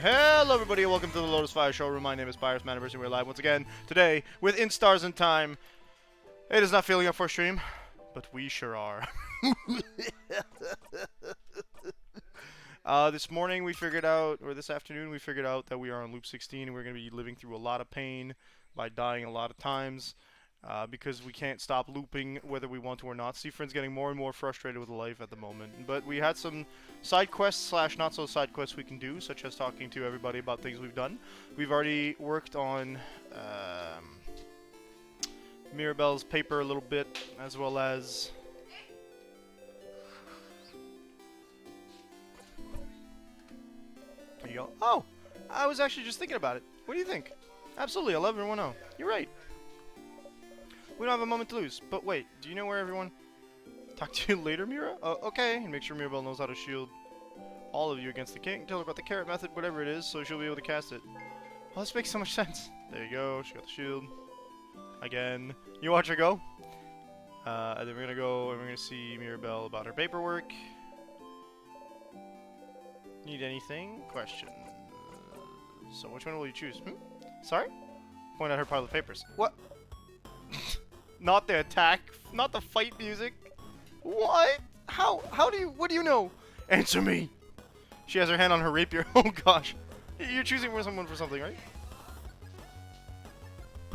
Hello everybody and welcome to the Lotus Fire Showroom. My name is Spires Maniverse and we're live once again today with In Stars in Time. It is not feeling up for a stream, but we sure are. This morning we figured out, or this afternoon we figured out that we are on loop 16 and we're going to be living through a lot of pain by dying a lot of times. Because we can't stop looping whether we want to or not. Seafriend's getting more and more frustrated with life at the moment. But we had some side quests slash not so side quests we can do, such as talking to everybody about things we've done. We've already worked on Mirabelle's paper a little bit, as well as there you go. Oh, I was actually just thinking about it. What do you think? Absolutely, 11-1-0. You're right. We don't have a moment to lose. But wait, do you know where everyone... Talk to you later, Mira? Okay, and make sure Mirabelle knows how to shield all of you against the king. Tell her about the carrot method, whatever it is, so she'll be able to cast it. Oh, this makes so much sense. There you go, she got the shield. Again. You watch her go. And then we're gonna go and we're gonna see Mirabelle about her paperwork. Need anything? Question. So which one will you choose? Sorry? Point out her pile of papers. What? Not the attack, not the fight music. What? How do you, what do you know? Answer me. She has her hand on her rapier. Oh gosh. You're choosing for someone for something, right?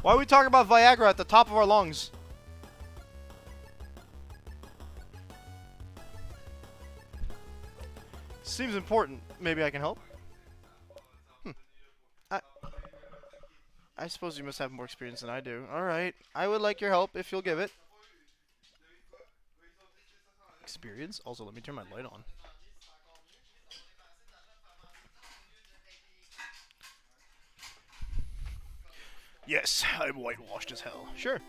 Why are we talking about Viagra at the top of our lungs? Seems important. Maybe I can help. I suppose you must have more experience than I do. Alright. I would like your help if you'll give it. Experience? Also, let me turn my light on. Yes, I'm whitewashed as hell. Sure.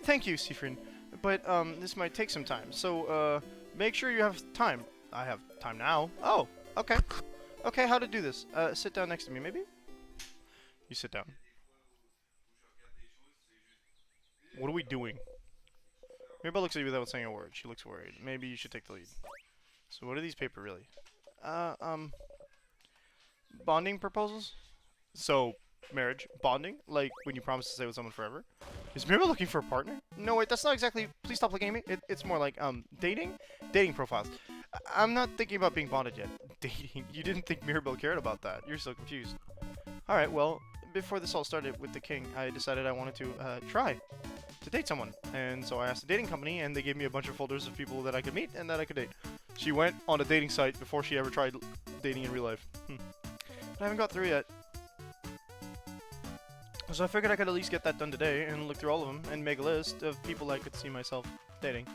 Thank you, Seafriend. But, this might take some time. So, make sure you have time. I have time now. Oh, okay. Okay, how to do this? Sit down next to me, maybe? You sit down. What are we doing? Mirabelle looks at you without saying a word. She looks worried. Maybe you should take the lead. So what are these paper really? Bonding proposals? So, marriage. Bonding? Like when you promise to stay with someone forever? Is Mirabelle looking for a partner? No, wait, that's not exactly... Please stop looking at me. It's more like, dating? Dating profiles. I'm not thinking about being bonded yet. Dating? You didn't think Mirabelle cared about that. You're so confused. Alright, well, before this all started with the king, I decided I wanted to, try to date someone. And so I asked a dating company, and they gave me a bunch of folders of people that I could meet and that I could date. She went on a dating site before she ever tried dating in real life. But I haven't got through yet. So I figured I could at least get that done today and look through all of them and make a list of people I could see myself dating.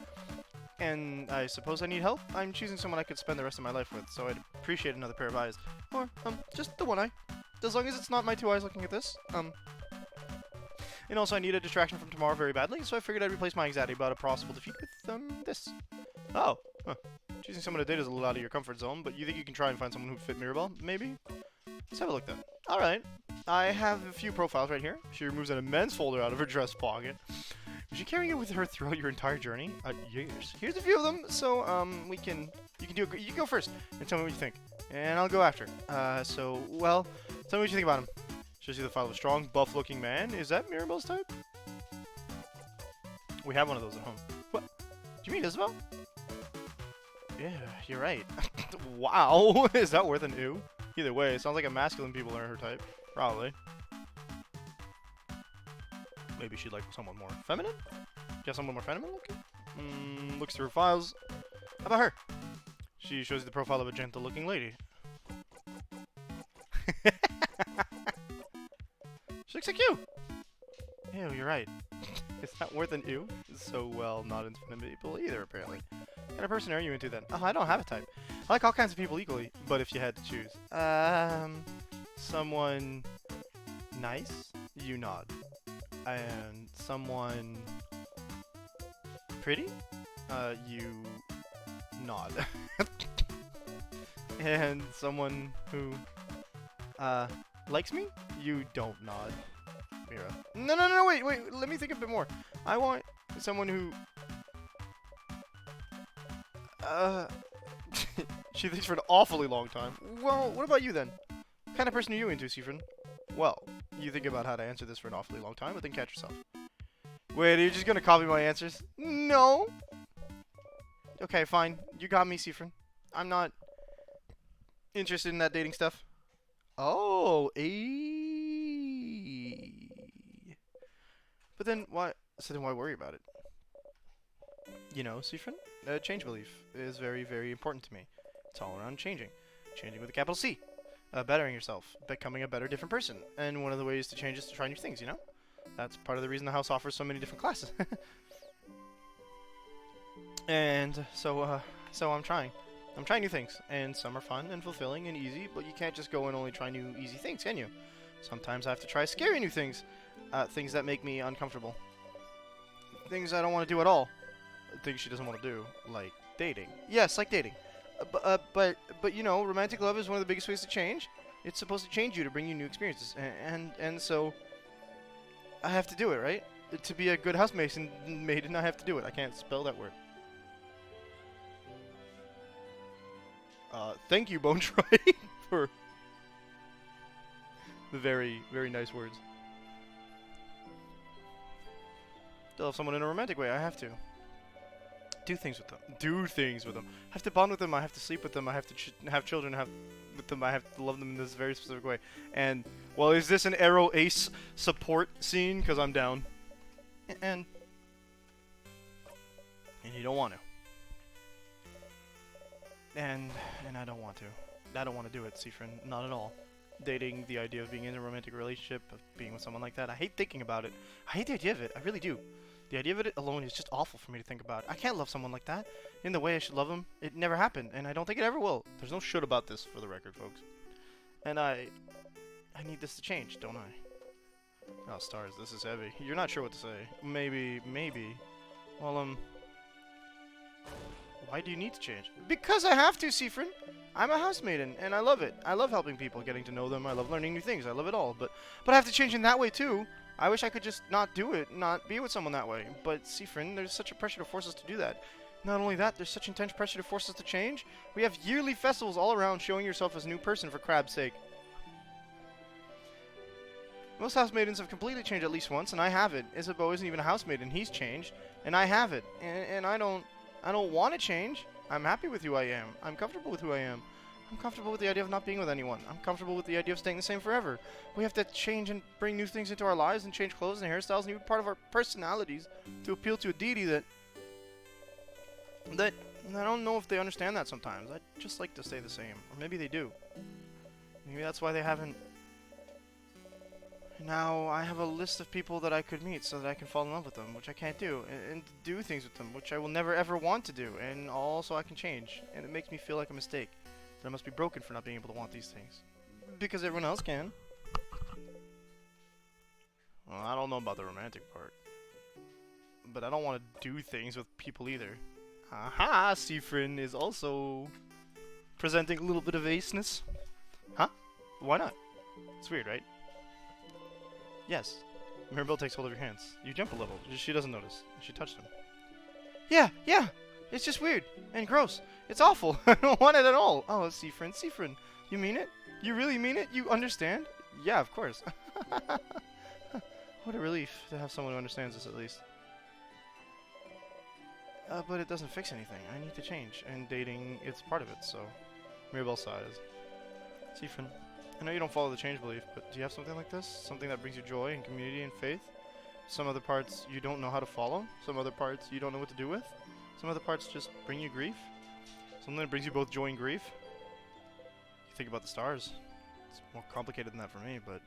And I suppose I need help. I'm choosing someone I could spend the rest of my life with, so I'd appreciate another pair of eyes. Or, just the one eye. As long as it's not my two eyes looking at this. And also I need a distraction from tomorrow very badly, so I figured I'd replace my anxiety about a possible defeat with, this. Oh, huh. Choosing someone to date is a little out of your comfort zone, but you think you can try and find someone who fit Mirabelle? Maybe? Let's have a look then. Alright. I have a few profiles right here. She removes an immense folder out of her dress pocket. Was she carrying it with her throughout your entire journey? Years. Here's a few of them, so, you can go first and tell me what you think. And I'll go after. Well, tell me what you think about him. Shows you the file of a strong, buff-looking man. Is that Mirabelle's type? We have one of those at home. What? Do you mean Isabel? Yeah, you're right. Wow! Is that worth an ew? Either way, it sounds like a masculine people are her type. Probably. Maybe she'd like someone more feminine? Get someone more feminine looking? Looks through her files. How about her? She shows you the profile of a gentle-looking lady. She looks like you! Ew, you're right. Is that worth an ew? So, well, not into people either, apparently. What kind of person are you into, then? Oh, I don't have a type. I like all kinds of people equally, but if you had to choose. Someone nice? You nod. And someone pretty? You nod. And someone who, likes me? You don't nod. Mira. No, wait, let me think a bit more. I want someone who... She thinks for an awfully long time. Well, what about you then? What kind of person are you into, Seafrin? Well, you think about how to answer this for an awfully long time, but then catch yourself. Wait, are you just gonna copy my answers? No! Okay, fine. You got me, Seafrin. I'm not interested in that dating stuff. Oh, But then why? So then why worry about it? You know, Seafrin, change belief is very, very important to me. It's all around changing. Changing with a capital C. Bettering yourself. Becoming a better, different person. And one of the ways to change is to try new things, you know? That's part of the reason the house offers so many different classes. And so I'm trying. I'm trying new things. And some are fun and fulfilling and easy, but you can't just go and only try new easy things, can you? Sometimes I have to try scary new things. Things that make me uncomfortable. Things I don't want to do at all. Things she doesn't want to do, like dating. Yes, like dating. But you know, romantic love is one of the biggest ways to change. It's supposed to change you to bring you new experiences, and so I have to do it, right? To be a good housemaiden, I have to do it. I can't spell that word. Thank you, Bone Troy, for the very, very nice words. To love someone in a romantic way, I have to. Do things with them. Do things with them. I have to bond with them. I have to sleep with them. I have to have children with them. I have to love them in this very specific way. And, well, is this an Arrow Ace support scene? Because I'm down. And you don't want to. And I don't want to. I don't want to do it, Seafrin. Not at all. Dating, the idea of being in a romantic relationship, of being with someone like that. I hate thinking about it. I hate the idea of it. I really do. The idea of it alone is just awful for me to think about. I can't love someone like that in the way I should love him. It never happened, and I don't think it ever will. There's no should about this, for the record, folks. And I need this to change, don't I? Oh, stars, this is heavy. You're not sure what to say. Maybe. Well, why do you need to change? Because I have to, Seafrin. I'm a housemaiden, and I love it. I love helping people, getting to know them. I love learning new things. I love it all. But I have to change in that way, too. I wish I could just not do it, not be with someone that way. But, Seafrin, there's such a pressure to force us to do that. Not only that, there's such intense pressure to force us to change. We have yearly festivals all around showing yourself as a new person, for crab's sake. Most housemaidens have completely changed at least once, and I haven't. Isabeau isn't even a housemaiden. He's changed, and I haven't. And I don't want to change. I'm happy with who I am. I'm comfortable with who I am. I'm comfortable with the idea of not being with anyone. I'm comfortable with the idea of staying the same forever. We have to change and bring new things into our lives and change clothes and hairstyles and even part of our personalities to appeal to a deity that I don't know if they understand that sometimes. I'd just like to stay the same. Or maybe they do. Maybe that's why they haven't. Now I have a list of people that I could meet so that I can fall in love with them, which I can't do, and do things with them, which I will never ever want to do, and also I can change. And it makes me feel like a mistake. That I must be broken for not being able to want these things. Because everyone else can. Well, I don't know about the romantic part. But I don't want to do things with people either. Aha! Seafrin is also presenting a little bit of aceness. Huh? Why not? It's weird, right? Yes. Mirabelle takes hold of your hands. You jump a little. She doesn't notice. She touched him. Yeah! It's just weird. And gross. It's awful. I don't want it at all. Oh, Seafrin. You mean it? You really mean it? You understand? Yeah, of course. What a relief to have someone who understands this at least. But it doesn't fix anything. I need to change. And dating, it's part of it, so... Mirabelle sighs. Seafrin, I know you don't follow the change belief, but do you have something like this? Something that brings you joy and community and faith? Some other parts you don't know how to follow? Some other parts you don't know what to do with? Some other parts just bring you grief? Something that brings you both joy and grief? You think about the stars. It's more complicated than that for me, but...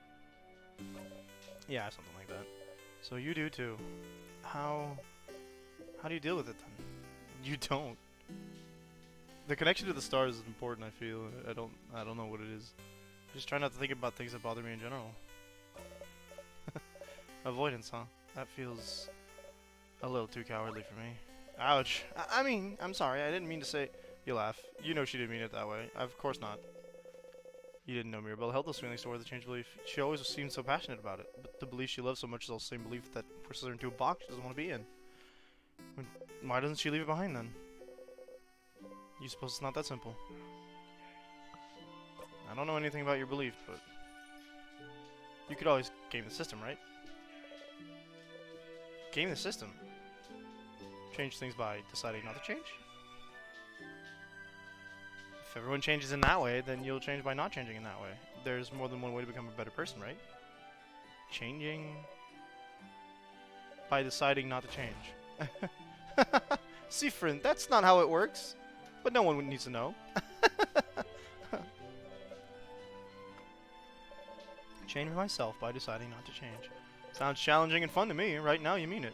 yeah, something like that. So you do too. How do you deal with it then? You don't. The connection to the stars is important, I feel. I don't know what it is. I just try not to think about things that bother me in general. Avoidance, huh? That feels a little too cowardly for me. Ouch. I mean, I'm sorry. I didn't mean to say... You laugh. You know she didn't mean it that way. Of course not. You didn't know Mirabelle held those feelings toward the change belief. She always seemed so passionate about it. But the belief she loves so much is also the same belief that forces her into a box she doesn't want to be in. Why doesn't she leave it behind then? You suppose it's not that simple? I don't know anything about your belief, but you could always game the system, right? Game the system. Change things by deciding not to change. If everyone changes in that way, then you'll change by not changing in that way. There's more than one way to become a better person, right? Changing by deciding not to change. See, friend, that's not how it works. But no one needs to know. Change myself by deciding not to change. Sounds challenging and fun to me. Right now, you mean it.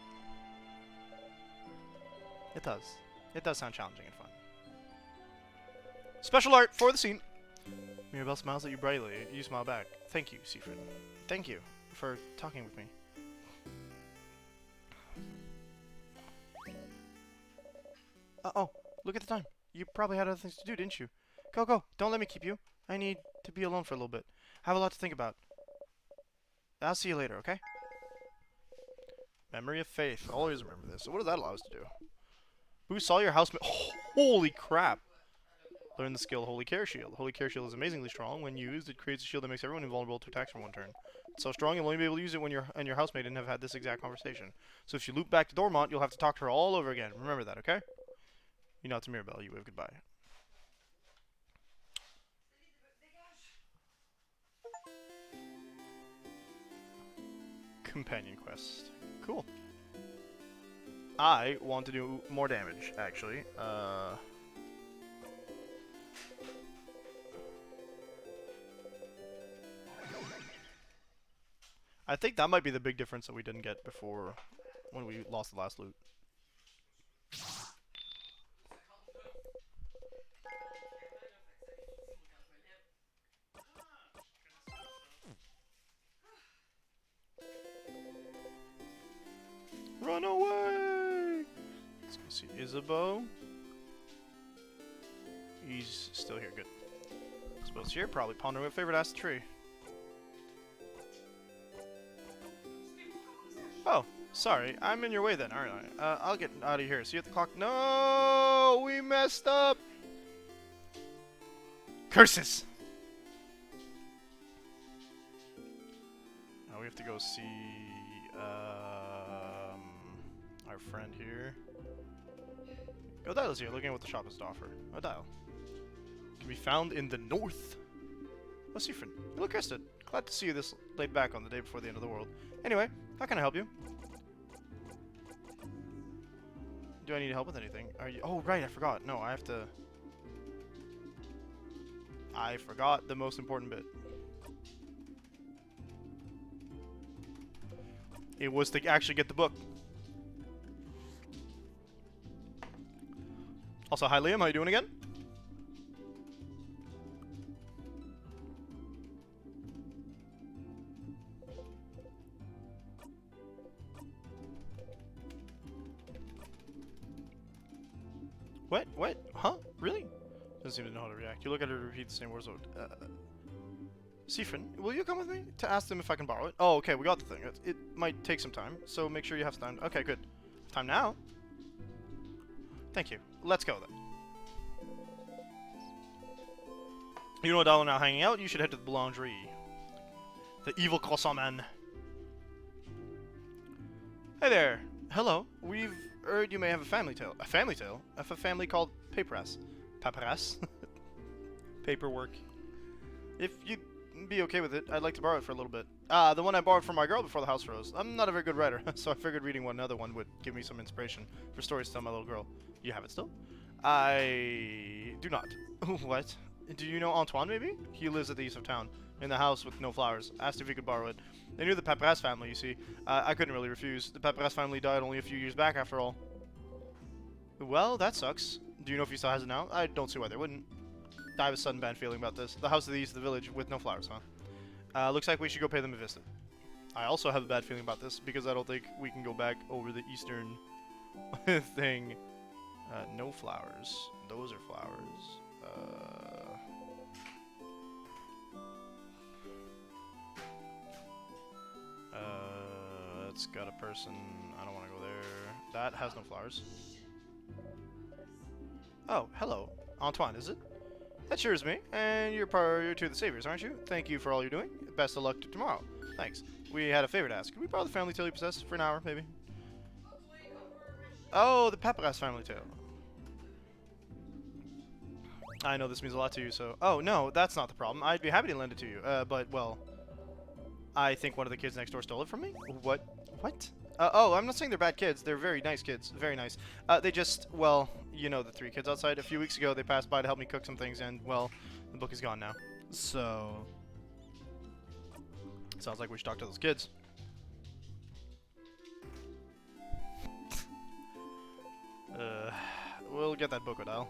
It does. It does sound challenging and fun. Special art for the scene. Mirabelle smiles at you brightly. You smile back. Thank you, Seafried. Thank you for talking with me. Oh, look at the time. You probably had other things to do, didn't you? Go, go. Don't let me keep you. I need to be alone for a little bit. I have a lot to think about. I'll see you later, okay? Memory of faith. Always remember this. So what does that allow us to do? Who saw your house? Oh, holy crap! Learn the skill Holy Care Shield. Holy Care Shield is amazingly strong. When used, it creates a shield that makes everyone invulnerable to attacks for one turn. It's so strong you'll only be able to use it when you're and your housemate and have had this exact conversation. So if you loop back to Dormont, you'll have to talk to her all over again. Remember that, okay? You know it's Mirabelle. You wave goodbye. Companion quest. Cool. I want to do more damage, actually. I think that might be the big difference that we didn't get before when we lost the last loot. Run away! Let's go see Isabeau. He's still here, good. I suppose here, probably pondering what favorite asked the tree. Oh, sorry. I'm in your way then, aren't I? I'll get out of here. See you at the clock. No! We messed up! Curses! Now we have to go see our friend here. Odile is here, looking at what the shop has to offer. Odile. Can be found in the north. Oh, Seafried. You look rested. Glad to see you this laid back on the day before the end of the world. Anyway, how can I help you? Do I need help with anything? Are you? Oh, right, I forgot. No, I have to... I forgot the most important bit. It was to actually get the book. Also, hi Liam, how you doing again? What? What? Huh? Really? Doesn't seem to know how to react. You look at her and repeat the same words. Seafried, will you come with me to ask them if I can borrow it? Oh, okay, we got the thing. It might take some time, so make sure you have some time. Okay, good. Time now? Thank you. Let's go then. You know Odile now hanging out? You should head to the boulangerie. The evil croissant man. Hey there. Hello. We've heard you may have a family tale. A family tale? Of a family called Paperas. Paperas? Paperwork. If you'd be okay with it, I'd like to borrow it for a little bit. The one I borrowed from my girl before the house rose. I'm not a very good writer, so I figured reading another one would give me some inspiration for stories to tell my little girl. You have it still? I do not. What? Do you know Antoine, maybe? He lives at the east of town, in the house with no flowers. Asked if he could borrow it. They knew the Paperas family, you see. I couldn't really refuse. The Paperas family died only a few years back, after all. Well, that sucks. Do you know if he still has it now? I don't see why they wouldn't. I have a sudden bad feeling about this. The house to the east of the village with no flowers, huh? Looks like we should go pay them a visit. I also have a bad feeling about this, because I don't think we can go back over the eastern thing. No flowers. Those are flowers. It's got a person. I don't want to go there. That has no flowers. Oh, hello. Antoine, is it? That sure is me. And you're part two of the Saviors, aren't you? Thank you for all you're doing. Best of luck to tomorrow. Thanks. We had a favor to ask. Can we borrow the family tale you possess for an hour, maybe? Oh, the Papyrus family tale. I know this means a lot to you, so... Oh, no, that's not the problem. I'd be happy to lend it to you. But, well... I think one of the kids next door stole it from me? What? What? Oh, I'm not saying they're bad kids. They're very nice kids. Very nice. They just... Well, you know the three kids outside. A few weeks ago, they passed by to help me cook some things, and, well, the book is gone now. So... Sounds like we should talk to those kids. We'll get that book, Odile.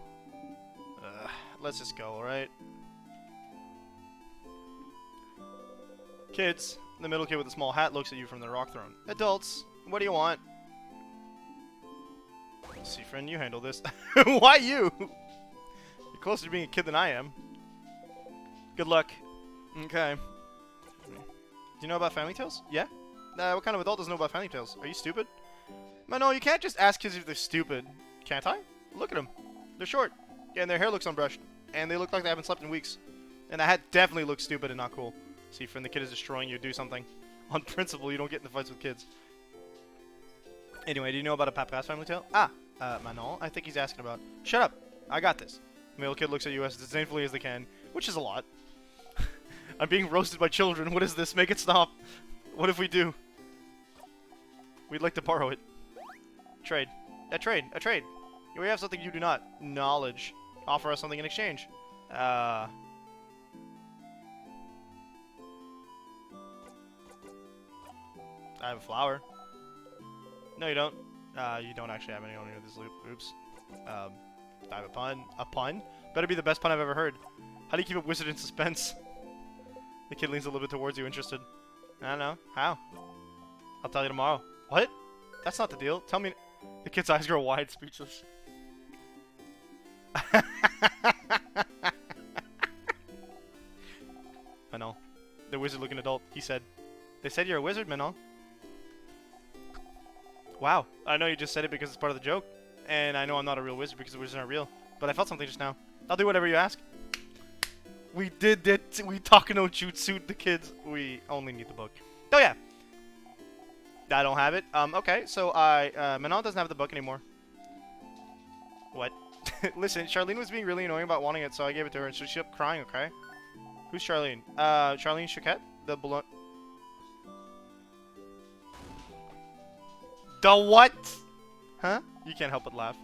Let's just go, alright? Kids, the middle kid with the small hat looks at you from the rock throne. Adults, what do you want? See, friend, you handle this. Why you? You're closer to being a kid than I am. Good luck. Okay. Do you know about family tales? Yeah? What kind of adult doesn't know about family tales? Are you stupid? No, you can't just ask kids if they're stupid. Can't I? Look at them. They're short. And their hair looks unbrushed. And they look like they haven't slept in weeks. And that hat definitely looks stupid and not cool. See, friend, the kid is destroying you. Do something. On principle, you don't get into fights with kids. Anyway, do you know about a Papyrus family tale? Manon, I think he's asking about... Shut up! I got this. The male kid looks at you as disdainfully as they can, which is a lot. I'm being roasted by children. What is this? Make it stop. What if we do? We'd like to borrow it. Trade. A trade. A trade. We have something you do not. Knowledge. Offer us something in exchange. I have a flower. No, you don't. You don't actually have any on this loop. Oops. I have a pun. A pun? Better be the best pun I've ever heard. How do you keep a wizard in suspense? The kid leans a little bit towards you, interested. I don't know. How? I'll tell you tomorrow. What? That's not the deal. Tell me. The kid's eyes grow wide, speechless. Manon. The wizard-looking adult. He said. They said you're a wizard, Manon. Wow. I know you just said it because it's part of the joke. And I know I'm not a real wizard because the wizards aren't real. But I felt something just now. I'll do whatever you ask. We did it. We talk no jutsu the kids. We only need the book. Oh, yeah. I don't have it. Okay. So Manon doesn't have the book anymore. What? Listen, Charlene was being really annoying about wanting it, so I gave it to her, and so she kept crying, okay? Who's Charlene? Charlene Choquette? The balloon... The what? Huh? You can't help but laugh.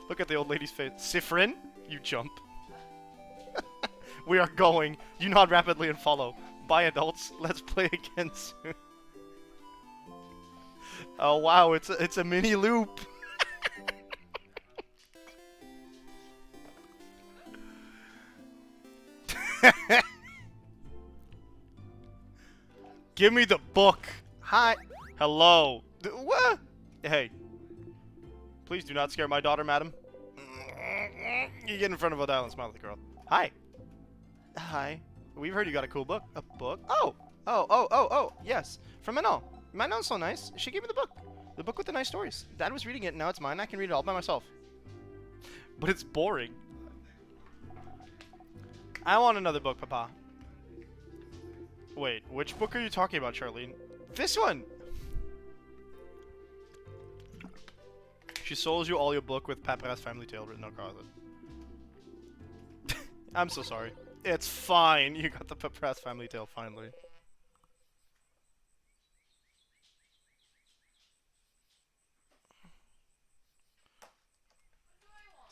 Look at the old lady's face. Sifrin? You jump. We are going. You nod rapidly and follow. Bye, adults. Let's play again soon. Oh, wow. It's a mini loop. Give me the book. Hi. Hello. What? Hey. Please do not scare my daughter, madam. You get in front of Odile and smile at the girl. Hi. Hi. We've heard you got a cool book. A book? Oh. Yes. From Manon. Manon's so nice. She gave me the book. The book with the nice stories. Dad was reading it, and now it's mine. I can read it all by myself. But it's boring. I want another book, Papa. Wait, which book are you talking about, Charlene? This one! She sold you all your book with Papyrus family tale written across it. I'm so sorry. It's fine. You got the Papyrus family tale finally.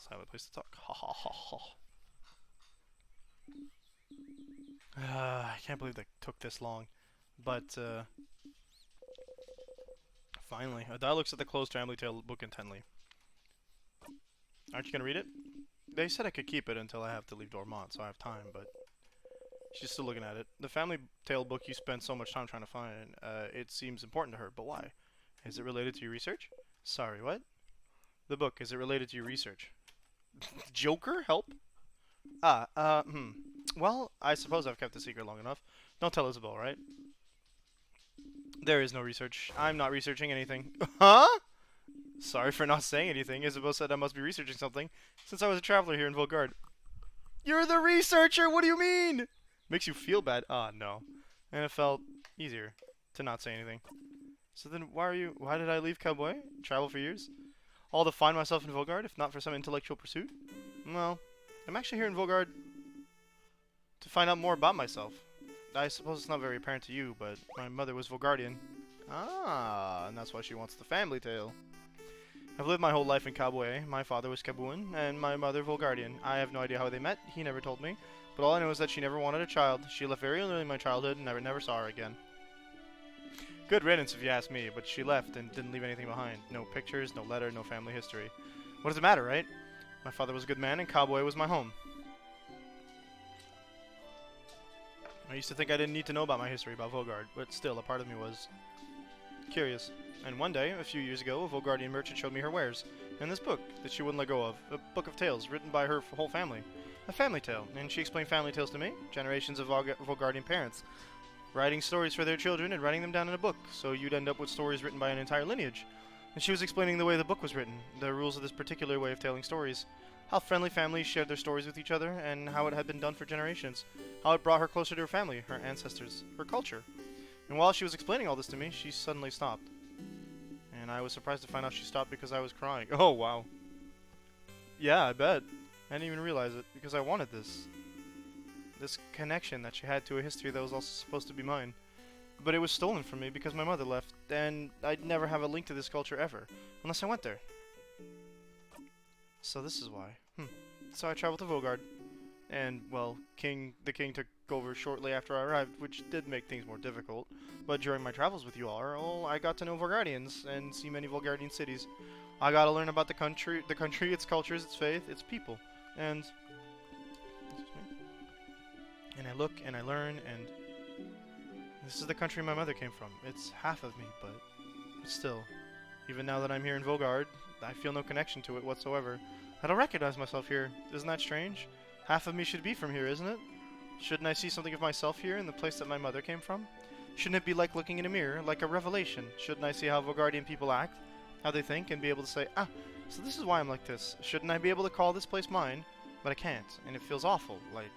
Silent place to talk. Ha ha ha ha. I can't believe that took this long. But, finally. Odile looks at the closed family tale book intently. Aren't you gonna read it? They said I could keep it until I have to leave Dormont, so I have time, but... She's still looking at it. The family tale book you spent so much time trying to find, it seems important to her, but why? Is it related to your research? Sorry, what? The book, is it related to your research? Joker? Help? Well, I suppose I've kept the secret long enough. Don't tell Isabel, right? There is no research. I'm not researching anything. Huh? Sorry for not saying anything. Isabel said I must be researching something, since I was a traveler here in Volgard. You're the researcher! What do you mean? Makes you feel bad? Ah, no. And it felt easier to not say anything. So then why did I leave Cowboy? Travel for years? All to find myself in Volgard, if not for some intellectual pursuit? Well, I'm actually here in Volgard to find out more about myself. I suppose it's not very apparent to you, but my mother was Volgardian. Ah, and that's why she wants the family tale. I've lived my whole life in Cowboy. My father was Cabuan, and my mother Volgardian. I have no idea how they met, he never told me. But all I know is that she never wanted a child. She left very early in my childhood, and I never saw her again. Good riddance if you ask me, but she left and didn't leave anything behind. No pictures, no letter, no family history. What does it matter, right? My father was a good man, and Cowboy was my home. I used to think I didn't need to know about my history about Volgard, but still, a part of me was curious. And one day, a few years ago, a Volgardian merchant showed me her wares, and this book that she wouldn't let go of, a book of tales written by her whole family. A family tale, and she explained family tales to me, generations of Volgardian parents, writing stories for their children and writing them down in a book, so you'd end up with stories written by an entire lineage. And she was explaining the way the book was written, the rules of this particular way of telling stories, how friendly families shared their stories with each other, and how it had been done for generations, how it brought her closer to her family, her ancestors, her culture. And while she was explaining all this to me, she suddenly stopped. And I was surprised to find out she stopped because I was crying. Oh, wow. Yeah, I bet. I didn't even realize it, because I wanted this. This connection that she had to a history that was also supposed to be mine. But it was stolen from me because my mother left, and I'd never have a link to this culture ever, unless I went there. So this is why. So I traveled to Volgard, and, well, the king took over shortly after I arrived, which did make things more difficult. But during my travels with you all, I got to know Volgardians and see many Volgardian cities. I got to learn about the country, its cultures, its faith, its people, and I look and I learn, and this is the country my mother came from. It's half of me, but still, even now that I'm here in Volgard, I feel no connection to it whatsoever. I don't recognize myself here. Isn't that strange? Half of me should be from here, isn't it? Shouldn't I see something of myself here in the place that my mother came from? Shouldn't it be like looking in a mirror, like a revelation? Shouldn't I see how Volgardian people act, how they think, and be able to say, ah, so this is why I'm like this. Shouldn't I be able to call this place mine? But I can't, and it feels awful, like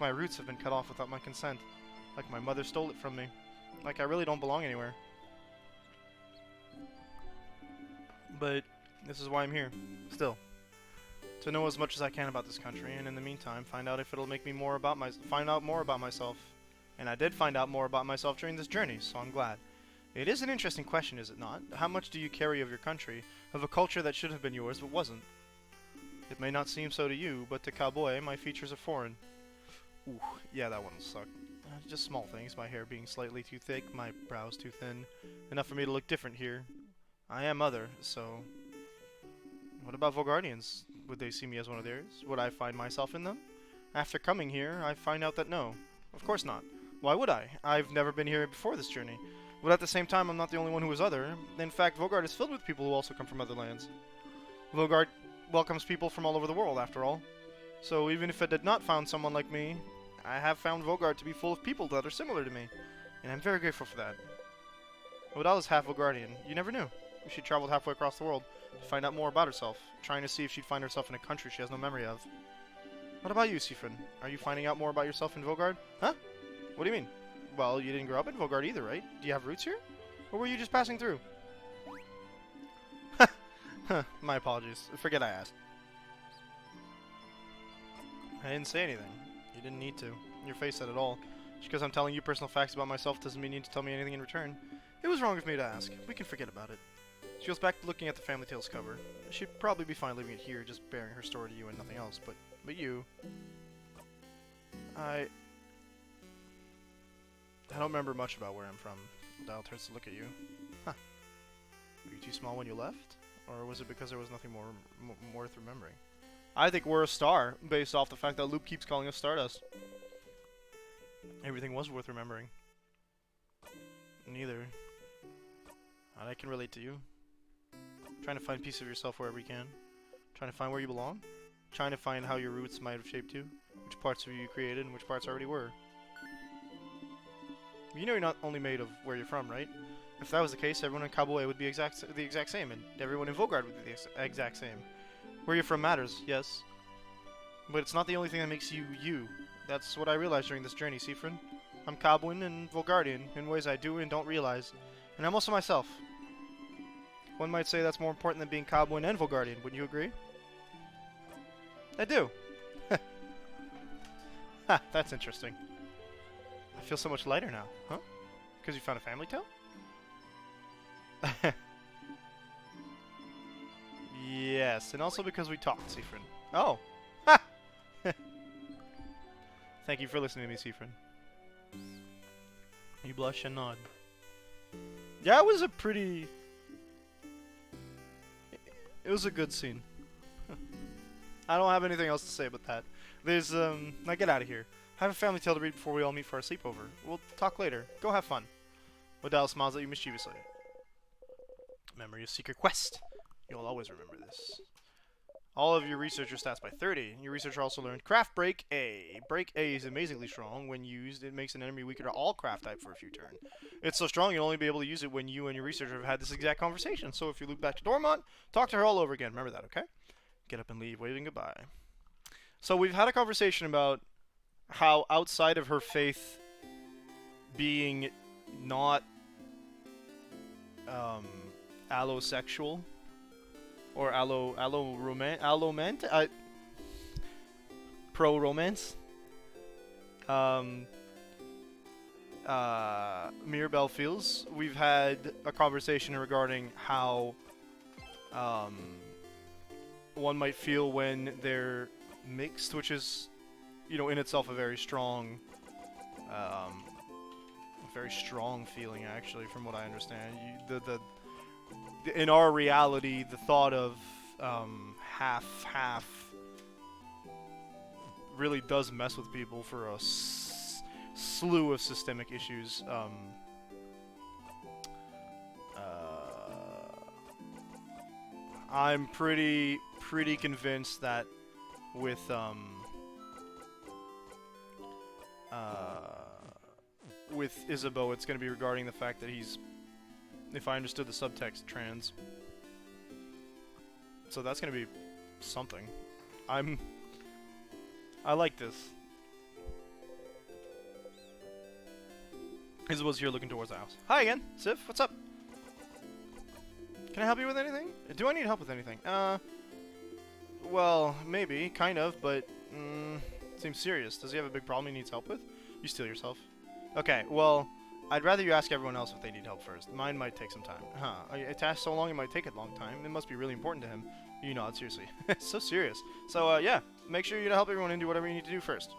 my roots have been cut off without my consent. Like my mother stole it from me. Like I really don't belong anywhere. But this is why I'm here. Still. To know as much as I can about this country, and in the meantime, find out if it'll make me find out more about myself. And I did find out more about myself during this journey, so I'm glad. It is an interesting question, is it not? How much do you carry of your country, of a culture that should have been yours but wasn't? It may not seem so to you, but to Cowboy, my features are foreign. Ooh, yeah, that one will suck. Just small things, my hair being slightly too thick, my brows too thin. Enough for me to look different here. I am other, so... What about Volgardians? Would they see me as one of theirs? Would I find myself in them? After coming here, I find out that no. Of course not. Why would I? I've never been here before this journey. But at the same time, I'm not the only one who is other. In fact, Volgard is filled with people who also come from other lands. Volgard welcomes people from all over the world, after all. So even if I did not found someone like me, I have found Volgard to be full of people that are similar to me. And I'm very grateful for that. Odal is half Volgardian. You never knew. She traveled halfway across the world to find out more about herself, trying to see if she'd find herself in a country she has no memory of. What about you, Siffrin? Are you finding out more about yourself in Volgard? Huh? What do you mean? Well, you didn't grow up in Volgard either, right? Do you have roots here? Or were you just passing through? My apologies. Forget I asked. I didn't say anything. You didn't need to. Your face said it all. Just because I'm telling you personal facts about myself doesn't mean you need to tell me anything in return. It was wrong of me to ask. We can forget about it. She goes back to looking at the Family Tales cover. She'd probably be fine leaving it here, just bearing her story to you and nothing else, but you... I don't remember much about where I'm from. Dial turns to look at you. Huh. Were you too small when you left? Or was it because there was nothing more worth remembering? I think we're a star, based off the fact that Loop keeps calling us Stardust. Everything was worth remembering. Neither. And I can relate to you. Trying to find a piece of yourself wherever you can. Trying to find where you belong. Trying to find how your roots might have shaped you. Which parts of you created and which parts already were. You know you're not only made of where you're from, right? If that was the case, everyone in Cowboy would be the exact same, and everyone in Volgard would be the exact same. Where you're from matters, yes. But it's not the only thing that makes you you. That's what I realized during this journey, Seafrin. I'm Cobwin and Volgardian in ways I do and don't realize. And I'm also myself. One might say that's more important than being Cobwin and Volgardian, wouldn't you agree? I do. Ha, that's interesting. I feel so much lighter now, huh? Because you found a family tale? Yes, and also because we talked, Seafrin. Oh! Ha! Thank you for listening to me, Seafrin. You blush and nod. Yeah, it was a pretty... It was a good scene. I don't have anything else to say about that. There's, now get out of here. I have a family tale to read before we all meet for our sleepover. We'll talk later. Go have fun. Wadal smiles at you mischievously. Memory of Secret Quest. You'll always remember this. All of your researcher stats by 30. Your researcher also learned Craft Break A. Break A is amazingly strong. When used, it makes an enemy weaker to all craft type for a few turns. It's so strong you'll only be able to use it when you and your researcher have had this exact conversation. So if you loop back to Dormont, talk to her all over again. Remember that, okay? Get up and leave, waving goodbye. So we've had a conversation about how outside of her faith being not allosexual or pro romance. Mirabelle feels. We've had a conversation regarding how one might feel when they're mixed, which is, you know, in itself a very strong feeling, actually, from what I understand. In our reality, the thought of half really does mess with people for a slew of systemic issues. I'm pretty convinced that with Isabeau, it's going to be regarding the fact that he's, if I understood the subtext, trans. So that's going to be something. I like this. Isabeau's here looking towards the house. Hi again, Sif. What's up? Can I help you with anything? Do I need help with anything? Well, maybe, kind of, but seems serious. Does he have a big problem he needs help with? You steal yourself. Okay, well, I'd rather you ask everyone else if they need help first. Mine might take some time. Huh. A task so long it might take a long time. It must be really important to him. You nod, seriously. It's so serious. So, yeah, make sure you help everyone and do whatever you need to do first.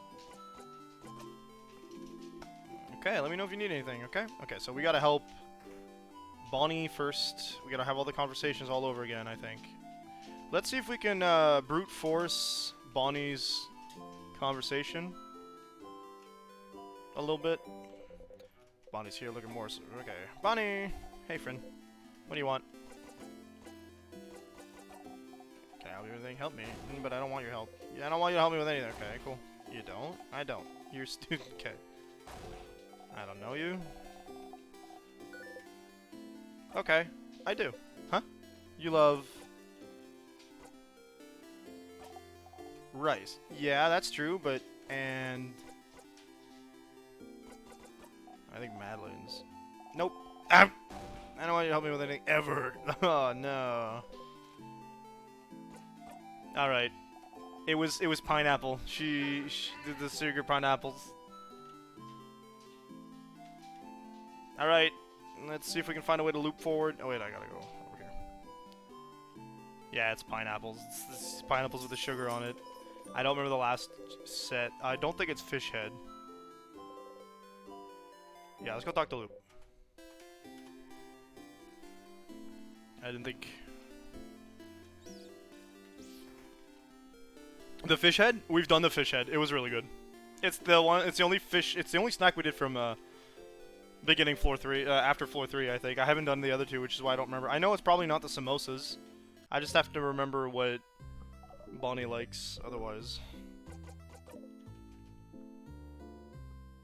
Okay, let me know if you need anything, okay? Okay, so we gotta help Bonnie first. We gotta have all the conversations all over again, I think. Let's see if we can brute force Bonnie's conversation a little bit. Bonnie's here looking more... Okay. Bonnie! Hey, friend. What do you want? Can I help you with anything? Help me. But I don't want your help. Yeah, I don't want you to help me with anything. Okay, cool. You don't? I don't. You're a student. Okay. I don't know you. Okay. I do. Huh? You love... rice. Yeah, that's true, but... And... I think Madeline's... Nope. Ah! I don't want you to help me with anything ever. Oh, no. Alright. It was pineapple. She did the secret pineapples. Alright. Let's see if we can find a way to loop forward. Oh, wait, I gotta go over here. Yeah, it's pineapples. It's pineapples with the sugar on it. I don't remember the last set. I don't think it's fish head. Yeah, let's go talk to Loop. I didn't think... The fish head? We've done the fish head. It was really good. It's the one. It's the only fish. It's the only snack we did from beginning floor 3. After floor 3, I think. I haven't done the other 2, which is why I don't remember. I know it's probably not the samosas. I just have to remember what Bonnie likes. Otherwise.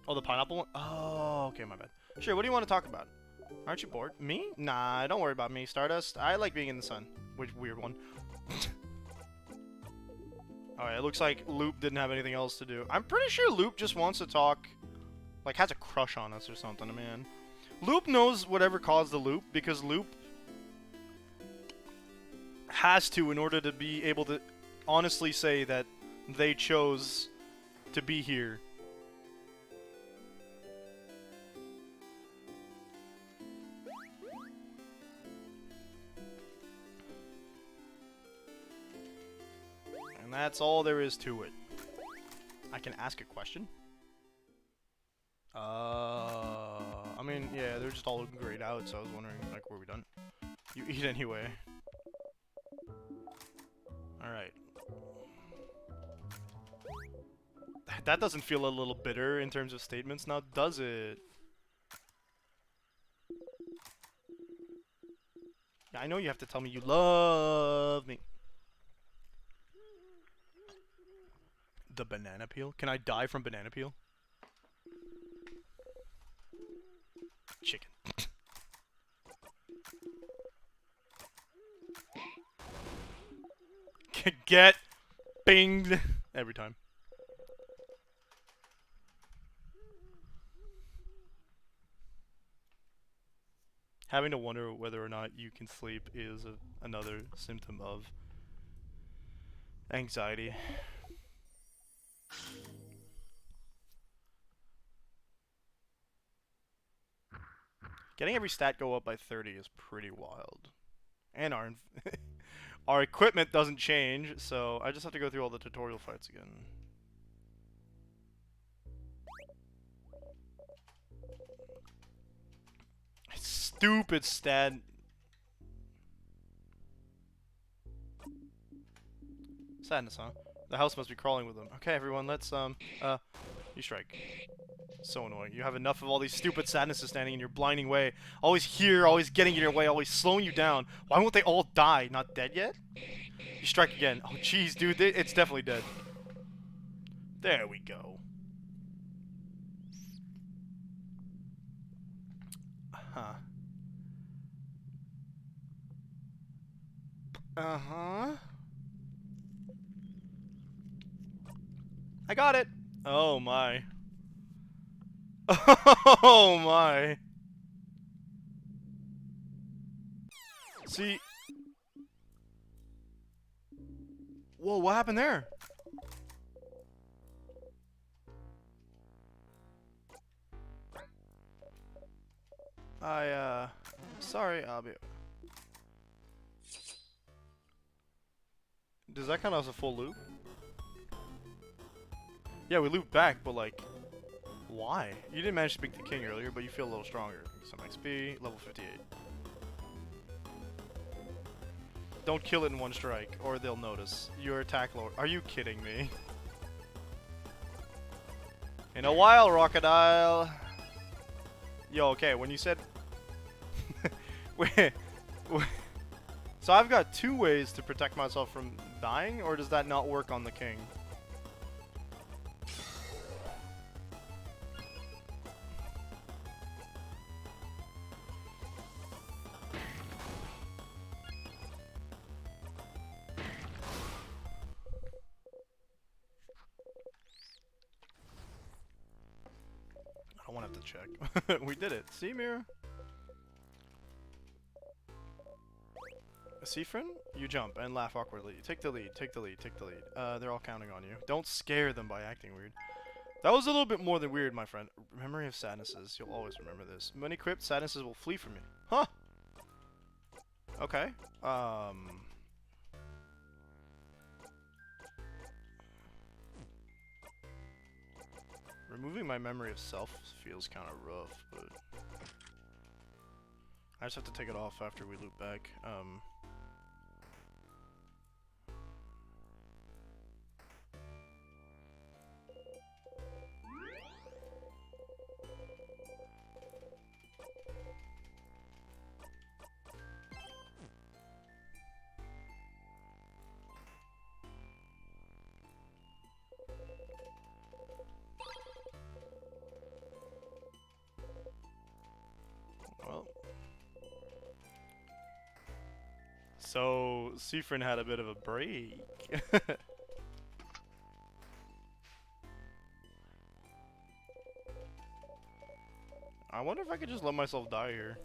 Oh, the pineapple one? Oh, okay, my bad. Sure, what do you want to talk about? Aren't you bored? Me? Nah, don't worry about me, Stardust. I like being in the sun. Which weird one. Alright, it looks like Loop didn't have anything else to do. I'm pretty sure Loop just wants to talk, like has a crush on us or something, man. Loop knows whatever caused the loop, because Loop has to in order to be able to honestly say that they chose to be here. And that's all there is to it. I can ask a question? I mean, yeah, they're just all looking grayed out, so I was wondering, like, were we done? You eat anyway. Alright. That doesn't feel a little bitter in terms of statements now, does it? Yeah, I know you have to tell me you love me. The banana peel? Can I die from banana peel? Chicken. Get binged every time. Having to wonder whether or not you can sleep is another symptom of anxiety. Getting every stat go up by 30 is pretty wild. And our equipment doesn't change, so I just have to go through all the tutorial fights again. Stupid stat. Sadness, huh? The house must be crawling with them. Okay, everyone, let's, you strike. So annoying. You have enough of all these stupid sadnesses standing in your blinding way. Always here, always getting in your way, always slowing you down. Why won't they all die? Not dead yet? You strike again. Oh, jeez, dude, it's definitely dead. There we go. Huh. Uh-huh. I got it. Oh, my. Oh, my. See. Whoa, what happened there? Sorry, I'll be... Does that count as a full loop? Yeah, we looped back, but like... Why? You didn't manage to beat the king earlier, but you feel a little stronger. Some XP, level 58. Don't kill it in one strike, or they'll notice. Your attack lower. Are you kidding me? In a while, Crocodile. Yo, okay, when you said... Wait, so I've got two ways to protect myself from dying, or does that not work on the king? I don't want to have to check. We did it. See, Mira? Seafrin, you jump and laugh awkwardly. Take the lead, take the lead, take the lead. They're all counting on you. Don't scare them by acting weird. That was a little bit more than weird, my friend. Memory of sadnesses. You'll always remember this. When equipped, sadnesses will flee from you. Huh? Okay. Removing my memory of self feels kind of rough, but... I just have to take it off after we loop back. Well... So, Seafrin had a bit of a break. I wonder if I could just let myself die here.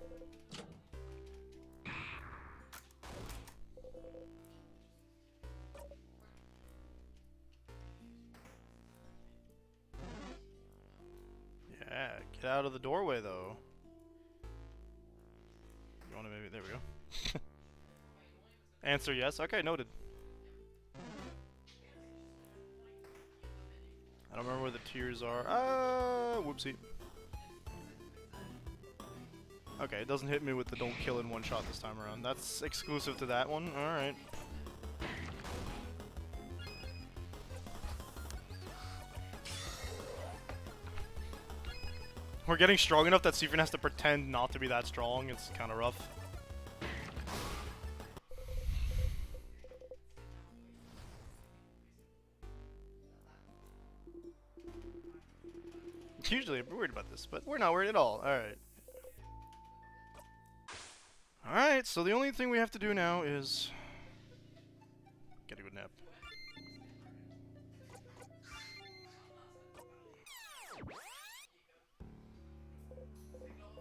Yeah, get out of the doorway though. You wanna maybe, there we go. Answer yes, okay, noted. I don't remember where the tiers are. Whoopsie. Okay, it doesn't hit me with the don't kill in one shot this time around. That's exclusive to that one, alright. We're getting strong enough that Siphon has to pretend not to be that strong. It's kind of rough. Usually I'm worried about this, but we're not worried at all. Alright. Alright, so the only thing we have to do now is get a good nap.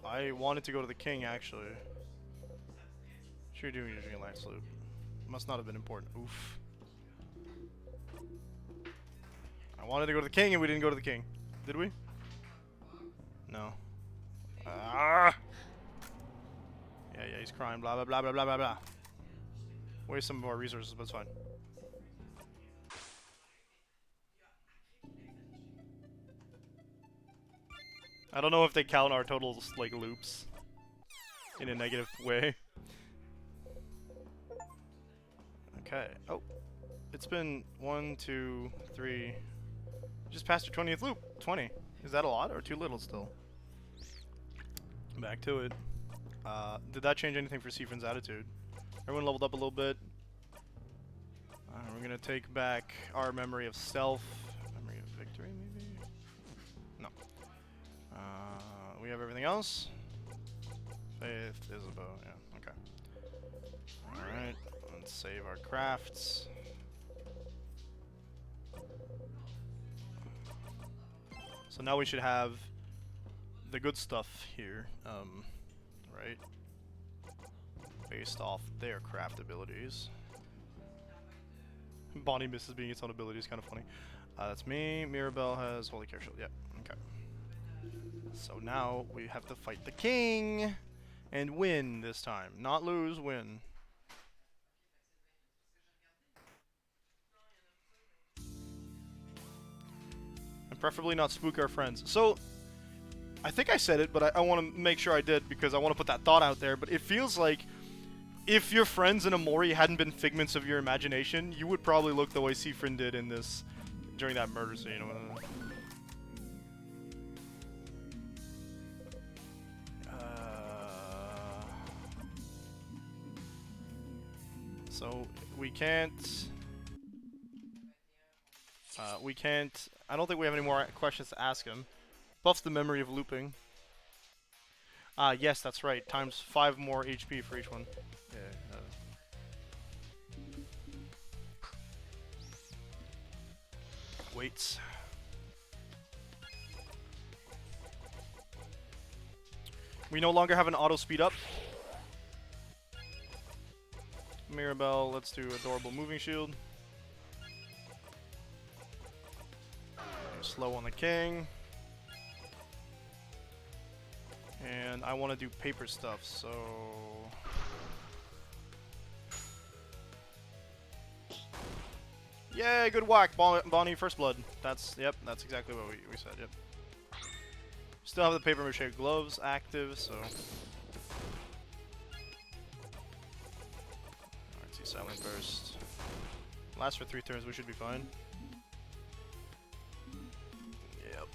I wanted to go to the king, actually. Sure, you're doing a last loop. Must not have been important. Oof. I wanted to go to the king, and we didn't go to the king. Did we? No. Ah! Yeah, he's crying. Blah, blah, blah, blah, blah, blah, blah. Waste some more resources, but it's fine. I don't know if they count our total, like, loops in a negative way. Okay. Oh. It's been 1, 2, 3. Just passed your 20th loop. 20. Is that a lot or too little still? Back to it. Did that change anything for Siphon's attitude? Everyone leveled up a little bit. We're gonna take back our memory of self. Memory of victory, maybe? No. We have everything else. Faith, Isabeau, yeah, okay. Alright, let's save our crafts. So now we should have the good stuff here, right? Based off their craft abilities. Bonnie misses being its own ability, is kind of funny. That's me. Mirabelle has Holy Care Shield, yep, okay. So now we have to fight the king and win this time. Not lose, win. And preferably not spook our friends. So, I think I said it, but I want to make sure I did because I want to put that thought out there. But it feels like if your friends in Amori hadn't been figments of your imagination, you would probably look the way Siphon did in this, during that murder scene. So, we can't... I don't think we have any more questions to ask him. Buffs the memory of looping. Yes, that's right. Times 5 more HP for each one. Yeah. Weights. We no longer have an auto speed up. Mirabelle, let's do adorable moving shield. Slow on the king. And I want to do paper stuff, so... Yay, good whack, Bonnie, first blood. Yep, that's exactly what we said, yep. Still have the paper mache gloves active, so... Alright, see Silent Burst. Lasts for 3 turns, we should be fine. Yep.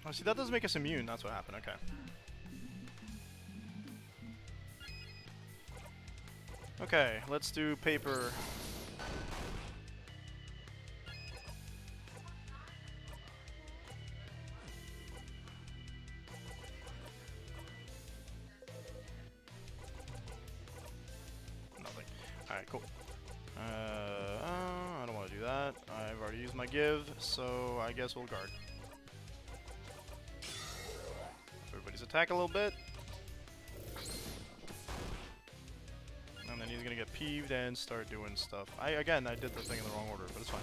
Oh, see, that doesn't make us immune, that's what happened, okay. Okay, let's do paper. Nothing. Alright, cool. that. I've already used my give, so I guess we'll guard. Everybody's attack a little bit. And then he's gonna get peeved and start doing stuff. Again, I did the thing in the wrong order, but it's fine.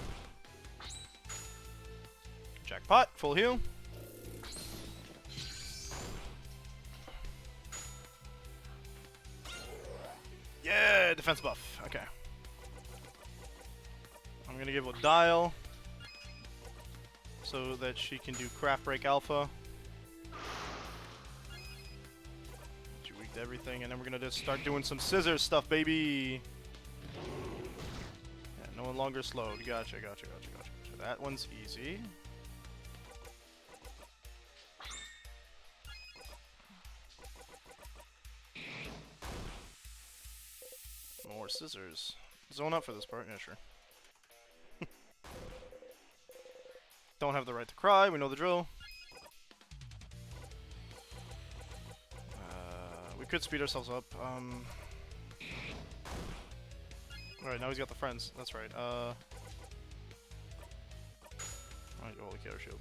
Jackpot, full heal. Yeah, defense buff. Okay. I'm gonna give a dial so that she can do craft break alpha. She weaked everything, and then we're gonna just start doing some scissors stuff, baby. Yeah, no longer slowed. Gotcha. That one's easy. More scissors. Zone up for this part, yeah, sure. Don't have the right to cry, we know the drill. We could speed ourselves up. Alright, now he's got the friends, that's right. Alright, holy cow, shield.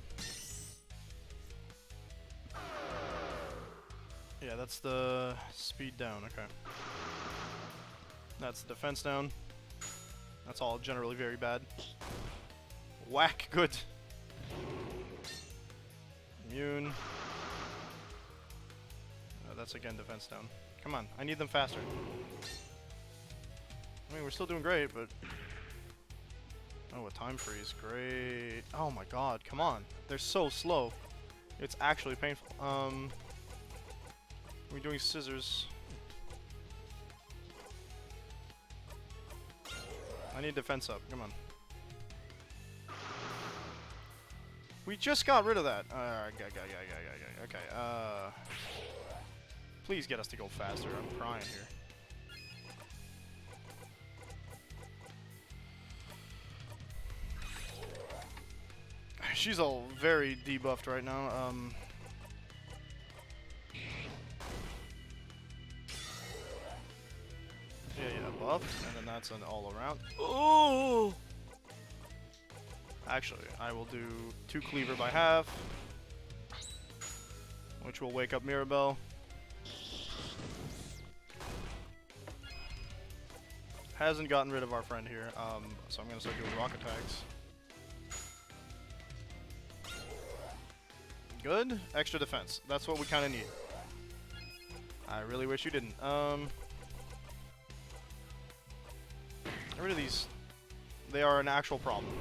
Yeah, that's the speed down, okay. That's the defense down. That's all generally very bad. Whack, good. Immune. That's again defense down. Come on, I need them faster. I mean, we're still doing great, but... Oh, a time freeze. Great. Oh my god, come on. They're so slow. It's actually painful. We're doing scissors. I need defense up. Come on. We just got rid of that. Okay. Please get us to go faster. I'm crying here. She's all very debuffed right now. Yeah, buff, and then that's an all around. Oh! Actually, I will do 2 cleaver by half, which will wake up Mirabelle. Hasn't gotten rid of our friend here, so I'm gonna start doing rock attacks. Good. Extra defense. That's what we kind of need. I really wish you didn't. Get rid of these. They are an actual problem.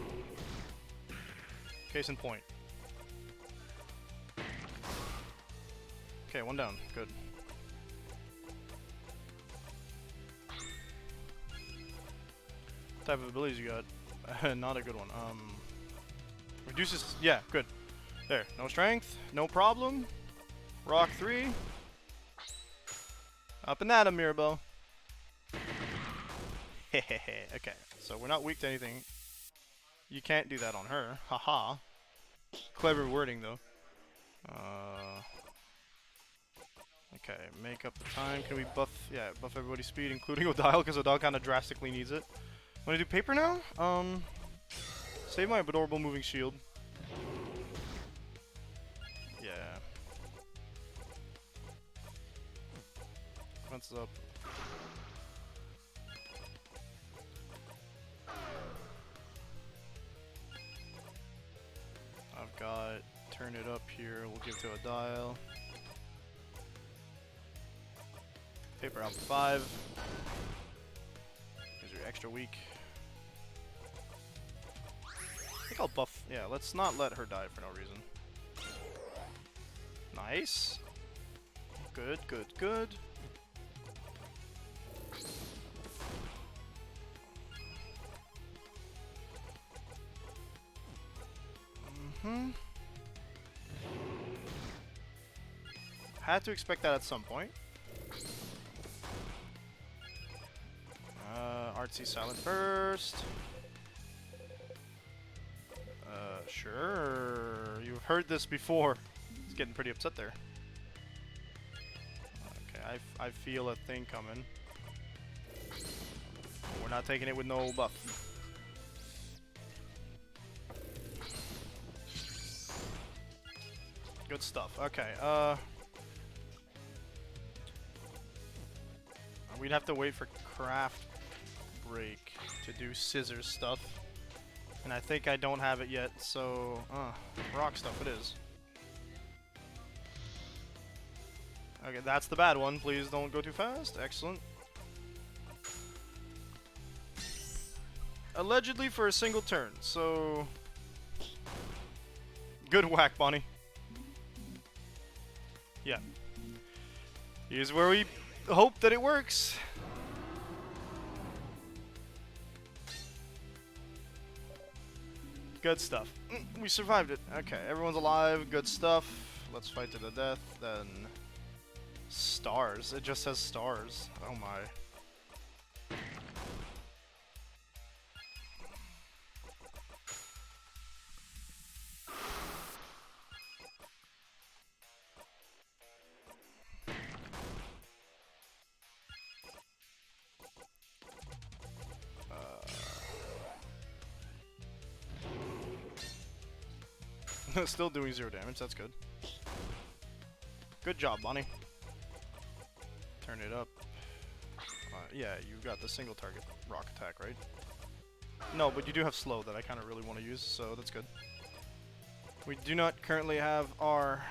Case in point. Okay, one down. Good. What type of abilities you got? Not a good one. Reduces... Yeah, good. There. No strength. No problem. Rock 3. Up and at him, Mirabelle. Hehehe. Okay, so we're not weak to anything. You can't do that on her. Haha. Clever wording, though. Okay, make up the time. Can we buff... Yeah, buff everybody's speed, including Odile, because Odile kind of drastically needs it. Want to do paper now? Save my adorable moving shield. Yeah. Defense is up. I've got turn it up here. We'll give to a dial. Paper out 5. Because you're extra weak. I think I'll buff. Yeah, let's not let her die for no reason. Nice. Good, good, good. Had to expect that at some point. Artsy silent burst. Sure. You've heard this before. He's getting pretty upset there. Okay, I feel a thing coming. We're not taking it with no buff. Good stuff. Okay, we'd have to wait for craft break to do scissors stuff. And I think I don't have it yet, so... rock stuff it is. Okay, that's the bad one. Please don't go too fast. Excellent. Allegedly for a single turn, so... Good whack, Bonnie. Yeah. Here's where we hope that it works. Good stuff. We survived it. Okay, everyone's alive. Good stuff. Let's fight to the death. Then... Stars. It just says stars. Oh my. Still doing 0 damage, that's good. Good job, Bonnie. Turn it up. Yeah, you got the single target rock attack, right? No, but you do have slow that I kind of really want to use, so that's good. We do not currently have our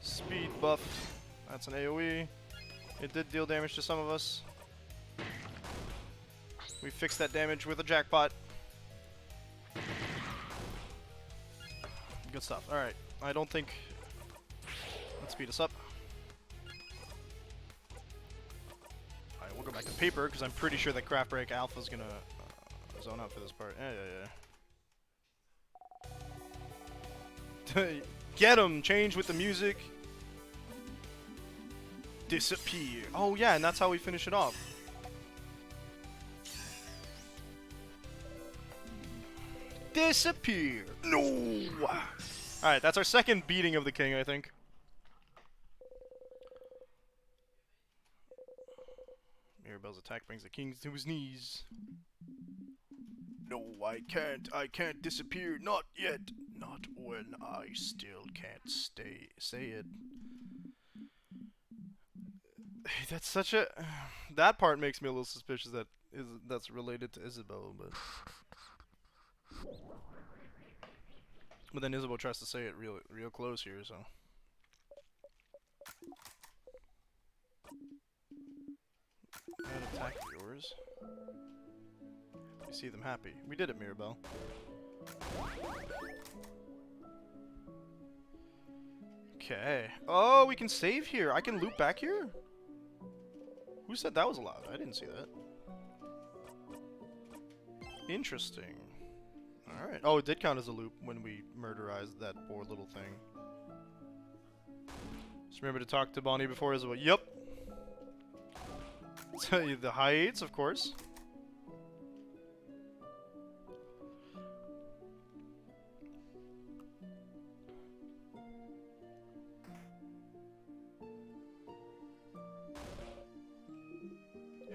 speed buff. That's an AoE. It did deal damage to some of us. We fixed that damage with a jackpot. Good stuff. Alright, I don't think... Let's speed us up. Alright, we'll go back to paper, because I'm pretty sure that Craft Break Alpha's gonna zone out for this part. Yeah. Get him! Change with the music. Disappear. Oh yeah, and that's how we finish it off. Disappear. No! Alright, that's our second beating of the king, I think. Mirabelle's attack brings the king to his knees. No, I can't disappear. Not yet. Not when I still can't say it. That's such a... That part makes me a little suspicious that that's related to Isabeau, but... But then Isabeau tries to say it real close here, so... That attack yours. You see them happy. We did it, Mirabelle. Okay. Oh, we can save here. I can loop back here? Who said that was allowed? I didn't see that. Interesting. Alright. Oh, it did count as a loop when we murderized that poor little thing. Just remember to talk to Bonnie before Isabel. Yep. The high eights, of course.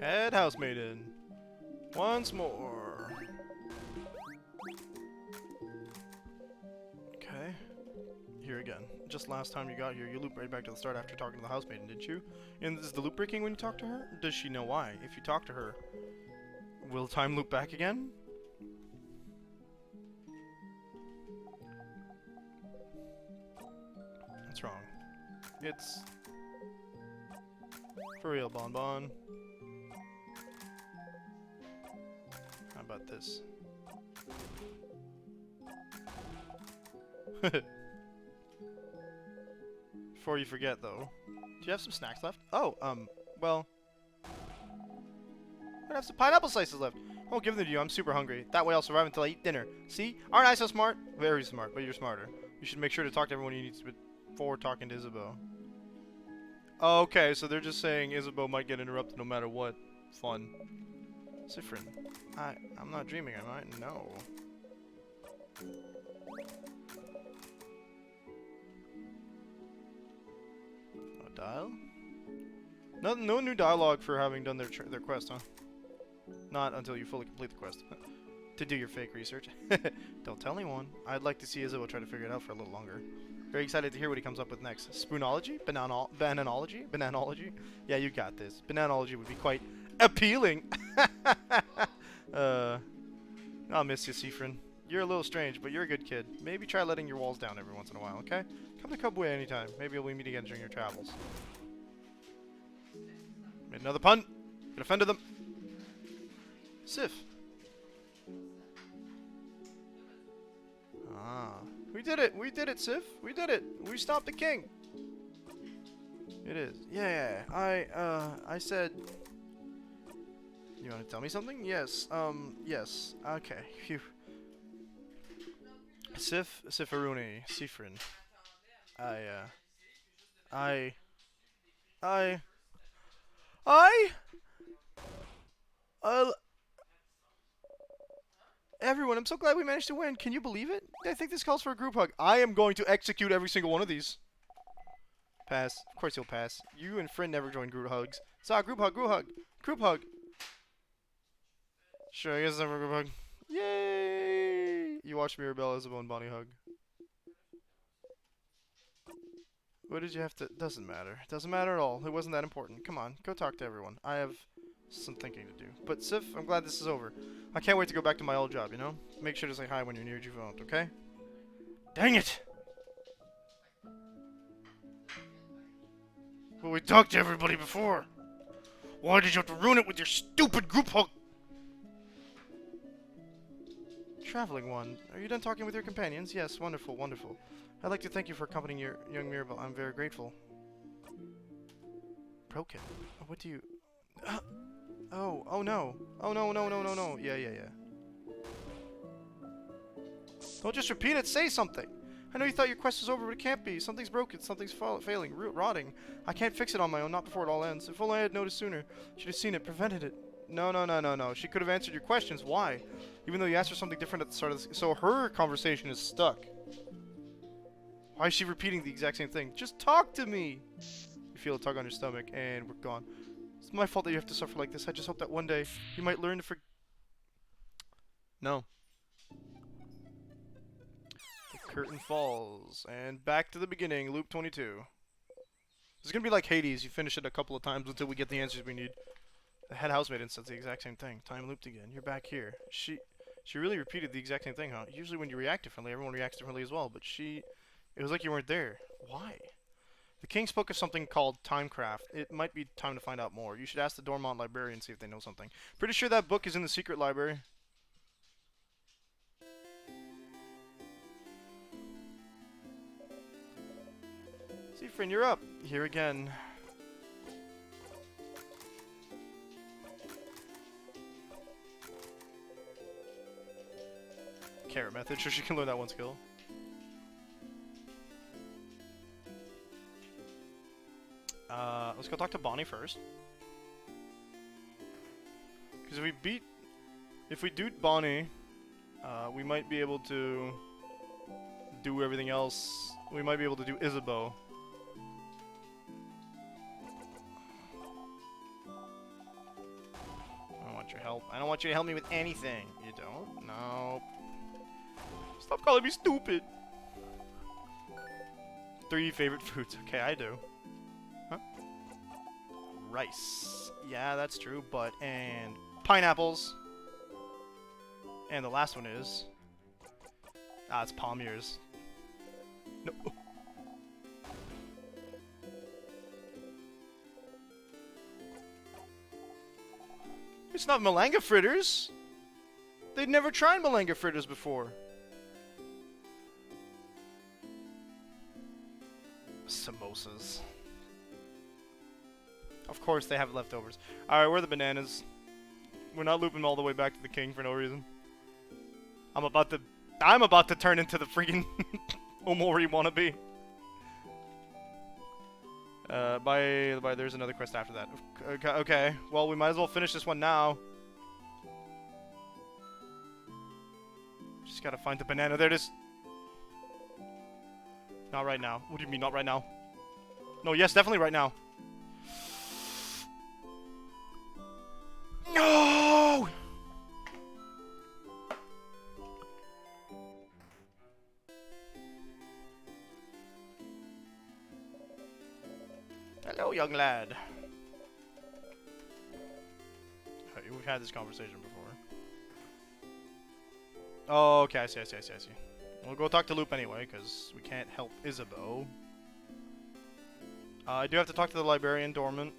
Head housemaiden. Once more. Okay. Here again. Just last time you got here, you looped right back to the start after talking to the housemaiden, didn't you? And is the loop breaking when you talk to her? Does she know why? If you talk to her, will time loop back again? What's wrong? It's... For real, Bon Bon. How about this? Before you forget, though. Do you have some snacks left? Oh, well... I have some pineapple slices left. Oh, give them to you. I'm super hungry. That way I'll survive until I eat dinner. See? Aren't I so smart? Very smart, but you're smarter. You should make sure to talk to everyone you need to before talking to Isabeau. Okay, so they're just saying Isabeau might get interrupted no matter what. Fun. Siffrin. I'm not dreaming, am I? No. A dial? No new dialogue for having done their quest, huh? Not until you fully complete the quest. To do your fake research. Don't tell anyone. I'd like to see Isabeau try to figure it out for a little longer. Very excited to hear what he comes up with next. Spoonology? Bananology? Bananology? Yeah, you got this. Bananology would be quite appealing. I'll miss you, Seafrin. You're a little strange, but you're a good kid. Maybe try letting your walls down every once in a while, okay? Come to Cubway anytime. Maybe we'll meet again during your travels. Made another pun. Could offended them. Sif. Ah. We did it. We did it, Sif. We did it. We stopped the king. It is. Yeah. I said... You want to tell me something? Yes. Yes. Okay. Phew. Sifaruni. Sifrin. I... Everyone, I'm so glad we managed to win. Can you believe it? I think this calls for a group hug. I am going to execute every single one of these. Pass. Of course you'll pass. You and Friend never join group hugs. So, group hug, group hug. Group hug. Sure, I guess never a group hug. Yay! You watch Mirabelle, Isabel, and Bonnie hug. What did you have to... Doesn't matter. Doesn't matter at all. It wasn't that important. Come on, go talk to everyone. I have some thinking to do. But Sif, I'm glad this is over. I can't wait to go back to my old job, you know? Make sure to say hi when you're near Juvont, okay? Dang it! Well, we talked to everybody before. Why did you have to ruin it with your stupid group hug? Traveling one. Are you done talking with your companions? Yes, wonderful, wonderful. I'd like to thank you for accompanying your young Mirabelle. I'm very grateful. Broken? What do you... oh no. Oh no. Yeah. Don't just repeat it, say something. I know you thought your quest was over, but it can't be. Something's broken, something's failing, rotting. I can't fix it on my own, not before it all ends. If only I had noticed sooner. Should have seen it, prevented it. No. She could have answered your questions. Why? Even though you asked her something different at the start of this. So her conversation is stuck. Why is she repeating the exact same thing? Just talk to me! You feel a tug on your stomach, and we're gone. It's my fault that you have to suffer like this. I just hope that one day you might learn to No. The curtain falls, and back to the beginning, loop 22. It's gonna be like Hades. You finish it a couple of times until we get the answers we need. The head housemaiden says the exact same thing. Time looped again. You're back here. She really repeated the exact same thing, huh? Usually when you react differently, everyone reacts differently as well, but it was like you weren't there. Why? The king spoke of something called timecraft. It might be time to find out more. You should ask the Dormont librarian, see if they know something. Pretty sure that book is in the secret library. See, friend, you're up. Here again. Carrot method. Sure, she can learn that one skill. Let's go talk to Bonnie first. Because if we do Bonnie, we might be able to do everything else. We might be able to do Isabeau. I don't want your help. I don't want you to help me with anything. You don't? No. Stop calling me stupid. 3 favorite foods. Okay, I do. Huh? Rice. Yeah, that's true. And pineapples. And the last one is... it's palmiers. No. It's not malanga fritters. They'd never tried malanga fritters before. Samosas. Of course they have leftovers. Alright, where are the bananas? We're not looping all the way back to the king for no reason. I'm about to turn into the freaking Omori wannabe. There's another quest after that. Okay, well, we might as well finish this one now. Just gotta find the banana. There it is. Not right now. What do you mean, not right now? No, yes, definitely right now. No! young lad. We've had this conversation before. Oh, okay, I see. We'll go talk to Loop anyway, because we can't help Isabeau. I do have to talk to the librarian, Dormont.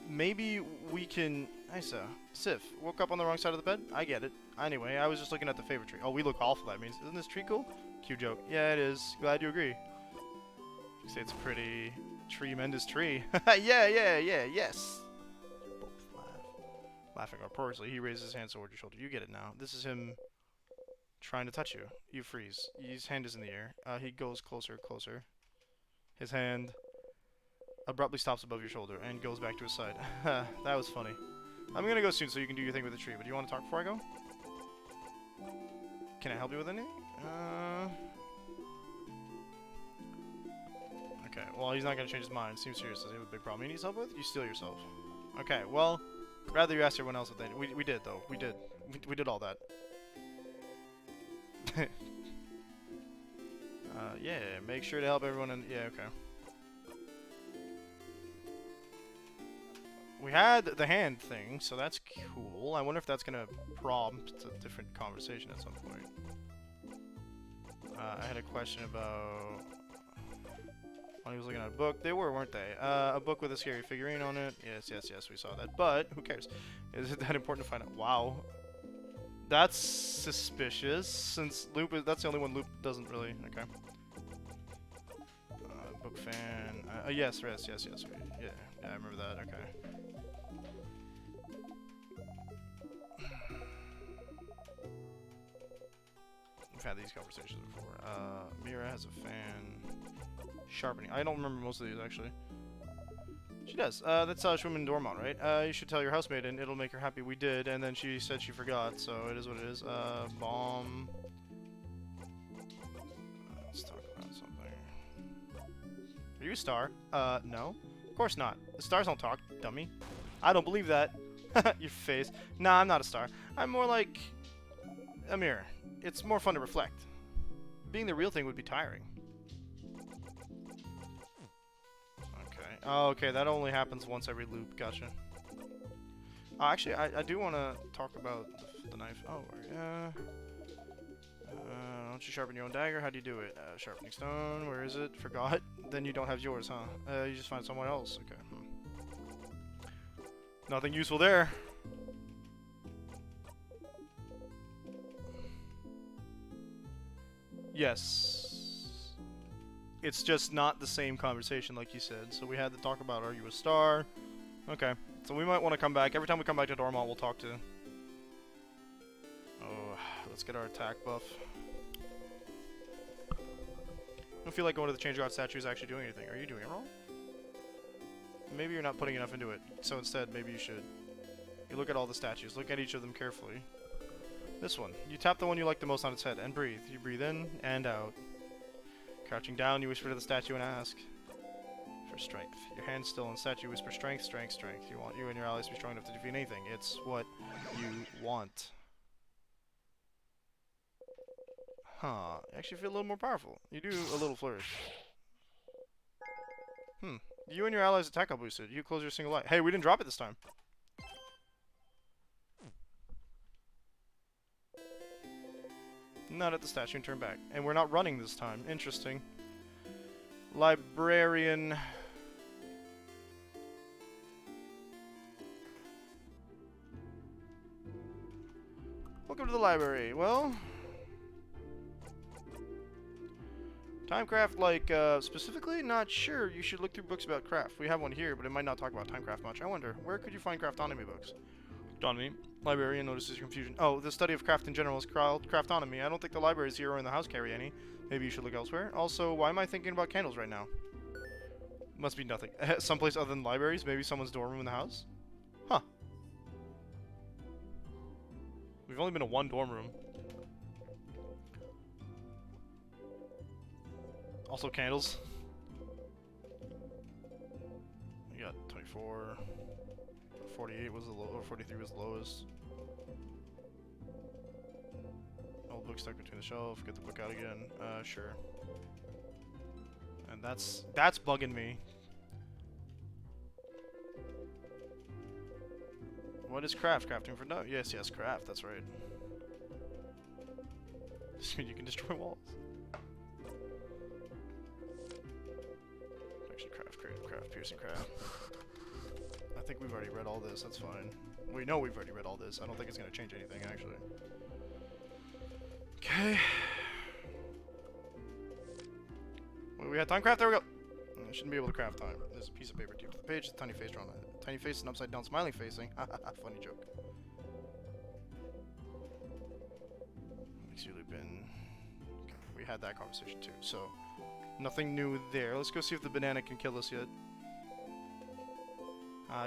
Maybe we can... Isa, Sif, woke up on the wrong side of the bed? I get it. Anyway, I was just looking at the favorite tree. Oh, we look awful, that means. Isn't this tree cool? Cute joke. Yeah, it is. Glad you agree. You say it's a pretty... tremendous tree. Yeah, yes. Both laugh. Laughing uproariously, he raises his hand toward your shoulder. You get it now. This is him trying to touch you. You freeze. His hand is in the air. He goes closer. His hand abruptly stops above your shoulder and goes back to his side. That was funny. I'm gonna go soon so you can do your thing with the tree, but do you want to talk before I go? Can I help you with anything? Okay, well, he's not gonna change his mind. Seems serious. Does he have a big problem he needs help with? You steal yourself. Okay, well, rather you ask everyone else what they did. We did, though. We did all that. Yeah, make sure to help everyone in... Yeah, okay. We had the hand thing, so that's cool. I wonder if that's gonna prompt a different conversation at some point. I had a question about... When he was looking at a book. They were, weren't they? A book with a scary figurine on it. Yes, we saw that. But, who cares? Is it that important to find out? Wow. That's suspicious, since Loop is... That's the only one Loop doesn't really... Okay. Book fan... yes. Yeah, I remember that. Okay. We've had these conversations before. Mira has a fan... Sharpening. I don't remember most of these, actually. She does. That's Schwimmen Dormont, right? You should tell your housemaid and it'll make her happy we did, and then she said she forgot, so it is what it is. Bomb. Let's talk about something. Are you a star? No. Of course not. The stars don't talk, dummy. I don't believe that. Your face. Nah, I'm not a star. I'm more like... a mirror. It's more fun to reflect. Being the real thing would be tiring. Oh, okay, that only happens once every loop. Gotcha. Actually, I do want to talk about the knife. Oh, don't you sharpen your own dagger? How do you do it? Sharpening stone. Where is it? Forgot. Then you don't have yours, huh? You just find someone else. Okay. Nothing useful there. Yes. It's just not the same conversation like you said. So we had to talk about, are you a star? Okay. So we might want to come back. Every time we come back to Dormont, we'll talk to... Oh, let's get our attack buff. I don't feel like going to the Change God statue is actually doing anything. Are you doing it wrong? Maybe you're not putting enough into it. So instead, maybe you should. You look at all the statues. Look at each of them carefully. This one. You tap the one you like the most on its head and breathe. You breathe in and out. Crouching down, you whisper to the statue and ask for strength. Your hand's still on the statue, whisper strength, strength, strength. You want you and your allies to be strong enough to defeat anything. It's what you want. Huh. You actually feel a little more powerful. You do a little flourish. You and your allies' attack are boosted. You close your single eye. Hey, we didn't drop it this time. Not at the statue and turn back. And we're not running this time. Interesting. Librarian. Welcome to the library. Well... Timecraft, like, specifically? Not sure. You should look through books about craft. We have one here, but it might not talk about timecraft much. I wonder, where could you find craftonomy books? Craftonomy. Librarian notices your confusion. Oh, the study of craft in general is called craftonomy. I don't think the libraries here or in the house carry any. Maybe you should look elsewhere. Also, why am I thinking about candles right now? Must be nothing. Someplace other than libraries? Maybe someone's dorm room in the house? Huh. We've only been to one dorm room. Also candles. We got 24. 48 was the low, or 43 was the lowest. Old book stuck between the shelf. Get the book out again. Sure. And That's bugging me. What is craft? Crafting for no? Yes, craft. That's right. This means you can destroy walls. Actually, craft, creative, craft, piercing, craft. I think we've already read all this. That's fine. We know we've already read all this. I don't think it's gonna change anything, actually. Okay. Wait, we had time craft. There we go. I shouldn't be able to craft time. There's a piece of paper taped to the page. A tiny face drawn on it. Tiny face and upside down smiling facing. Funny joke. Makes you loop in. Okay, we had that conversation too, so nothing new there. Let's go see if the banana can kill us yet.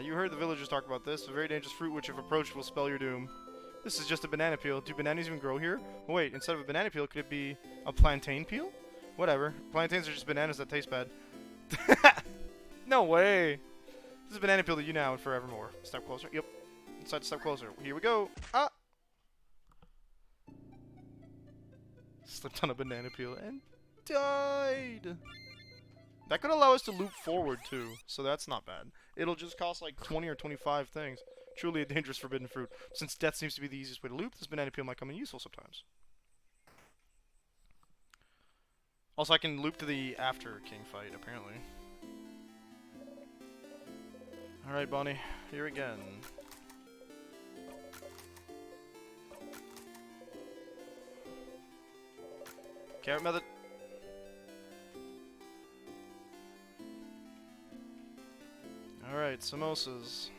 You heard the villagers talk about this. A very dangerous fruit which, if approached, will spell your doom. This is just a banana peel. Do bananas even grow here? Oh, wait, instead of a banana peel, could it be a plantain peel? Whatever. Plantains are just bananas that taste bad. No way. This is a banana peel to you now and forevermore. Step closer. Yep. Inside, step closer. Here we go. Ah! Slipped on a banana peel and died. That could allow us to loop forward too, so that's not bad. It'll just cost like 20 or 25 things. Truly a dangerous forbidden fruit. Since death seems to be the easiest way to loop, this banana peel might come in useful sometimes. Also, I can loop to the after king fight, apparently. Alright, Bonnie. Here again. Carrot method. Alright, samosas.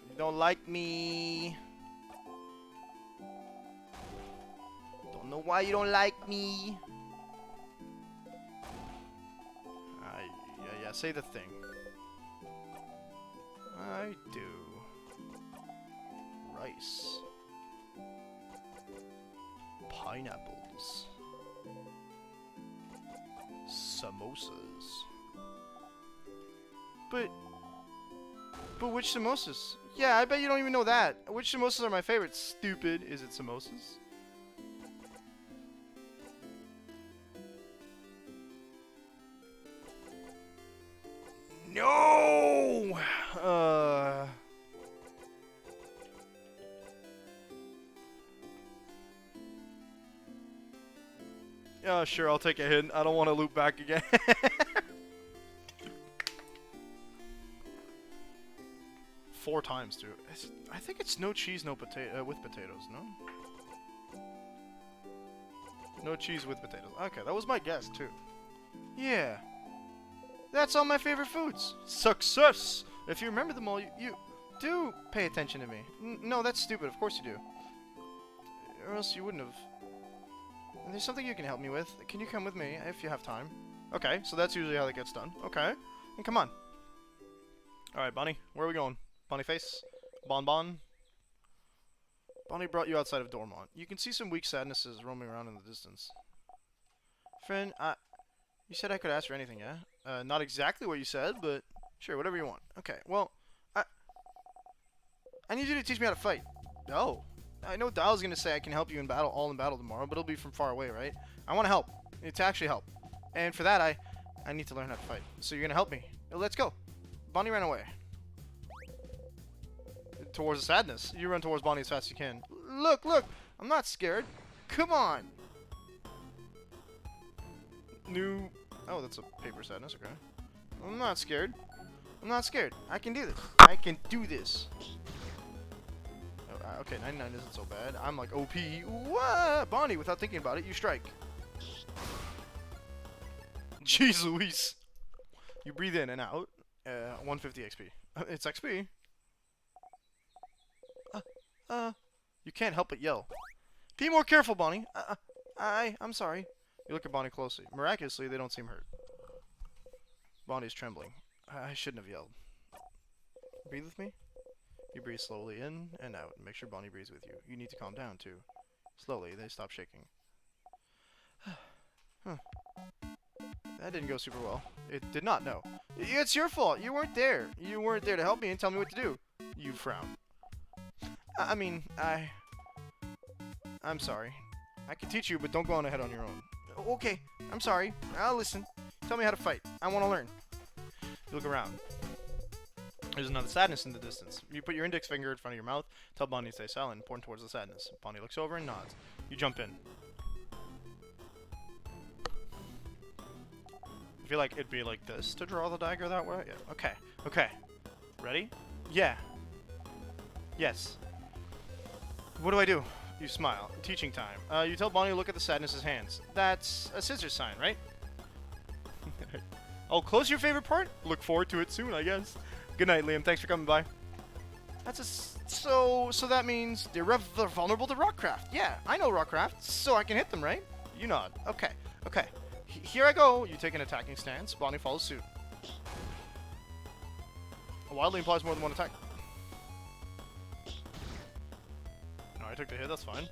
You don't like me. Don't know why you don't like me. Yeah, say the thing. I do. Rice. Pineapples. Samosas. But which samosas? Yeah, I bet you don't even know that. Which samosas are my favorite? Stupid. Is it samosas? No! Yeah, sure, I'll take a hit. I don't want to loop back again. Four times, dude. I think it's no cheese, no potato with potatoes. No. No cheese with potatoes. Okay, that was my guess too. Yeah. That's all my favorite foods. Success! If you remember them all, you do pay attention to me. No, that's stupid. Of course you do. Or else you wouldn't have. There's something you can help me with. Can you come with me if you have time? Okay, so that's usually how that gets done. Okay. And come on. Alright, Bonnie. Where are we going? Bonnie face? Bonbon? Bonnie brought you outside of Dormont. You can see some weak sadnesses roaming around in the distance. Friend, you said I could ask for anything, yeah? Not exactly what you said, but sure, whatever you want. Okay, well, I need you to teach me how to fight. Oh. I know Dial's gonna say I can help you in battle, all in battle tomorrow, but it'll be from far away, right? I want to help. To actually help. And for that, I need to learn how to fight. So you're gonna help me. Let's go. Bonnie ran away. Towards the sadness. You run towards Bonnie as fast as you can. Look! I'm not scared. Come on! New... Oh, that's a paper sadness, okay. I'm not scared. I'm not scared. I can do this. I can do this. Okay, 99 isn't so bad. I'm like OP. What? Bonnie, without thinking about it, you strike. Jeez Louise. You breathe in and out. 150 XP. It's XP. You can't help but yell. Be more careful, Bonnie. I'm sorry. You look at Bonnie closely. Miraculously, they don't seem hurt. Bonnie's trembling. I shouldn't have yelled. Breathe with me. You breathe slowly in and out. Make sure Bonnie breathes with you. You need to calm down, too. Slowly, they stop shaking. Huh. That didn't go super well. It did not, no. It's your fault. You weren't there. You weren't there to help me and tell me what to do. You frown. I mean, I'm sorry. I can teach you, but don't go on ahead on your own. Okay, I'm sorry. I'll listen. Tell me how to fight. I want to learn. You look around. There's another sadness in the distance. You put your index finger in front of your mouth, tell Bonnie to stay silent, and point towards the sadness. Bonnie looks over and nods. You jump in. I feel like it'd be like this to draw the dagger that way. Yeah. Okay. Okay. Ready? Yeah. Yes. What do I do? You smile. Teaching time. You tell Bonnie to look at the sadness's hands. That's a scissor sign, right? Oh, close your favorite part? Look forward to it soon, I guess. Good night, Liam. Thanks for coming by. That's a... So that means they're vulnerable to rockcraft. Yeah, I know rockcraft, so I can hit them, right? You nod. Okay. Okay. Here I go. You take an attacking stance. Bonnie follows suit. Wildly implies more than one attack. No, I took the hit. That's fine.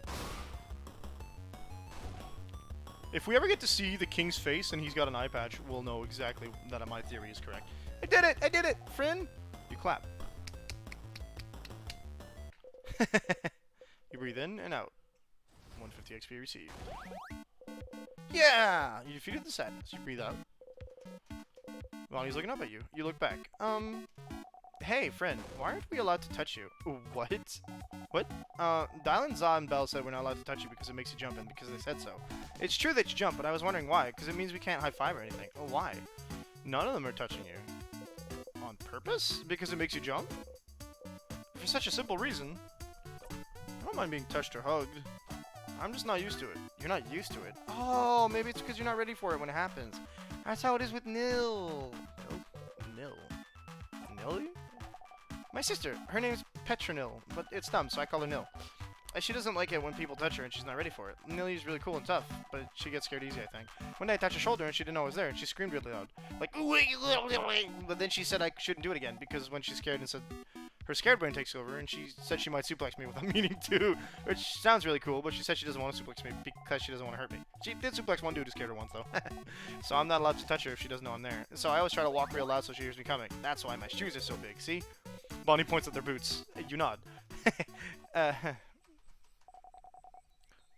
If we ever get to see the king's face and he's got an eye patch, we'll know exactly that my theory is correct. I did it! I did it! Friend! You clap. You breathe in and out. 150 XP received. Yeah! You defeated the sadness. You breathe out. Bonnie's looking up at you. You look back. Hey, friend. Why aren't we allowed to touch you? What? What? Dylan, Za, and Belle said we're not allowed to touch you because it makes you jump and because they said so. It's true that you jump, but I was wondering why. Because it means we can't high-five or anything. Oh, why? None of them are touching you. On purpose? Because it makes you jump? For such a simple reason. I don't mind being touched or hugged. I'm just not used to it. You're not used to it. Oh, maybe it's because you're not ready for it when it happens. That's how it is with Nil. Oh, Nil. Nilly? My sister. Her name's Petronil, but it's dumb, so I call her Nil. She doesn't like it when people touch her and she's not ready for it. Nilly's really cool and tough, but she gets scared easy, I think. One day I touched her shoulder and she didn't know I was there, and she screamed really loud. Like, but then she said I shouldn't do it again, because when she's scared and said her scared brain takes over, and she said she might suplex me without meaning to, which sounds really cool, but she said she doesn't want to suplex me because she doesn't want to hurt me. She did suplex one dude who scared her once, though. So I'm not allowed to touch her if she doesn't know I'm there. So I always try to walk real loud so she hears me coming. That's why my shoes are so big, see? Bonnie points at their boots. You nod.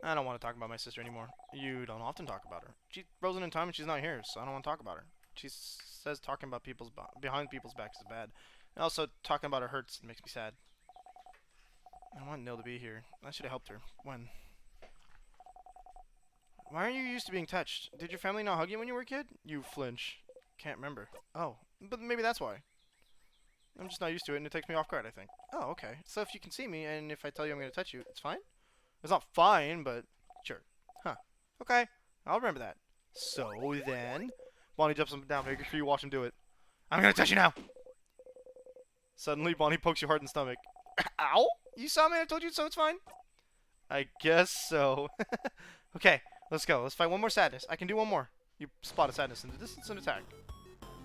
I don't want to talk about my sister anymore. You don't often talk about her. She's frozen in time and she's not here, so I don't want to talk about her. She says talking about behind people's backs is bad. And also, talking about her hurts and makes me sad. I want Nil to be here. I should have helped her. When? Why aren't you used to being touched? Did your family not hug you when you were a kid? You flinch. Can't remember. Oh, but maybe that's why. I'm just not used to it and it takes me off guard, I think. Oh, okay. So if you can see me and if I tell you I'm going to touch you, it's fine? It's not fine, but sure. Huh. Okay. I'll remember that. So then... Bonnie jumps up and down, making sure you watch him do it. I'm going to touch you now! Suddenly, Bonnie pokes you hard in the stomach. Ow! You saw me and I told you so, it's fine? I guess so. Okay, let's go. Let's fight one more sadness. I can do one more. You spot a sadness in the distance and attack.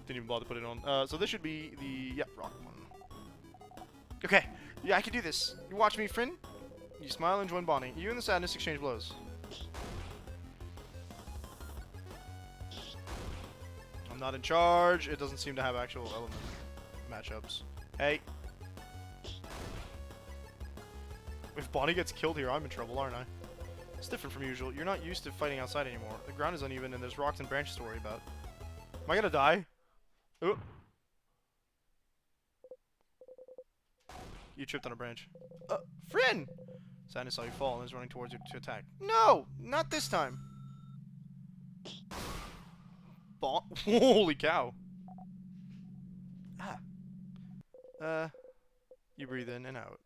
Didn't even bother to put it on. So this should be the... rock one. Okay. Yeah, I can do this. You watch me, friend. You smile and join Bonnie. You and the sadness exchange blows. I'm not in charge. It doesn't seem to have actual element matchups. Hey. If Bonnie gets killed here, I'm in trouble, aren't I? It's different from usual. You're not used to fighting outside anymore. The ground is uneven and there's rocks and branches to worry about. Am I gonna die? Ooh. You tripped on a branch. Friend! Sadness saw you fall and is running towards you to attack. No! Not this time! Holy cow. You breathe in and out.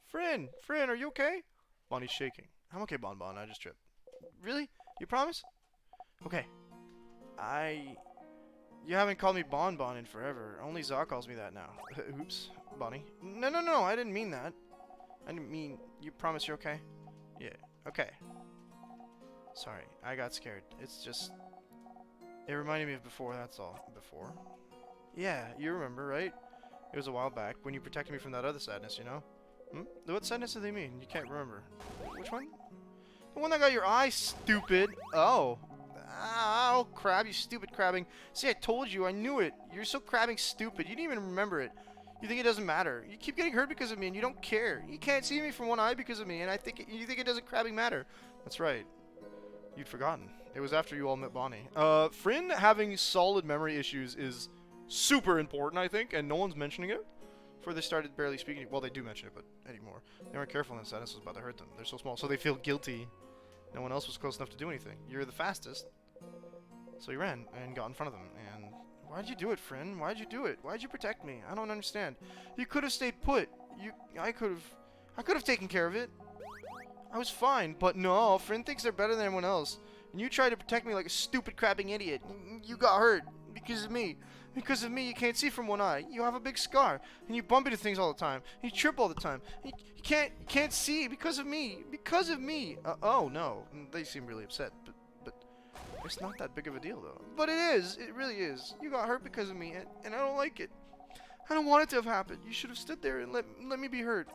Friend! Friend, are you okay? Bonnie's shaking. I'm okay, Bon. I just tripped. Really? You promise? Okay. You haven't called me Bon in forever. Only Za calls me that now. Oops. Bonnie. No, I didn't mean that. I didn't mean... You promise you're okay? Yeah. Okay. Sorry. I got scared. It's just... It reminded me of before, that's all. Before? Yeah, you remember, right? It was a while back, when you protected me from that other sadness, you know? What sadness do they mean? You can't remember. Which one? The one that got your eye, stupid! Oh. Ow, crab, you stupid crabbing. See, I told you, I knew it. You're so crabbing stupid. You didn't even remember it. You think it doesn't matter. You keep getting hurt because of me, and you don't care. You can't see me from one eye because of me, and you think it doesn't crabbing matter. That's right. You'd forgotten. It was after you all met Bonnie. Fryn having solid memory issues is super important, I think, and no one's mentioning it. Before they started barely speaking. Well, they do mention it, but anymore. They weren't careful, and the sadness was about to hurt them. They're so small, so they feel guilty. No one else was close enough to do anything. You're the fastest. So you ran and got in front of them, and... Why'd you do it, Fryn? Why'd you do it? Why'd you protect me? I don't understand. You could have stayed put. I could have taken care of it. I was fine, but no, Fryn thinks they're better than everyone else. And you tried to protect me like a stupid crabbing idiot. You got hurt because of me. Because of me, you can't see from one eye. You have a big scar, and you bump into things all the time. And you trip all the time. You can't see because of me. Because of me. Oh no, they seem really upset. But it's not that big of a deal, though. But it is. It really is. You got hurt because of me, and I don't like it. I don't want it to have happened. You should have stood there and let me be hurt.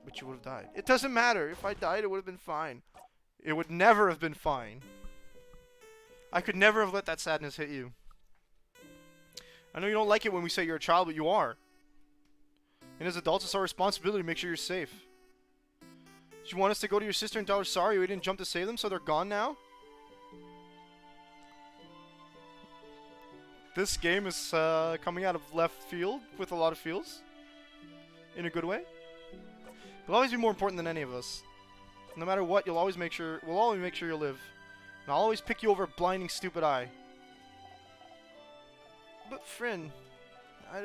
But you would have died. It doesn't matter. If I died, it would have been fine. It would never have been fine. I could never have let that sadness hit you. I know you don't like it when we say you're a child, but you are. And as adults, it's our responsibility to make sure you're safe. Did you want us to go to your sister and tell her sorry we didn't jump to save them, so they're gone now? This game is coming out of left field with a lot of feels. In a good way. You'll always be more important than any of us. No matter what, we'll always make sure you'll live. And I'll always pick you over a blinding stupid eye. But Fryn, I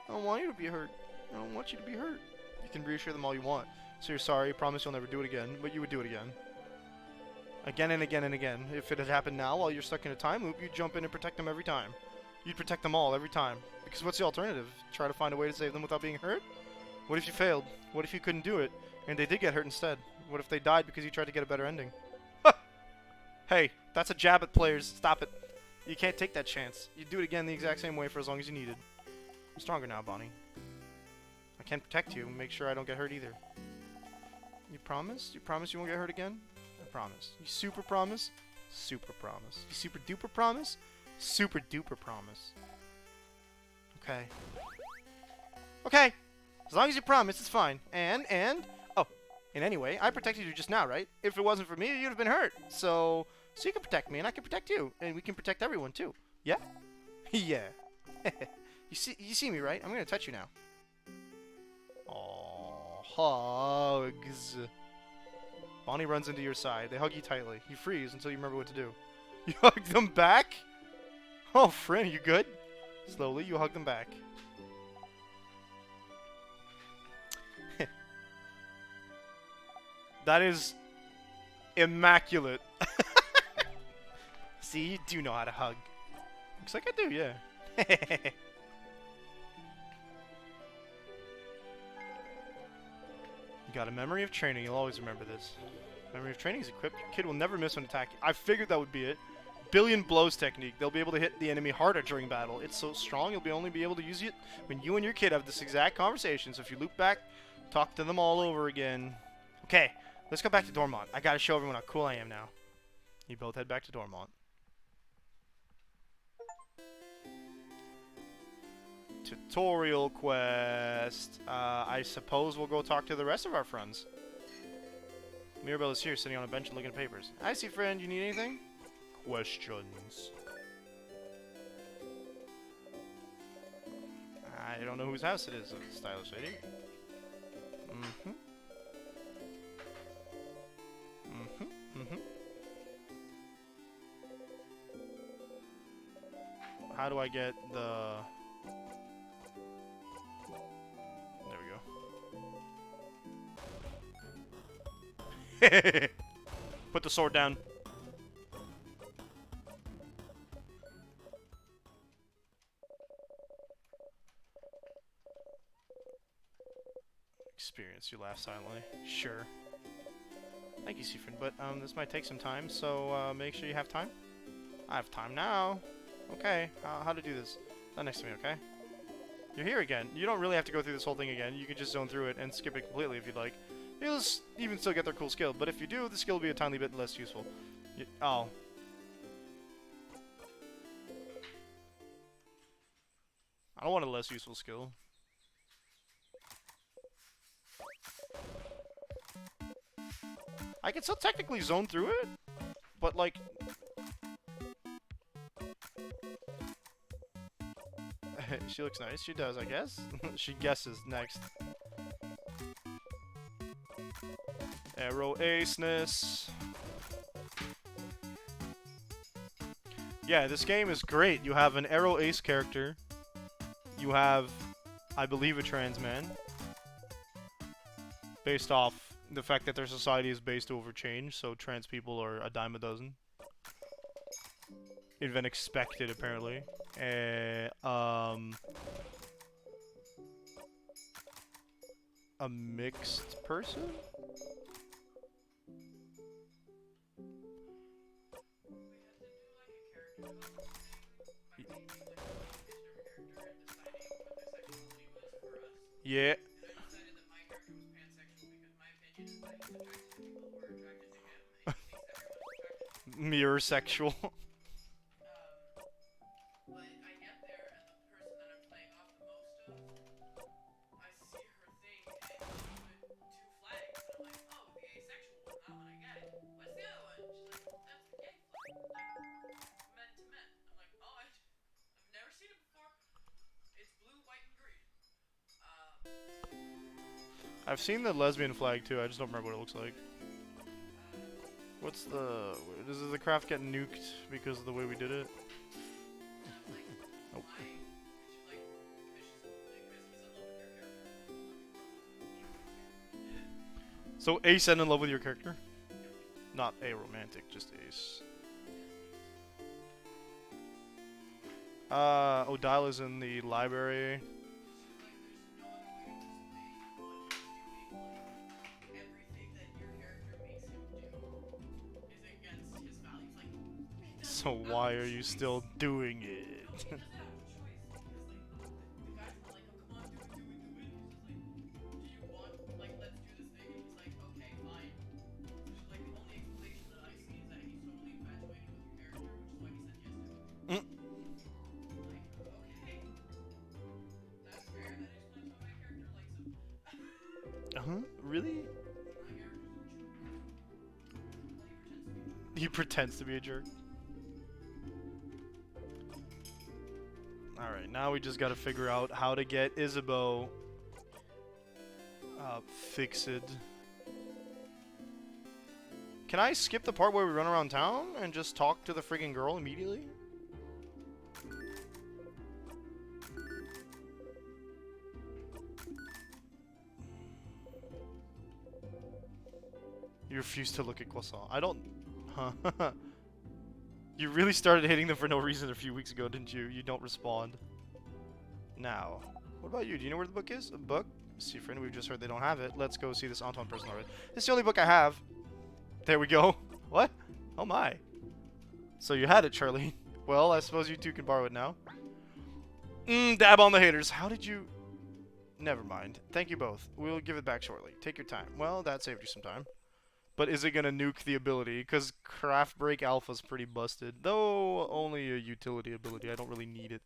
don't want you to be hurt. I don't want you to be hurt. You can reassure them all you want. So you're sorry, promise you'll never do it again, but you would do it again. Again and again and again. If it had happened now while you're stuck in a time loop, you'd jump in and protect them every time. You'd protect them all every time. Because what's the alternative? Try to find a way to save them without being hurt? What if you failed? What if you couldn't do it, and they did get hurt instead? What if they died because you tried to get a better ending? Hey, that's a jab at players. Stop it. You can't take that chance. You do it again the exact same way for as long as you needed. I'm stronger now, Bonnie. I can protect you and make sure I don't get hurt either. You promise? You promise you won't get hurt again? I promise. You super promise? Super promise. You super duper promise? Super duper promise. Okay. Okay. As long as you promise, it's fine. Oh, and anyway, I protected you just now, right? If it wasn't for me, you'd have been hurt. So you can protect me, and I can protect you, and we can protect everyone too. Yeah? Yeah. You see me, right? I'm gonna touch you now. Oh, hugs. Bonnie runs into your side. They hug you tightly. You freeze until you remember what to do. You hug them back? Oh, friend, are you good? Slowly, you hug them back. That is immaculate. See, you do know how to hug. Looks like I do, yeah. You got a memory of training. You'll always remember this. Memory of training is equipped. Your kid will never miss an attack. I figured that would be it. Billion blows technique. They'll be able to hit the enemy harder during battle. It's so strong, you'll only be able to use it when you and your kid have this exact conversation. So if you loop back, talk to them all over again. Okay, let's go back to Dormont. I gotta show everyone how cool I am now. You both head back to Dormont. Tutorial quest. I suppose we'll go talk to the rest of our friends. Mirabelle is here, sitting on a bench and looking at papers. I see, friend. You need anything? Questions. I don't know whose house it is. A stylish lady. Mm-hmm. Mm-hmm. Mm-hmm. How do I get the... Put the sword down. Experience. You laugh silently. Sure. Thank you, Seafriend, but this might take some time, so make sure you have time. I have time now. Okay. How to do this? Not next to me, okay? You're here again. You don't really have to go through this whole thing again. You can just zone through it and skip it completely if you'd like. You'll even still get their cool skill, but if you do, the skill will be a tiny bit less useful. Oh. I don't want a less useful skill. I can still technically zone through it, but like... she looks nice. She does, I guess. She guesses next. Arrow aceness. Yeah, this game is great. You have an arrow ace character. You have, I believe, a trans man. Based off the fact that their society is based over change, so trans people are a dime a dozen. Even expected, apparently. A mixed person? Yeah. Mirror sexual. I've seen the lesbian flag too, I just don't remember what it looks like. What's the... Does the craft get nuked because of the way we did it? Nope. So Ace and in love with your character? Not a romantic, just Ace. Odile is in the library. So why are you still doing it? Huh? Really? He pretends to be a jerk. Alright, now we just gotta figure out how to get Isabeau fixed. Can I skip the part where we run around town and just talk to the friggin' girl immediately? You refuse to look at Croissant. I don't... Huh. You really started hating them for no reason a few weeks ago, didn't you? You don't respond. Now, what about you? Do you know where the book is? A book? See, friend, we've just heard they don't have it. Let's go see this Antoine person already. This is the only book I have. There we go. What? Oh my. So you had it, Charlie. Well, I suppose you two can borrow it now. Dab on the haters. How did you... Never mind. Thank you both. We'll give it back shortly. Take your time. Well, that saved you some time. But is it gonna nuke the ability? Because Craft Break Alpha's pretty busted. Though, only a utility ability. I don't really need it.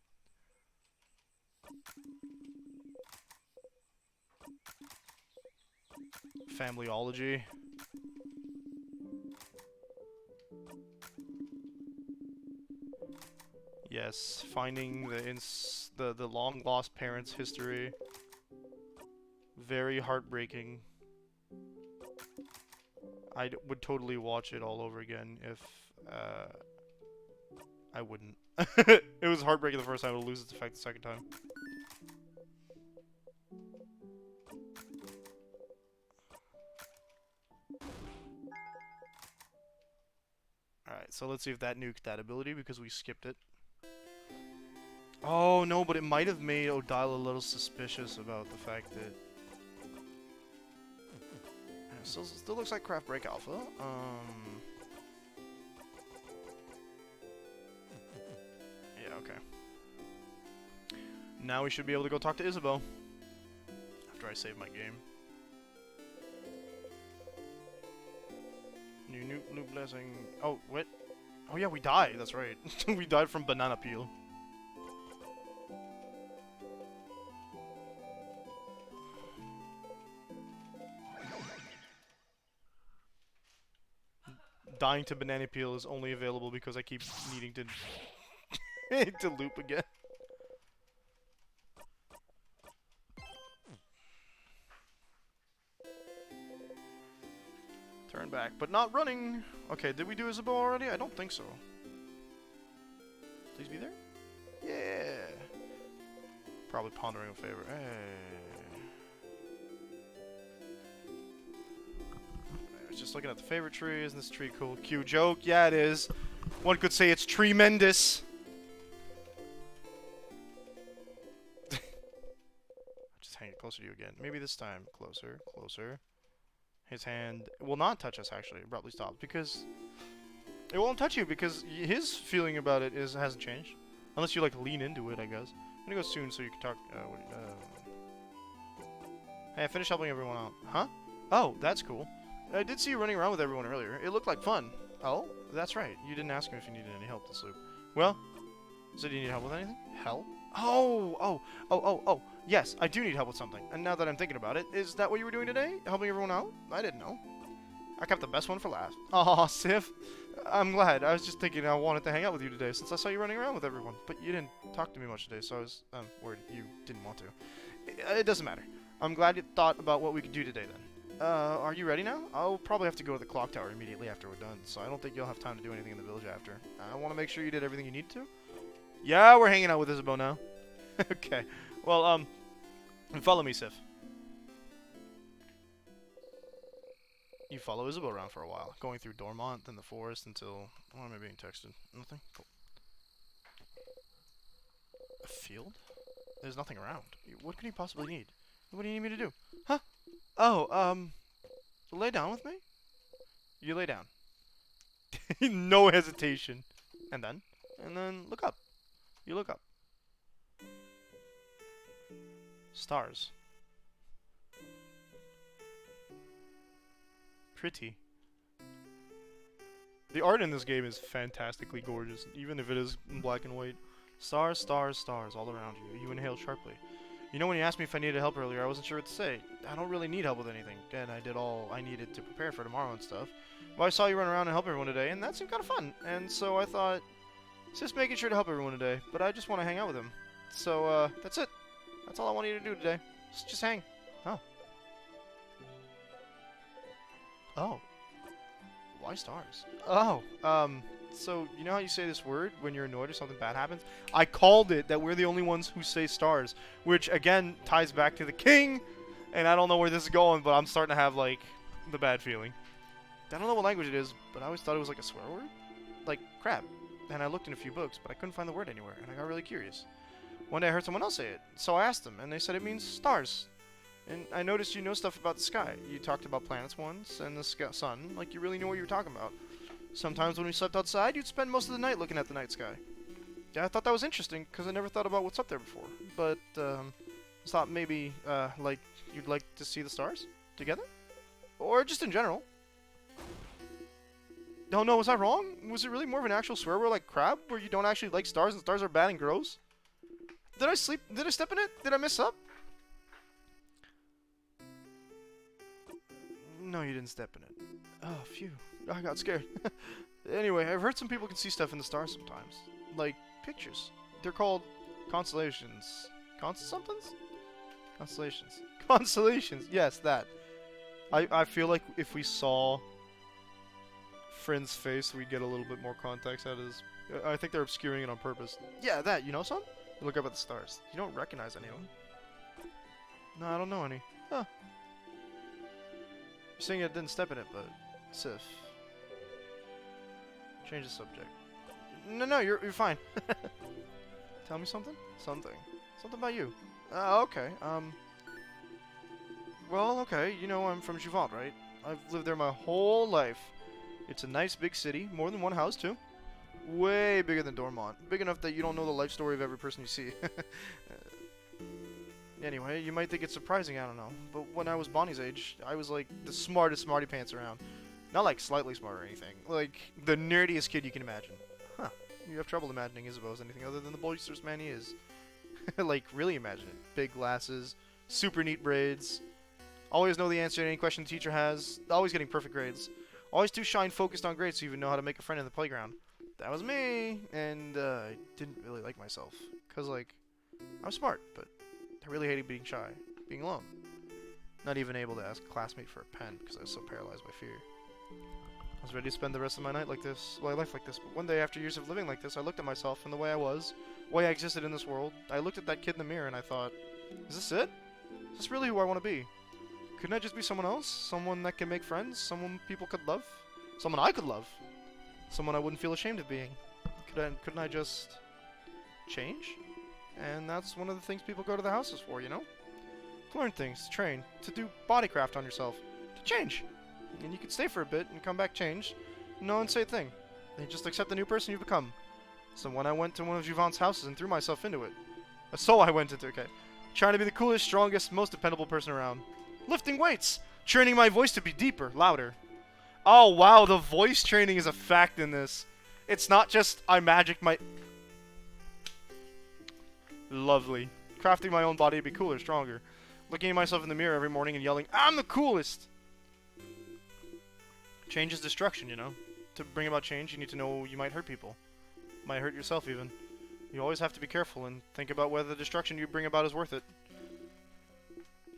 Familyology. Yes, finding the long lost parents' history. Very heartbreaking. I would totally watch it all over again if I wouldn't. It was heartbreaking the first time, it'll lose its effect the second time. Alright, so let's see if that nuked that ability because we skipped it. Oh no, but it might have made Odile a little suspicious about the fact that... Still looks like Craft Break Alpha. Yeah, okay. Now we should be able to go talk to Isabeau. After I save my game. New blessing. Oh, what? Oh yeah, we died. That's right. We died from banana peel. dying to banana peel is only available because I keep needing to to loop again. Turn back, but not running. Okay, did we do Isabeau already? I don't think so. Please be there? Yeah. Probably pondering a favor. Hey. I was just looking at the favorite tree. Isn't this tree cool? Cute joke. Yeah, it is. One could say it's tremendous. Just hang it closer to you again. Maybe this time. Closer, closer. His hand will not touch us, actually. Abruptly stops. Because it won't touch you, because his feeling about it hasn't changed. Unless you, like, lean into it, I guess. I'm gonna go soon so you can talk. Hey, I finished helping everyone out. Huh? Oh, that's cool. I did see you running around with everyone earlier. It looked like fun. Oh, that's right. You didn't ask him if you needed any help this loop. Well, so do you need help with anything? Help? Oh. Yes, I do need help with something. And now that I'm thinking about it, is that what you were doing today? Helping everyone out? I didn't know. I kept the best one for last. Aw, Sif. I'm glad. I was just thinking I wanted to hang out with you today since I saw you running around with everyone. But you didn't talk to me much today, so I was worried you didn't want to. It doesn't matter. I'm glad you thought about what we could do today then. Are you ready now? I'll probably have to go to the clock tower immediately after we're done, so I don't think you'll have time to do anything in the village after. I want to make sure you did everything you need to. Yeah, we're hanging out with Isabeau now. Okay. Well, follow me, Sif. You follow Isabeau around for a while, going through Dormont, then the forest until... Why am I being texted? Nothing? Cool. A field? There's nothing around. What could he possibly need? What do you need me to do? Huh? Oh, lay down with me? You lay down. No hesitation. And then? And then look up. You look up. Stars. Pretty. The art in this game is fantastically gorgeous, even if it is in black and white. Stars, stars, stars all around you. You inhale sharply. You know, when you asked me if I needed help earlier, I wasn't sure what to say. I don't really need help with anything. Again, I did all I needed to prepare for tomorrow and stuff. But I saw you run around and help everyone today, and that seemed kind of fun. And so I thought, it's just making sure to help everyone today. But I just want to hang out with him. So, that's it. That's all I want you to do today. Just hang. Oh. Oh. Why stars? Oh, so you know how you say this word when you're annoyed or something bad happens? I called it that we're the only ones who say stars, which again ties back to the king, and I don't know where this is going, but I'm starting to have like the bad feeling. I don't know what language it is, but I always thought it was like a swear word, like crap. And I looked in a few books, but I couldn't find the word anywhere, and I got really curious. One day I heard someone else say it, so I asked them, and they said it means stars. And I noticed you know stuff about the sky. You talked about planets once, and the sun, like you really knew what you were talking about. Sometimes when we slept outside, you'd spend most of the night looking at the night sky. Yeah, I thought that was interesting, because I never thought about what's up there before. But, I thought maybe, like, you'd like to see the stars? Together? Or just in general? Oh no, was I wrong? Was it really more of an actual swear word like crab, where you don't actually like stars and stars are bad and gross? Did I sleep? Did I step in it? Did I mess up? No, you didn't step in it. Oh, phew. I got scared. Anyway, I've heard some people can see stuff in the stars sometimes. Like, pictures. They're called constellations. Somethings? Constellations. Constellations! Yes, that. I feel like if we saw Friend's face, we'd get a little bit more context out of this. I think they're obscuring it on purpose. Yeah, that. You know some? Look up at the stars. You don't recognize any of them. No, I don't know any. Huh. You're saying I didn't step in it, but... Sif. Change the subject. No, you're fine. Tell me something? Something about you. Okay, well, okay, you know I'm from Juvent, right? I've lived there my whole life. It's a nice big city, more than one house, too. Way bigger than Dormont. Big enough that you don't know the life story of every person you see. Anyway, you might think it's surprising, I don't know. But when I was Bonnie's age, I was like the smartest smarty pants around. Not like slightly smart or anything. Like the nerdiest kid you can imagine. Huh. You have trouble imagining Isabeau as anything other than the boisterous man he is. Like, really imagine it. Big glasses, super neat braids. Always know the answer to any question the teacher has. Always getting perfect grades. Always too shy and focused on grades to even know how to make a friend in the playground. That was me, and I didn't really like myself. Because, like, I'm smart, but I really hated being shy, being alone. Not even able to ask a classmate for a pen because I was so paralyzed by fear. I was ready to spend the rest of my life like this, but one day after years of living like this, I looked at myself and the way I was, the way I existed in this world. I looked at that kid in the mirror and I thought, is this it? Is this really who I want to be? Couldn't I just be someone else? Someone that can make friends? Someone people could love? Someone I could love? Someone I wouldn't feel ashamed of being? Couldn't I just change? And that's one of the things people go to the houses for, you know? To learn things, to train, to do bodycraft on yourself, to change. And you could stay for a bit and come back changed. No one say a thing. And just accept the new person you've become. So when I went to one of Juvon's houses and threw myself into it. Okay. Trying to be the coolest, strongest, most dependable person around. Lifting weights. Training my voice to be deeper, louder. Oh wow, the voice training is a fact in this. It's not just I magic my... Lovely. Crafting my own body to be cooler, stronger. Looking at myself in the mirror every morning and yelling, I'm the coolest! Change is destruction, you know? To bring about change, you need to know you might hurt people. Might hurt yourself, even. You always have to be careful and think about whether the destruction you bring about is worth it.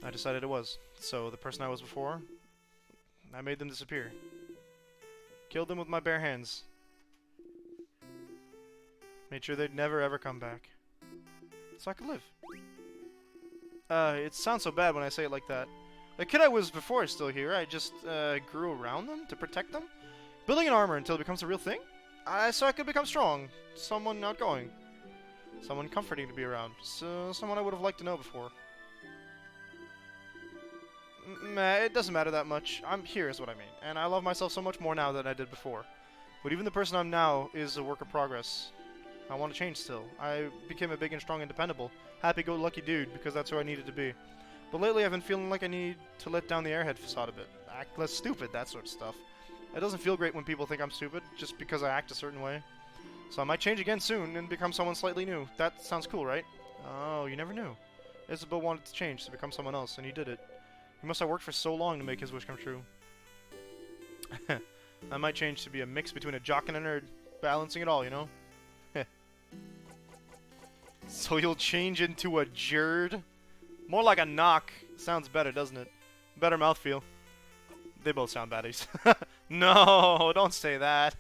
I decided it was. So, the person I was before, I made them disappear. Killed them with my bare hands. Made sure they'd never ever come back. So I could live. It sounds so bad when I say it like that. The kid I was before is still here. I just, grew around them to protect them. Building an armor until it becomes a real thing. So I could become strong. Someone outgoing. Someone comforting to be around. So, someone I would have liked to know before. It doesn't matter that much. I'm here is what I mean. And I love myself so much more now than I did before. But even the person I'm now is a work of progress. I want to change still. I became a big and strong and dependable, happy-go-lucky dude because that's who I needed to be. But lately I've been feeling like I need to let down the airhead facade a bit. Act less stupid, that sort of stuff. It doesn't feel great when people think I'm stupid, just because I act a certain way. So I might change again soon and become someone slightly new. That sounds cool, right? Oh, you never knew. Isabel wanted to change to become someone else, and he did it. He must have worked for so long to make his wish come true. I might change to be a mix between a jock and a nerd, balancing it all, you know? So you'll change into a jerd? More like a knock. Sounds better, doesn't it? Better mouthfeel. They both sound baddies. No, don't say that.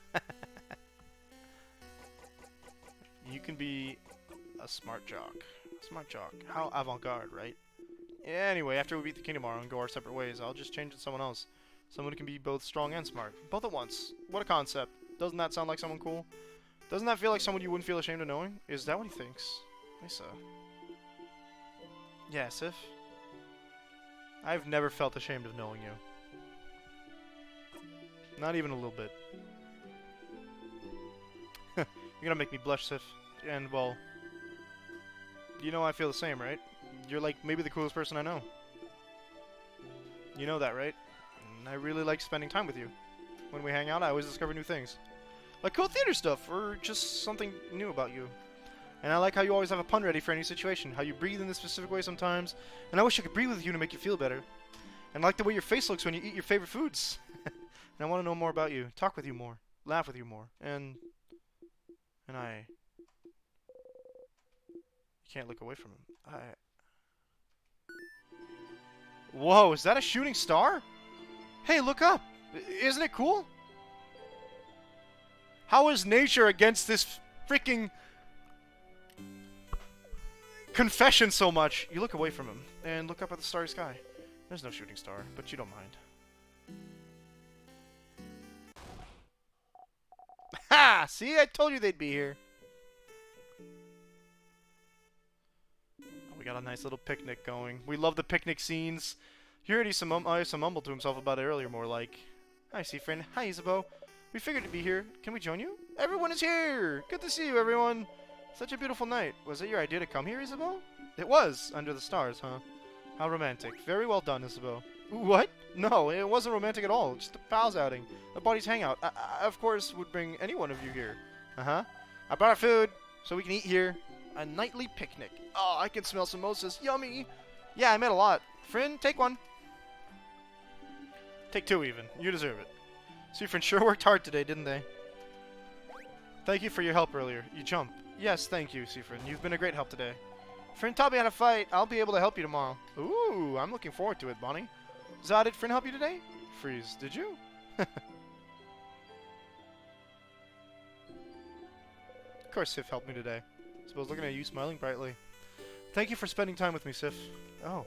You can be a smart jock. Smart jock. How avant-garde, right? Yeah, anyway, after we beat the king tomorrow and go our separate ways, I'll just change it to someone else. Someone who can be both strong and smart. Both at once. What a concept. Doesn't that sound like someone cool? Doesn't that feel like someone you wouldn't feel ashamed of knowing? Is that what he thinks? Lisa. Yeah, Sif. I've never felt ashamed of knowing you. Not even a little bit. You're gonna make me blush, Sif. And, well... You know I feel the same, right? You're like maybe the coolest person I know. You know that, right? And I really like spending time with you. When we hang out, I always discover new things. Like cool theater stuff, or just something new about you. And I like how you always have a pun ready for any situation, how you breathe in this specific way sometimes, and I wish I could breathe with you to make you feel better. And I like the way your face looks when you eat your favorite foods. And I want to know more about you, talk with you more, laugh with you more, and I... You can't look away from him. Whoa, is that a shooting star? Hey, look up! Isn't it cool? How is nature against this freaking confession so much? You look away from him and look up at the starry sky. There's no shooting star, but you don't mind. Ha! See, I told you they'd be here. We got a nice little picnic going. We love the picnic scenes. You heard he mumbled to himself about it earlier, more like, "Hi, sea friend. Hi, Isabeau. We figured to be here. Can we join you? Everyone is here! Good to see you, everyone! Such a beautiful night. Was it your idea to come here, Isabeau? It was, under the stars, huh? How romantic. Very well done, Isabeau. What? No, it wasn't romantic at all. Just a pals outing. A buddies hangout. I, of course, would bring any one of you here. Uh-huh. I brought our food, so we can eat here. A nightly picnic. Oh, I can smell samosas. Yummy! Yeah, I made a lot. Friend, take one. Take two, even. You deserve it. Seafriend sure worked hard today, didn't they? Thank you for your help earlier. You jump. Yes, thank you, Seafriend. You've been a great help today. Friend taught me how to fight. I'll be able to help you tomorrow. Ooh, I'm looking forward to it, Bonnie. Zah, did Friend help you today? Freeze, did you? Of course Sif helped me today. Suppose looking at you smiling brightly. Thank you for spending time with me, Sif. Oh.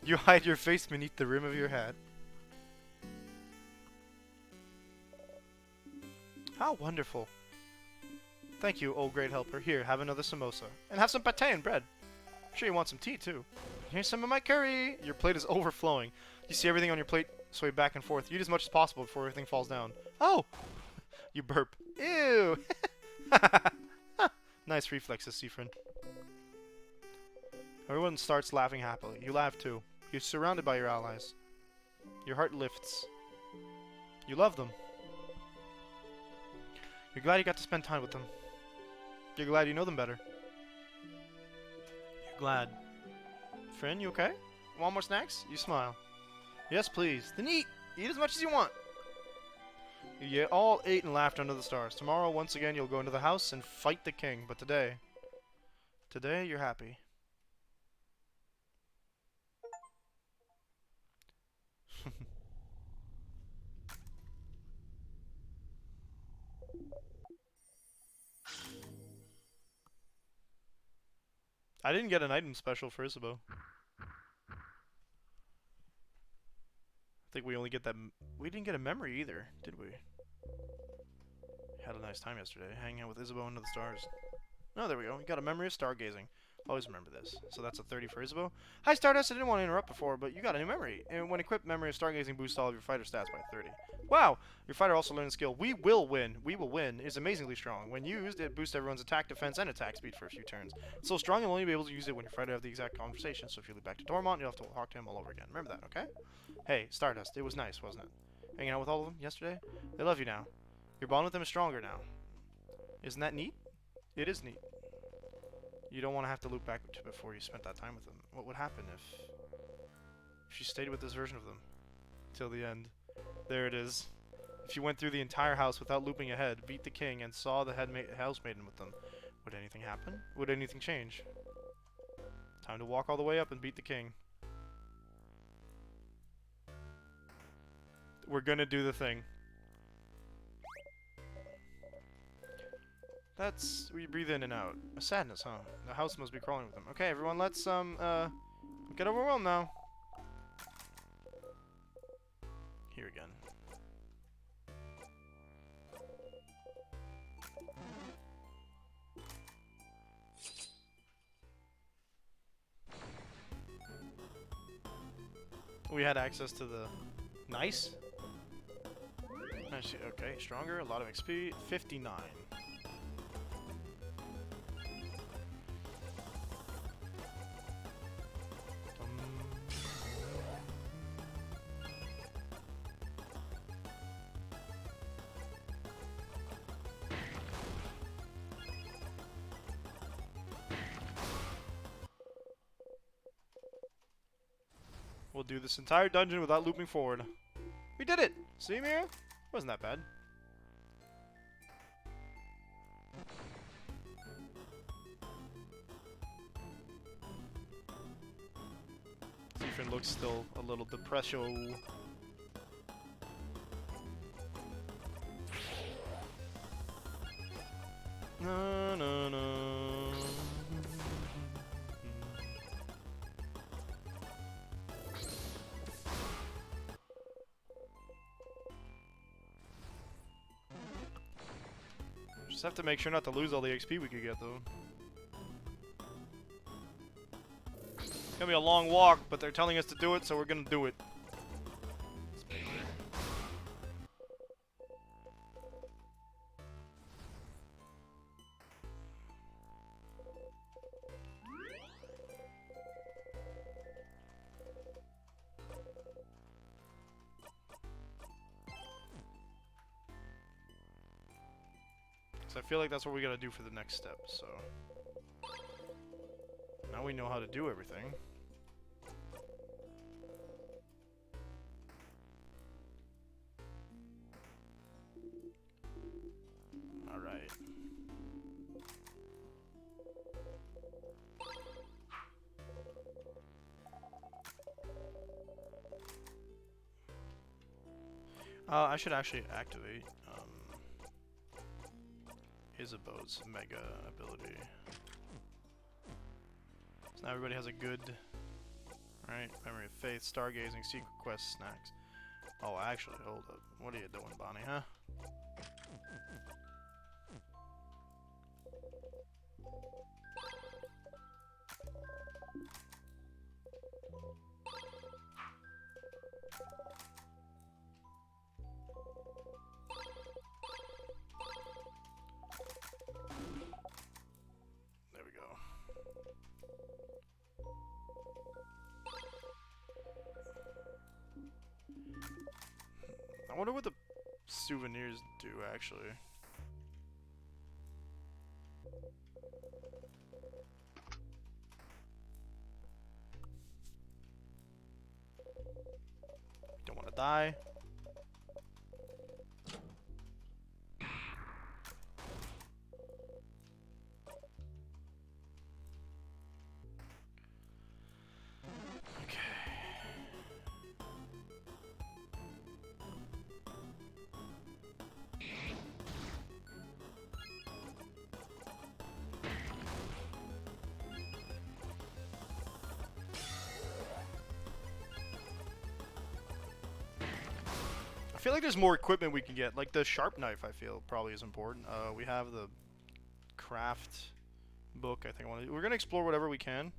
You hide your face beneath the rim of your hat. How wonderful. Thank you, old great helper. Here, have another samosa. And have some pate and bread. I'm sure you want some tea, too. Here's some of my curry. Your plate is overflowing. You see everything on your plate sway back and forth. Eat as much as possible before everything falls down. Oh! You burp. Ew! Nice reflexes, Seafriend. Everyone starts laughing happily. You laugh, too. You're surrounded by your allies. Your heart lifts. You love them. You're glad you got to spend time with them. You're glad you know them better. You're glad. Friend, you okay? Want more snacks? You smile. Yes, please. Then eat! Eat as much as you want! You all ate and laughed under the stars. Tomorrow, once again, you'll go into the house and fight the king. But today... Today, you're happy. I didn't get an item special for Isabeau. I think we only get that... We didn't get a memory either, did we? Had a nice time yesterday, hanging out with Isabeau under the stars. Oh, there we go. We got a memory of stargazing. Always remember this. So that's a 30 for Isabeau. Hi, Stardust. I didn't want to interrupt before, but you got a new memory. And when equipped, memory of stargazing boosts all of your fighter stats by 30. Wow! Your fighter also learned the skill We Will Win. We Will Win is amazingly strong. When used, it boosts everyone's attack, defense, and attack speed for a few turns. It's so strong, you'll only be able to use it when your fighter have the exact conversation. So if you lead back to Dormont, you'll have to talk to him all over again. Remember that, okay? Hey, Stardust. It was nice, wasn't it? Hanging out with all of them yesterday? They love you now. Your bond with them is stronger now. Isn't that neat? It is neat. You don't want to have to loop back to before you spent that time with them. What would happen if you stayed with this version of them till the end? There it is. If you went through the entire house without looping ahead, beat the king, and saw the housemaiden with them, would anything happen? Would anything change? Time to walk all the way up and beat the king. We're gonna do the thing. That's... we breathe in and out. A sadness, huh? The house must be crawling with them. Okay, everyone, let's, get overwhelmed now. Here again. We had access to the... Nice? Actually, okay, stronger, a lot of XP. 59. We'll do this entire dungeon without looping forward. We did it! See, Mira? Wasn't that bad. Seafriend looks still a little depressed. No, no, no. Just have to make sure not to lose all the XP we could get, though. It's gonna be a long walk, but they're telling us to do it, so we're gonna do it. So I feel like that's what we gotta do for the next step, so... Now we know how to do everything. I should actually activate Isabeau's mega ability. So now everybody has a good, right? Memory of Faith, Stargazing, Secret Quest, Snacks. Oh, actually, hold up. What are you doing, Bonnie, huh? There we go. I wonder what the souvenirs do, actually. Don't want to die. I feel like there's more equipment we can get. Like the sharp knife, I feel probably is important. We have the craft book. I think we're gonna explore whatever we can.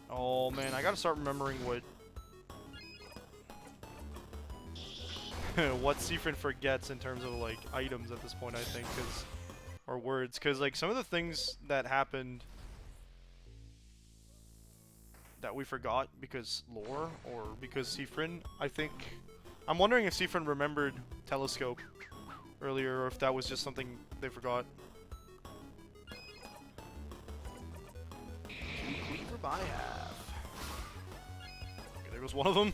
Oh man, I gotta start remembering what what Seafrin forgets in terms of like items at this point. I think, or words, because like some of the things that happened that we forgot because lore or because Seafrin, I think. I'm wondering if Seafrin remembered Telescope earlier or if that was just something they forgot. Cleaver by half. Okay, there goes one of them.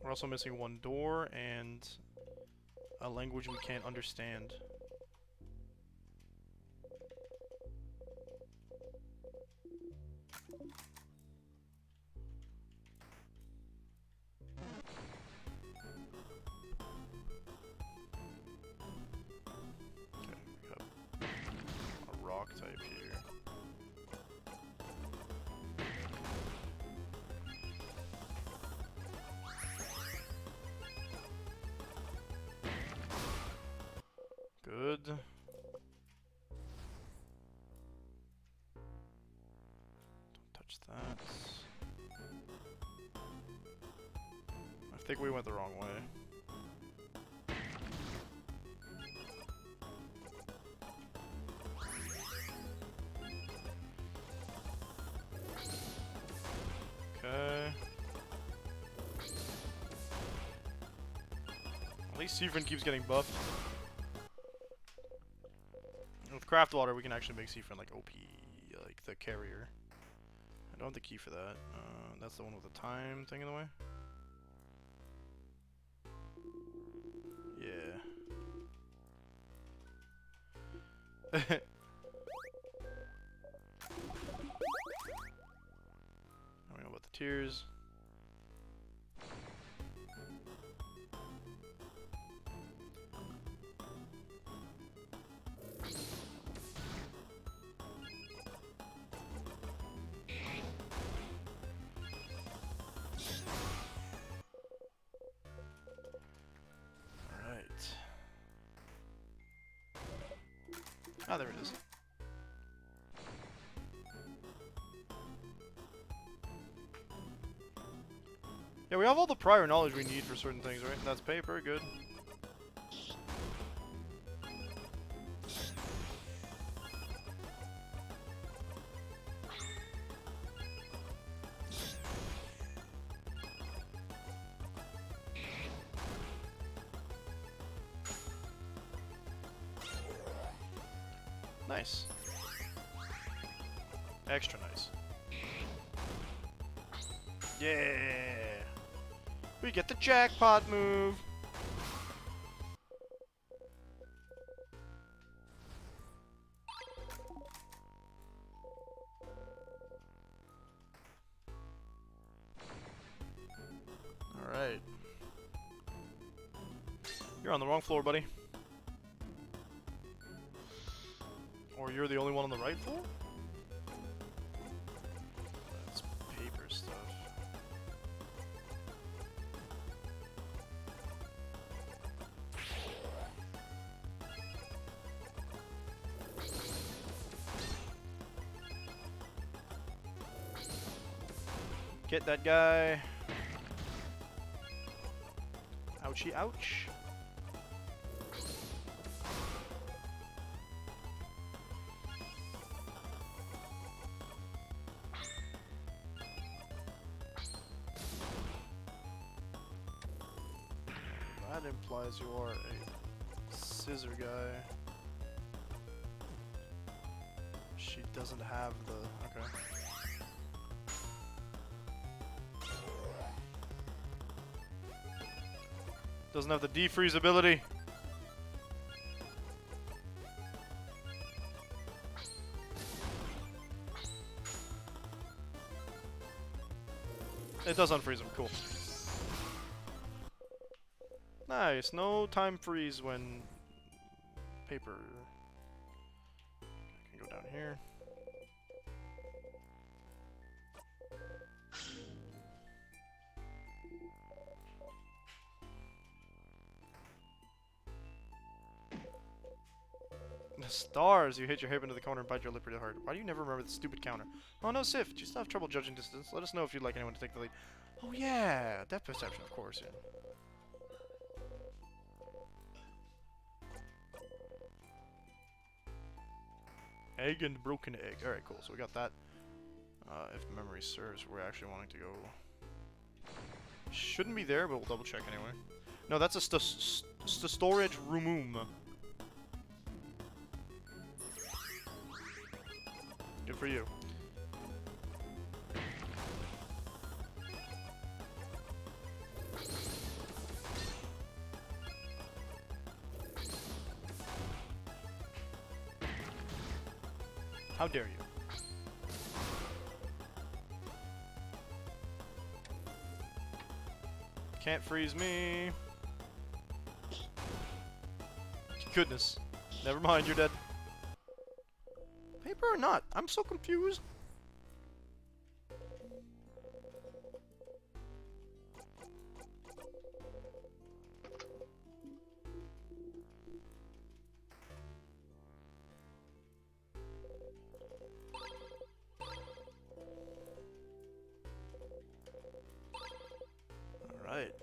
We're also missing one door and a language we can't understand. Okay, we got a rock type here. Good. Don't touch that. I think we went the wrong way. Okay. At least Seafrin keeps getting buffed. With craft water, we can actually make Seafrin like OP, like the carrier. I don't have the key for that. That's the one with the time thing in the way. Yeah. I don't know about the tears. Ah, there it is. Yeah, we have all the prior knowledge we need for certain things, right? That's paper, good. Nice. Extra nice. Yeah! We get the jackpot move! Alright. You're on the wrong floor, buddy. Or you're the only one on the right floor? That's paper stuff. Get that guy. Ouchie, ouch. That implies you are a scissor guy. She doesn't have the... okay. Doesn't have the defreeze ability. It does unfreeze him, cool. Nice, no time freeze when paper. I can go down here. The stars! You hit your hip into the corner and bite your lip really hard. Why do you never remember the stupid counter? Oh no, Sif, do you still have trouble judging distance? Let us know if you'd like anyone to take the lead. Oh yeah, depth perception, of course, yeah. Egg and broken egg. Alright, cool. So we got that. If memory serves, we're actually wanting to go... Shouldn't be there, but we'll double check anyway. No, that's a storage room. Good for you. How dare you? Can't freeze me. Goodness. Never mind, you're dead. Paper or not? I'm so confused. Alright.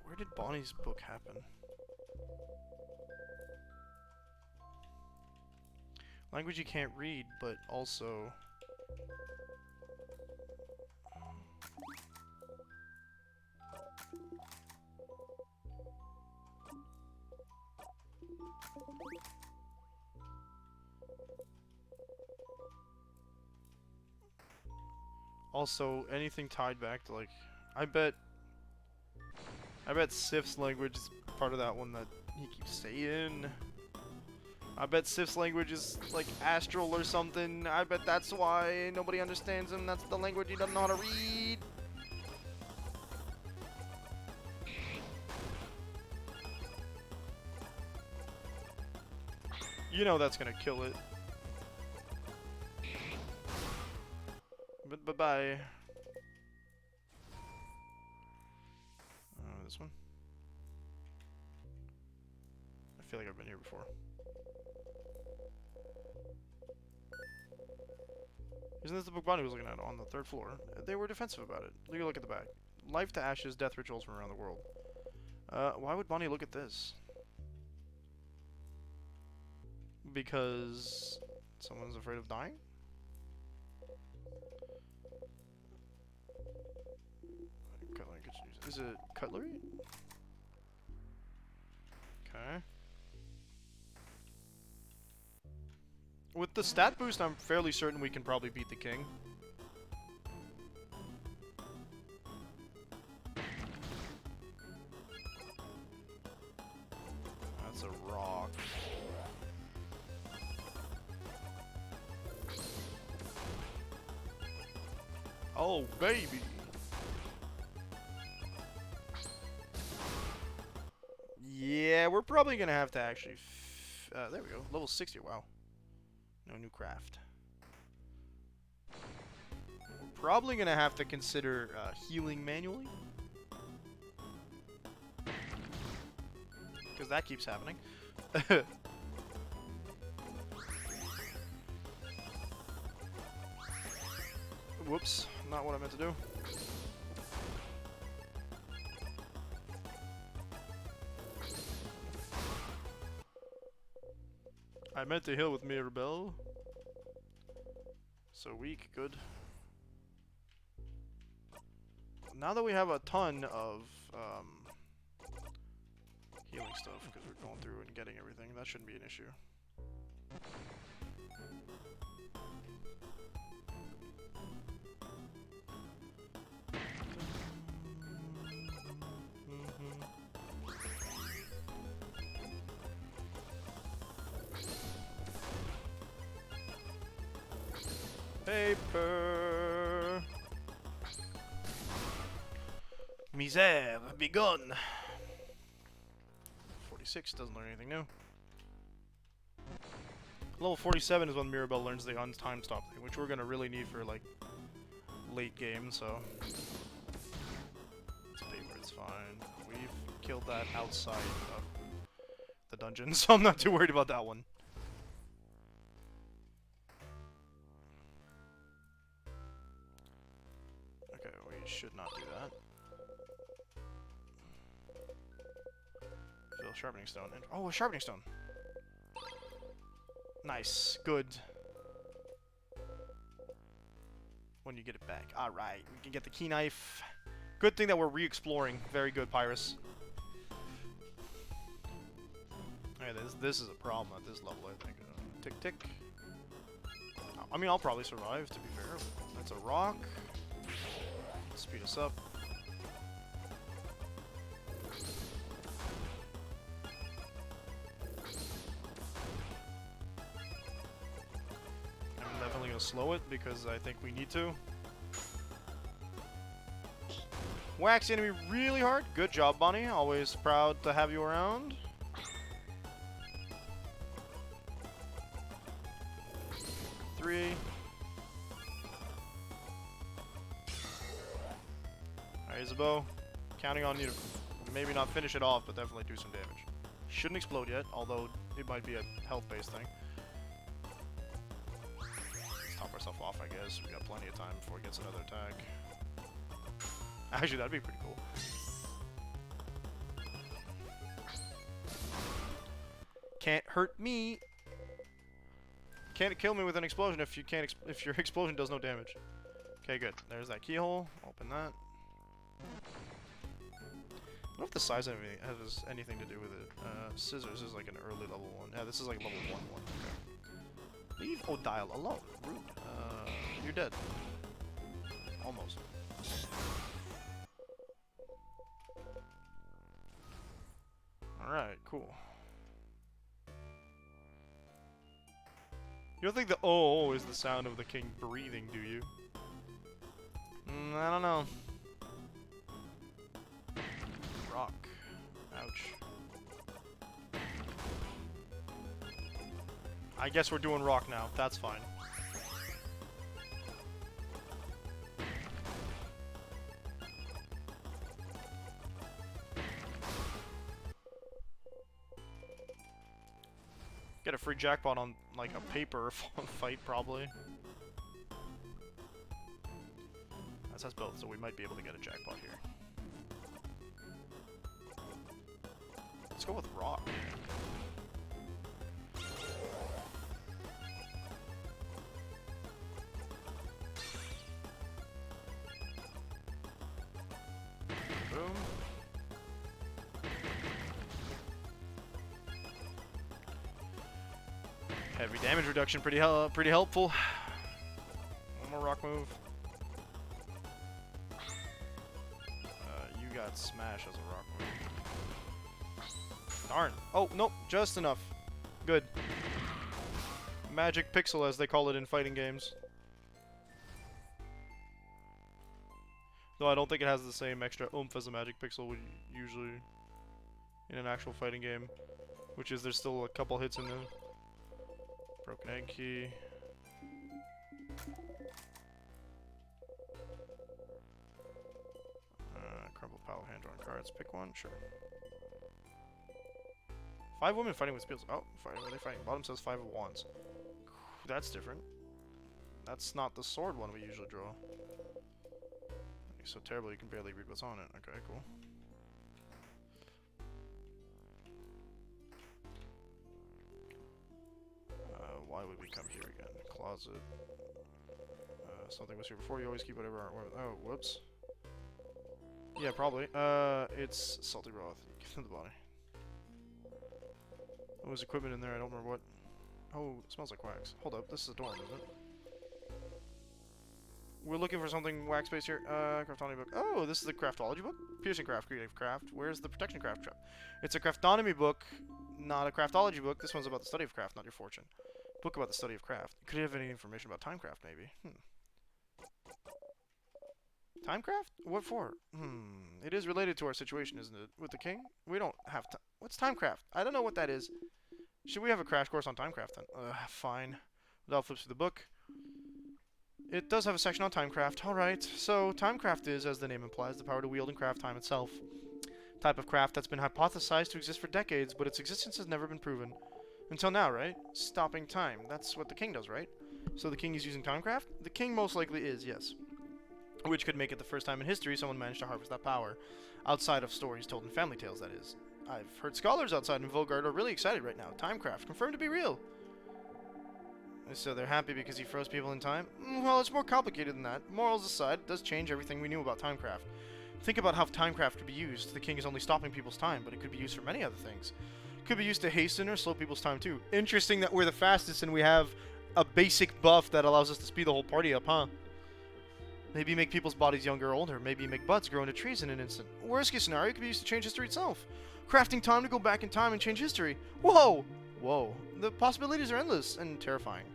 Where did Bonnie's book happen? Language you can't read, but also... Also, anything tied back to, like... I bet Sif's language is part of that one that he keeps saying. I bet Sif's language is, like, astral or something. I bet that's why nobody understands him. That's the language he doesn't know how to read. You know that's gonna kill it. But bye-bye. This one? I feel like I've been here before. Isn't this the book Bonnie was looking at on the 3rd floor? They were defensive about it. Take a look at the back. Life to ashes, death rituals from around the world. Why would Bonnie look at this? Because someone's afraid of dying? Is it cutlery? Okay. With the stat boost, I'm fairly certain we can probably beat the king. That's a rock. Oh, baby. Yeah, we're probably going to have to actually... there we go. Level 60. Wow. No new craft. We're probably going to have to consider healing manually. Because that keeps happening. Whoops. Not what I meant to do. I meant to heal with Mirabelle. So weak, good. Now that we have a ton of healing stuff, because we're going through and getting everything, that shouldn't be an issue. Paper. Misère, begun. 46 doesn't learn anything new. Level 47 is when Mirabelle learns the on-time stop thing, which we're gonna really need for like late game. So it's paper, it's fine. We've killed that outside of the dungeon, so I'm not too worried about that one. Okay, we should not do that. Fill sharpening stone. And oh, a sharpening stone. Nice. Good. When you get it back. Alright, we can get the key knife. Good thing that we're re-exploring. Very good, Pyrus. Okay, this is a problem at this level, I think. Tick, tick. I mean, I'll probably survive, to be fair. That's a rock. Speed us up. I'm definitely gonna slow it because I think we need to. Wax the enemy really hard. Good job, Bonnie. Always proud to have you around. Three. Alright, Isabeau. Counting on you to maybe not finish it off, but definitely do some damage. Shouldn't explode yet, although it might be a health-based thing. Let's top ourselves off, I guess. We got plenty of time before he gets another attack. Actually, that'd be pretty cool. Can't hurt me. Can't kill me with an explosion if you can't if your explosion does no damage. Okay, good. There's that keyhole. Open that. I don't know if the size of it has anything to do with it. Scissors is like an early level one. Yeah, this is like level 1. Okay. Leave Odile alone. Rude. You're dead. Almost. Alright, cool. You don't think the oh is the sound of the king breathing, do you? I don't know. Rock. Ouch. I guess we're doing rock now. That's fine. Get a free jackpot on, like, a paper fight, probably. That says both, so we might be able to get a jackpot here. Let's go with rock. Boom. Heavy damage reduction, pretty helpful. One more rock move. You got smash as a rock move. Darn. Oh, nope, just enough. Good. Magic pixel, as they call it in fighting games. Though I don't think it has the same extra oomph as a magic pixel would usually in an actual fighting game. Which is there's still a couple hits in the broken egg key. Crumpled pile of hand-drawn cards. Pick one, sure. 5 women fighting with spears. Oh, are they fighting? Bottom says 5 of wands. That's different. That's not the sword one we usually draw. It's so terrible you can barely read what's on it. Okay, cool. Why would we come here again? Closet. Something was here before. You always keep whatever. Oh, whoops. Yeah, probably. It's salty broth. Give them the body. There was equipment in there. I don't remember what. Oh, it smells like wax. Hold up. This is a dorm, isn't it? We're looking for something wax-based here. Craftology book. Oh, this is the craftology book? Piercing craft, creative craft. Where's the protection craft trap? It's a craftonomy book, not a craftology book. This one's about the study of craft, not your fortune. Book about the study of craft. Could you have any information about timecraft, maybe? Timecraft? What for? It is related to our situation, isn't it? With the king? We don't have time. What's timecraft? I don't know what that is. Should we have a crash course on timecraft then? Fine. Val flips through the book. It does have a section on timecraft. Alright, so timecraft is, as the name implies, the power to wield and craft time itself. Type of craft that's been hypothesized to exist for decades, but its existence has never been proven. Until now, right? Stopping time. That's what the king does, right? So the king is using timecraft? The king most likely is, yes. Which could make it the first time in history someone managed to harvest that power. Outside of stories told in family tales, that is. I've heard scholars outside in Volgard are really excited right now. Timecraft, confirmed to be real. So they're happy because he froze people in time? Well, it's more complicated than that. Morals aside, it does change everything we knew about timecraft. Think about how timecraft could be used. The king is only stopping people's time, but it could be used for many other things. It could be used to hasten or slow people's time too. Interesting that we're the fastest and we have a basic buff that allows us to speed the whole party up, huh? Maybe make people's bodies younger or older. Maybe make buds grow into trees in an instant. Worst case scenario, it could be used to change history itself. Crafting time to go back in time and change history. Whoa! Whoa. The possibilities are endless and terrifying.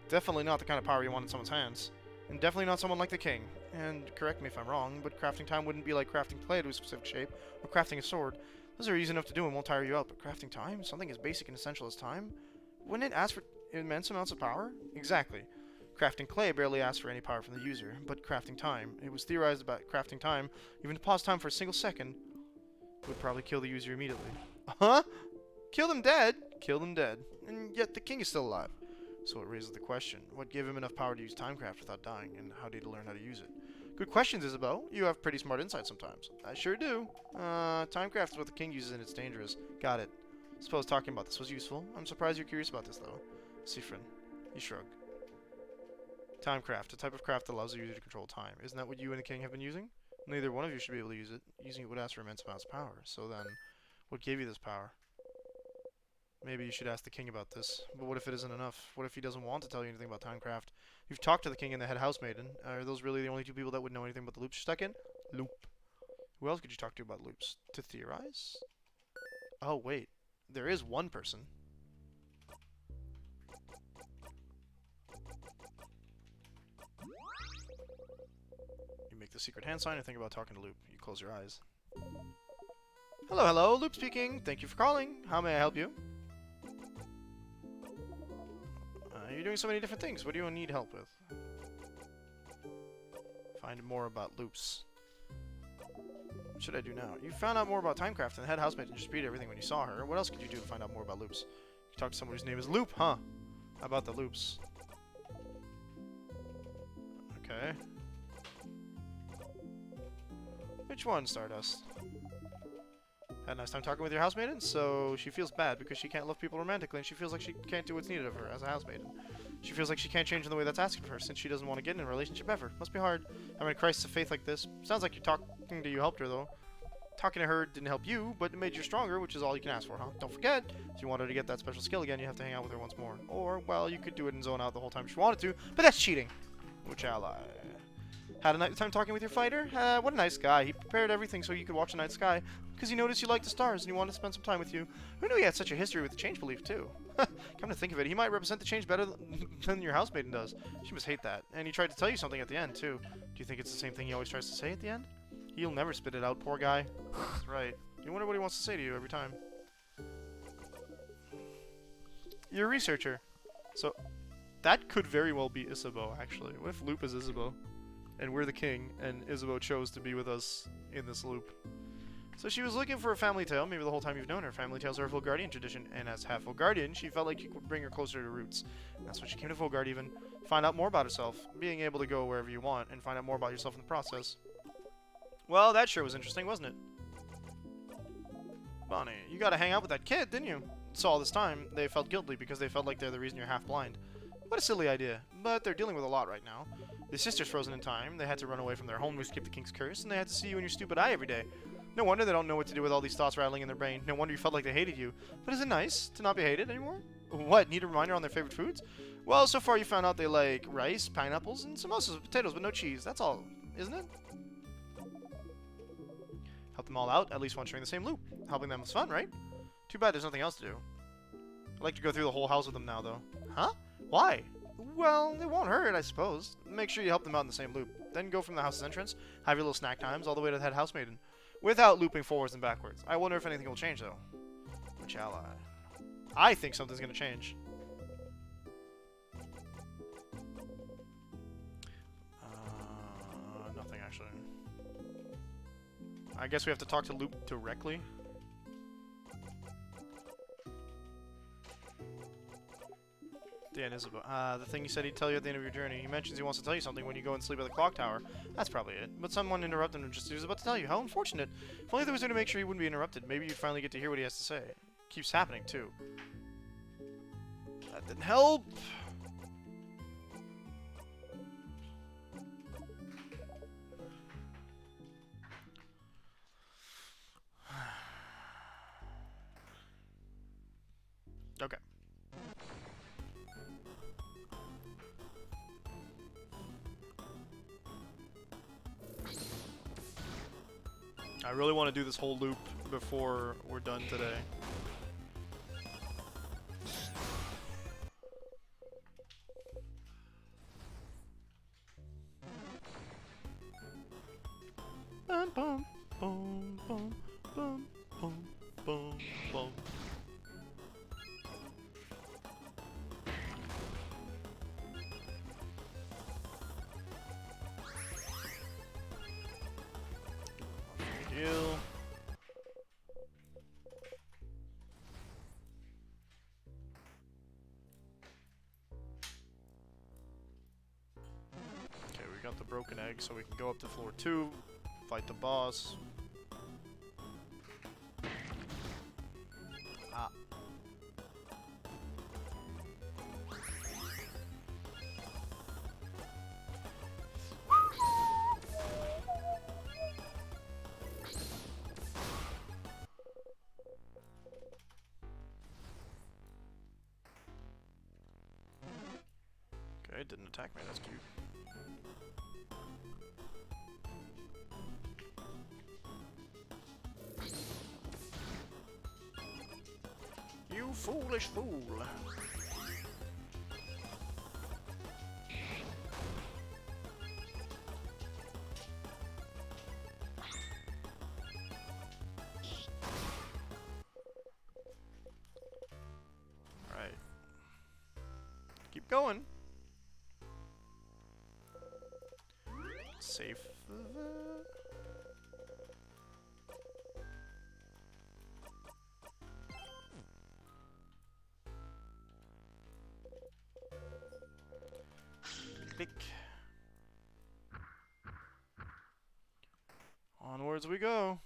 Definitely not the kind of power you want in someone's hands. And definitely not someone like the king. And correct me if I'm wrong, but crafting time wouldn't be like crafting clay to a specific shape, or crafting a sword. Those are easy enough to do and won't tire you out, but crafting time? Something as basic and essential as time? Wouldn't it ask for immense amounts of power? Exactly. Crafting clay barely asks for any power from the user, but crafting time. It was theorized about crafting time, even to pause time for a single second, would probably kill the user immediately. Huh? Kill them dead? Kill them dead. And yet the king is still alive. So it raises the question, what gave him enough power to use timecraft without dying, and how did he learn how to use it? Good questions, Isabel. You have pretty smart insight sometimes. I sure do. Timecraft is what the king uses and it's dangerous. Got it. Suppose talking about this was useful. I'm surprised you're curious about this, though. Sifrin. You shrug. Timecraft, a type of craft that allows the user to control time. Isn't that what you and the king have been using? Neither one of you should be able to use it. Using it would ask for immense amounts of power. So then, what gave you this power? Maybe you should ask the king about this. But what if it isn't enough? What if he doesn't want to tell you anything about timecraft? You've talked to the king and the head housemaiden. Are those really the only two people that would know anything about the loops you're stuck in? Loop. Who else could you talk to about loops? To theorize? Oh, wait. There is one person. You make the secret hand sign and think about talking to Loop. You close your eyes. Hello, hello. Loop speaking. Thank you for calling. How may I help you? You're doing so many different things. What do you need help with? Find more about loops. What should I do now? You found out more about timecraft and the head housemaid and just read everything when you saw her. What else could you do to find out more about loops? You talked to someone whose name is Loop, huh? How about the loops? Okay. Which one, Stardust? Had a nice time talking with your housemaiden, so she feels bad because she can't love people romantically, and she feels like she can't do what's needed of her as a housemaiden. She feels like she can't change in the way that's asked of her, since she doesn't want to get in a relationship ever. Must be hard having a crisis of faith like this. Sounds like you're talking to you helped her, though. Talking to her didn't help you, but it made you stronger, which is all you can ask for, huh? Don't forget, if you wanted to get that special skill again, you have to hang out with her once more. Or, well, you could do it and zone out the whole time if you wanted to, but that's cheating. Which ally? Had a nice time talking with your fighter? What a nice guy. He prepared everything so you could watch the night sky, because he noticed you liked the stars and he wanted to spend some time with you. Who knew he had such a history with the change belief, too? Come to think of it, he might represent the change better than your housemaiden does. She must hate that. And he tried to tell you something at the end, too. Do you think it's the same thing he always tries to say at the end? He'll never spit it out, poor guy. That's right. You wonder what he wants to say to you every time. You're a researcher. So, that could very well be Isabeau, actually. What if Loop is Isabeau? And we're the king, and Isabeau chose to be with us in this loop. So she was looking for a family tale, maybe the whole time you've known her. Family tales are a Volgardian tradition, and as half Volgardian, she felt like you could bring her closer to her roots. And that's why she came to Volgard even. Find out more about herself, being able to go wherever you want, and find out more about yourself in the process. Well, that sure was interesting, wasn't it? Bonnie, you gotta hang out with that kid, didn't you? So all this time, they felt guilty because they felt like they're the reason you're half blind. What a silly idea, but they're dealing with a lot right now. The sister's frozen in time, they had to run away from their home to escape the king's curse, and they had to see you in your stupid eye every day. No wonder they don't know what to do with all these thoughts rattling in their brain. No wonder you felt like they hated you. But is it nice to not be hated anymore? What, need a reminder on their favorite foods? Well, so far you found out they like rice, pineapples, and samosas with potatoes, but no cheese. That's all, isn't it? Help them all out, at least once during the same loop. Helping them is fun, right? Too bad there's nothing else to do. I'd like to go through the whole house with them now, though. Huh? Why? Well, it won't hurt, I suppose. Make sure you help them out in the same loop. Then go from the house's entrance, have your little snack times, all the way to the head housemaiden. Without looping forwards and backwards. I wonder if anything will change, though. Which ally? I think something's gonna change. Nothing, actually. I guess we have to talk to Loop directly. Dan Isabeau. The thing he said he'd tell you at the end of your journey. He mentions he wants to tell you something when you go and sleep at the clock tower. That's probably it. But someone interrupted him just as he was about to tell you. How unfortunate. If only there was a way to make sure he wouldn't be interrupted. Maybe you'd finally get to hear what he has to say. Keeps happening, too. That didn't help. Okay. I really want to do this whole loop before we're done today. Bum, bum, bum, bum, bum, bum, bum, bum. Deal. Okay, we got the broken egg, so we can go up to floor 2, fight the boss. Ah. Okay, it didn't attack me, that's cute. You foolish fool. Alright. Keep going. Safe. Click. Onwards we go.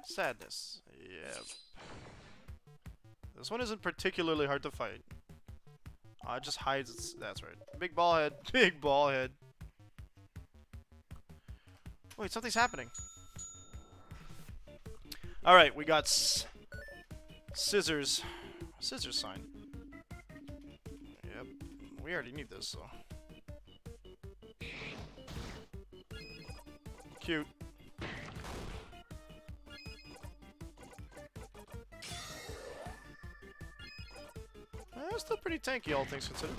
Sadness. Yep. This one isn't particularly hard to fight. It just hides its... That's right. Big ball head. Big ball head. Wait, something's happening. Alright, we got scissors. Scissors sign. Yep. We already need this, so. Cute. Still pretty tanky, all things considered.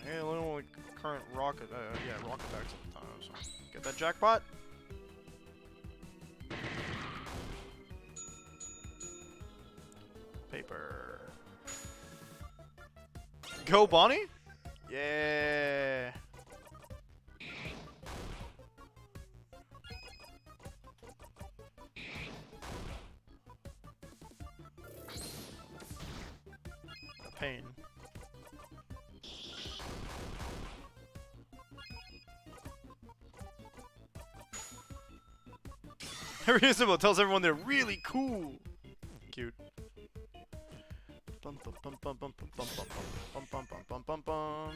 Hey, only current rocket, yeah, rocket attacks at the time, so get that jackpot. Paper. Go, Bonnie! Yeah. A pain. Every symbol tells everyone they're really cool. Cute. Bum bum bum bum bum bum bum bum bum bum bum bum bum.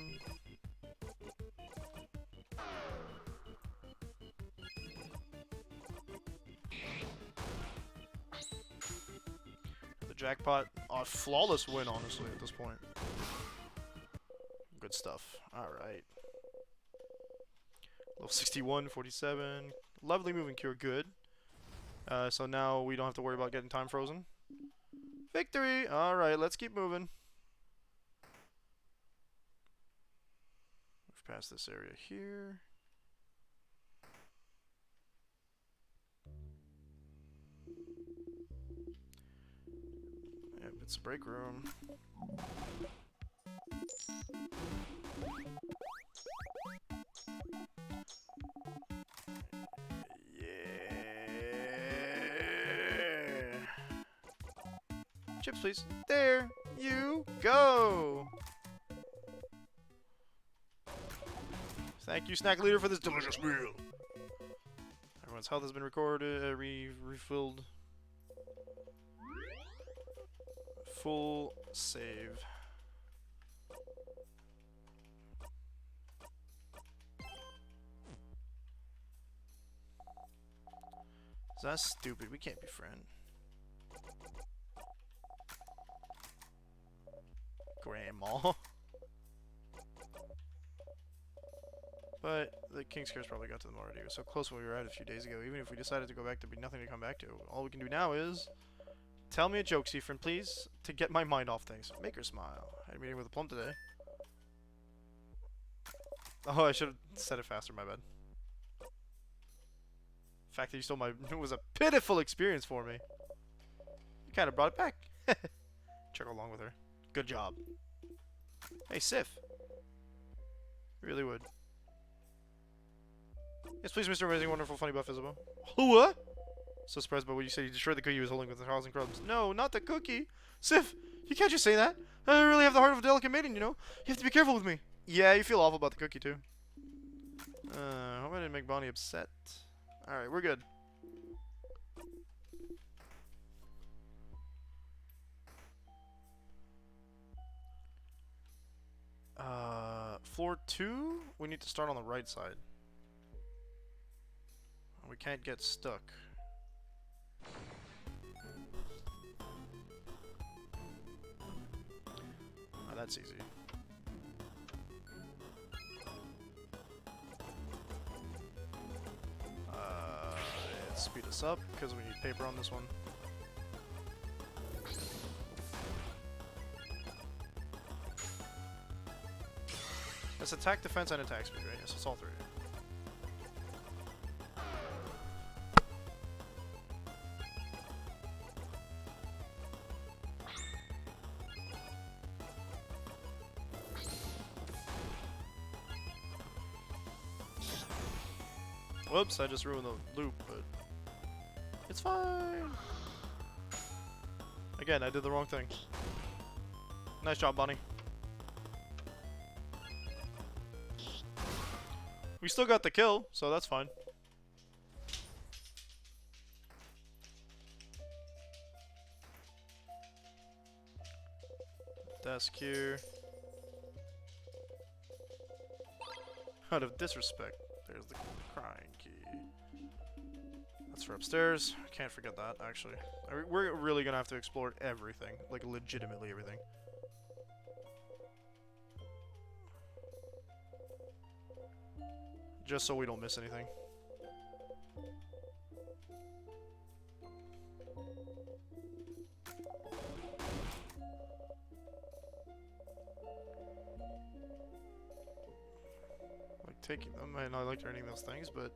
The jackpot. Oh, flawless win, honestly, at this point. Good stuff. Alright. Level 61, 47. Lovely moving cure, good. So now we don't have to worry about getting time frozen. Victory! Alright, let's keep moving. We've passed this area here. Yep, it's a break room. Chips, please. There you go. Thank you, snack leader, for this delicious meal. Everyone's health has been recorded, refilled. Full save. That's stupid. We can't be friends. Grandma. But the King's Curse probably got to them already. It was so close when we were at it a few days ago. Even if we decided to go back, there'd be nothing to come back to. All we can do now is tell me a joke, Seafriend, please, to get my mind off things. Make her smile. I had a meeting with a plum today. Oh, I should have said it faster, my bad. The fact that you stole my... It was a pitiful experience for me. You kind of brought it back. Check along with her. Good job. Hey, Sif. Really would. Yes, please, Mr. Amazing, Wonderful, Funny Buff Isabel. What? So surprised by what you said. You destroyed the cookie he was holding with the Charles and crumbs. No, not the cookie. Sif, you can't just say that. I really have the heart of a delicate maiden, you know. You have to be careful with me. Yeah, you feel awful about the cookie, too. Hope I didn't make Bonnie upset. Alright, we're good. Floor 2? We need to start on the right side. We can't get stuck. Oh, that's easy. Let's speed us up, because we need paper on this one. It's attack, defense, and attack speed, right? Yes, it's all three. Whoops, I just ruined the loop, but it's fine. Again, I did the wrong thing. Nice job, Bonnie. We still got the kill, so that's fine. desk here. Out of disrespect, there's the crying key. That's for upstairs. Can't forget that, actually. We're really gonna have to explore everything. Like, legitimately everything. Just so we don't miss anything. Taking them, and I liked learning those things, but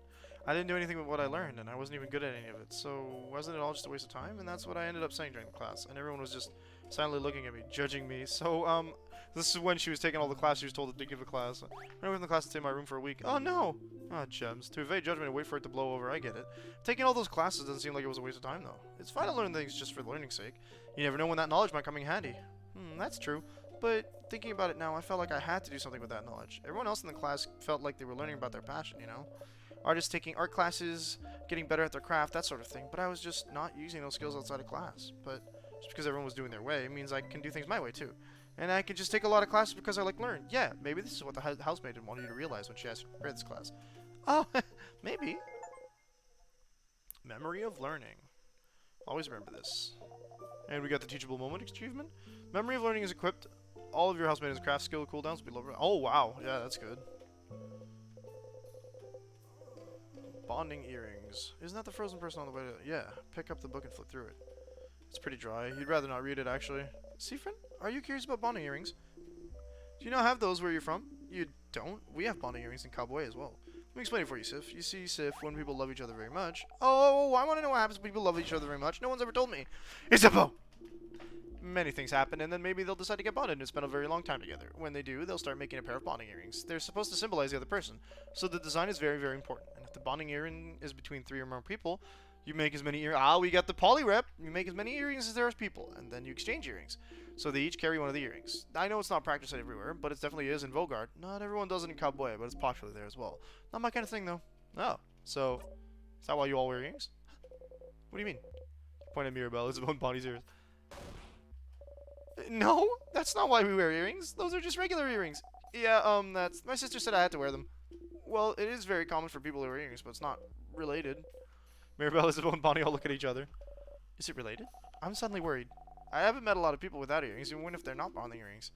I didn't do anything with what I learned, and I wasn't even good at any of it, so wasn't it all just a waste of time? And that's what I ended up saying during the class, and everyone was just silently looking at me, judging me. So, this is when she was taking all the class. She was told to give a class. I went in the class to stay in my room for a week. Oh no! Ah, gems. To evade judgment and wait for it to blow over, I get it. Taking all those classes doesn't seem like it was a waste of time, though. It's fine to learn things just for learning's sake. You never know when that knowledge might come in handy. That's true. But thinking about it now, I felt like I had to do something with that knowledge. Everyone else in the class felt like they were learning about their passion, you know? Artists taking art classes, getting better at their craft, that sort of thing. But I was just not using those skills outside of class. But just because everyone was doing their way means I can do things my way, too. And I can just take a lot of classes because I like learn. Yeah, maybe this is what the housemaid wanted you to realize when she asked for this class. Oh, maybe. Memory of learning. Always remember this. And we got the teachable moment achievement. Memory of learning is equipped. All of your housemaid's craft skill cooldowns will be lower. Oh wow, yeah, that's good. Bonding earrings. Isn't that the frozen person on the way to? Yeah, pick up the book and flip through it. It's pretty dry. You'd rather not read it, actually. Seafrin, are you curious about bonding earrings? Do you not have those where you're from? You don't. We have bonding earrings in Cowboy as well. Let me explain it for you, Sif. You see, Sif, when people love each other very much. Oh, I want to know what happens when people love each other very much. No one's ever told me. Isabeau! Many things happen, and then maybe they'll decide to get bonded and spend a very long time together. When they do, they'll start making a pair of bonding earrings. They're supposed to symbolize the other person, so the design is very, very important. And if the bonding earring is between 3 or more people, you make as many earrings. Ah, we got the poly rep. You make as many earrings as there is people, and then you exchange earrings. So they each carry one of the earrings. I know it's not practiced everywhere, but it definitely is in Vogard. Not everyone does it in Cowboy, but it's popular there as well. Not my kind of thing, though. Oh, so is that why you all wear earrings? What do you mean? Point at Mirabelle. It's about Bonnie's ears. No, that's not why we wear earrings. Those are just regular earrings. Yeah, that's... My sister said I had to wear them. Well, it is very common for people to wear earrings, but it's not related. Mirabelle, Isabel, and Bonnie all look at each other. Is it related? I'm suddenly worried. I haven't met a lot of people without earrings, even if they're not bonding earrings.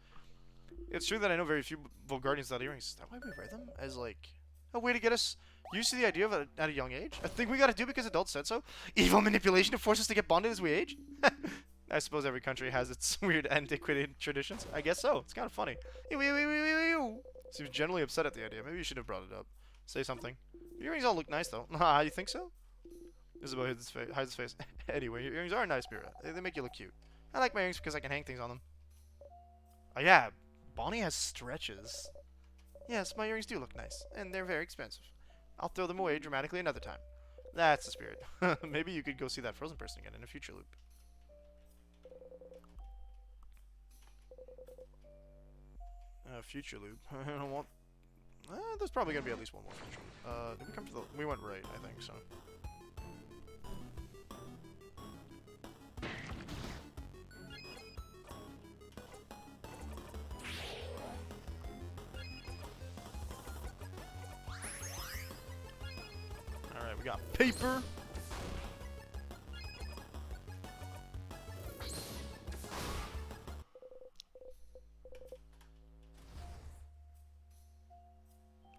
It's true that I know very few Volgardians without earrings. Is that why we wear them? As, like, a way to get us used to the idea of it at a young age? A thing we gotta do because adults said so? Evil manipulation to force us to get bonded as we age? I suppose every country has its weird antiquated traditions. I guess so. It's kind of funny. Seems generally upset at the idea. Maybe you should have brought it up. Say something. Your earrings all look nice, though. You think so? Isabel hides his face. Anyway, your earrings are nice, Mira. They make you look cute. I like my earrings because I can hang things on them. Oh, yeah. Bonnie has stretches. Yes, my earrings do look nice. And they're very expensive. I'll throw them away dramatically another time. That's the spirit. Maybe you could go see that frozen person again in a future loop. Future loop. I don't want... there's probably going to be at least one more future loop. Did we come to the... We went right, I think, so... Alright, we got paper!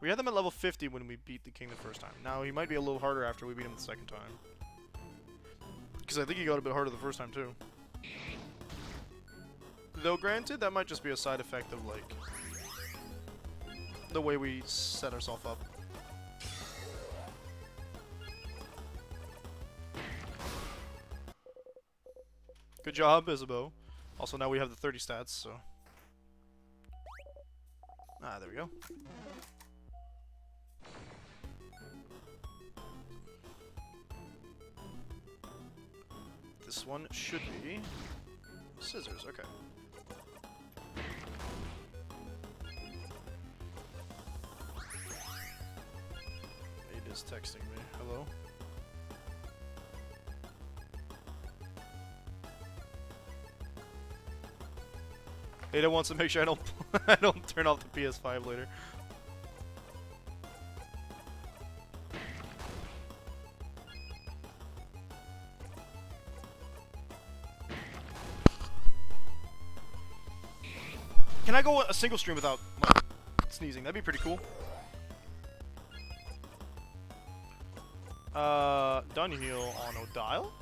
We had them at level 50 when we beat the king the first time. Now, he might be a little harder after we beat him the second time. Because I think he got a bit harder the first time, too. Though, granted, that might just be a side effect of, like, the way we set ourselves up. Good job, Isabeau. Also, now we have the 30 stats, so... Ah, there we go. This one should be scissors, okay. It is texting me. Hello? Ada wants to make sure I don't I don't turn off the PS5 later. Can I go a single stream without like, sneezing? That'd be pretty cool. Done heal on Odile.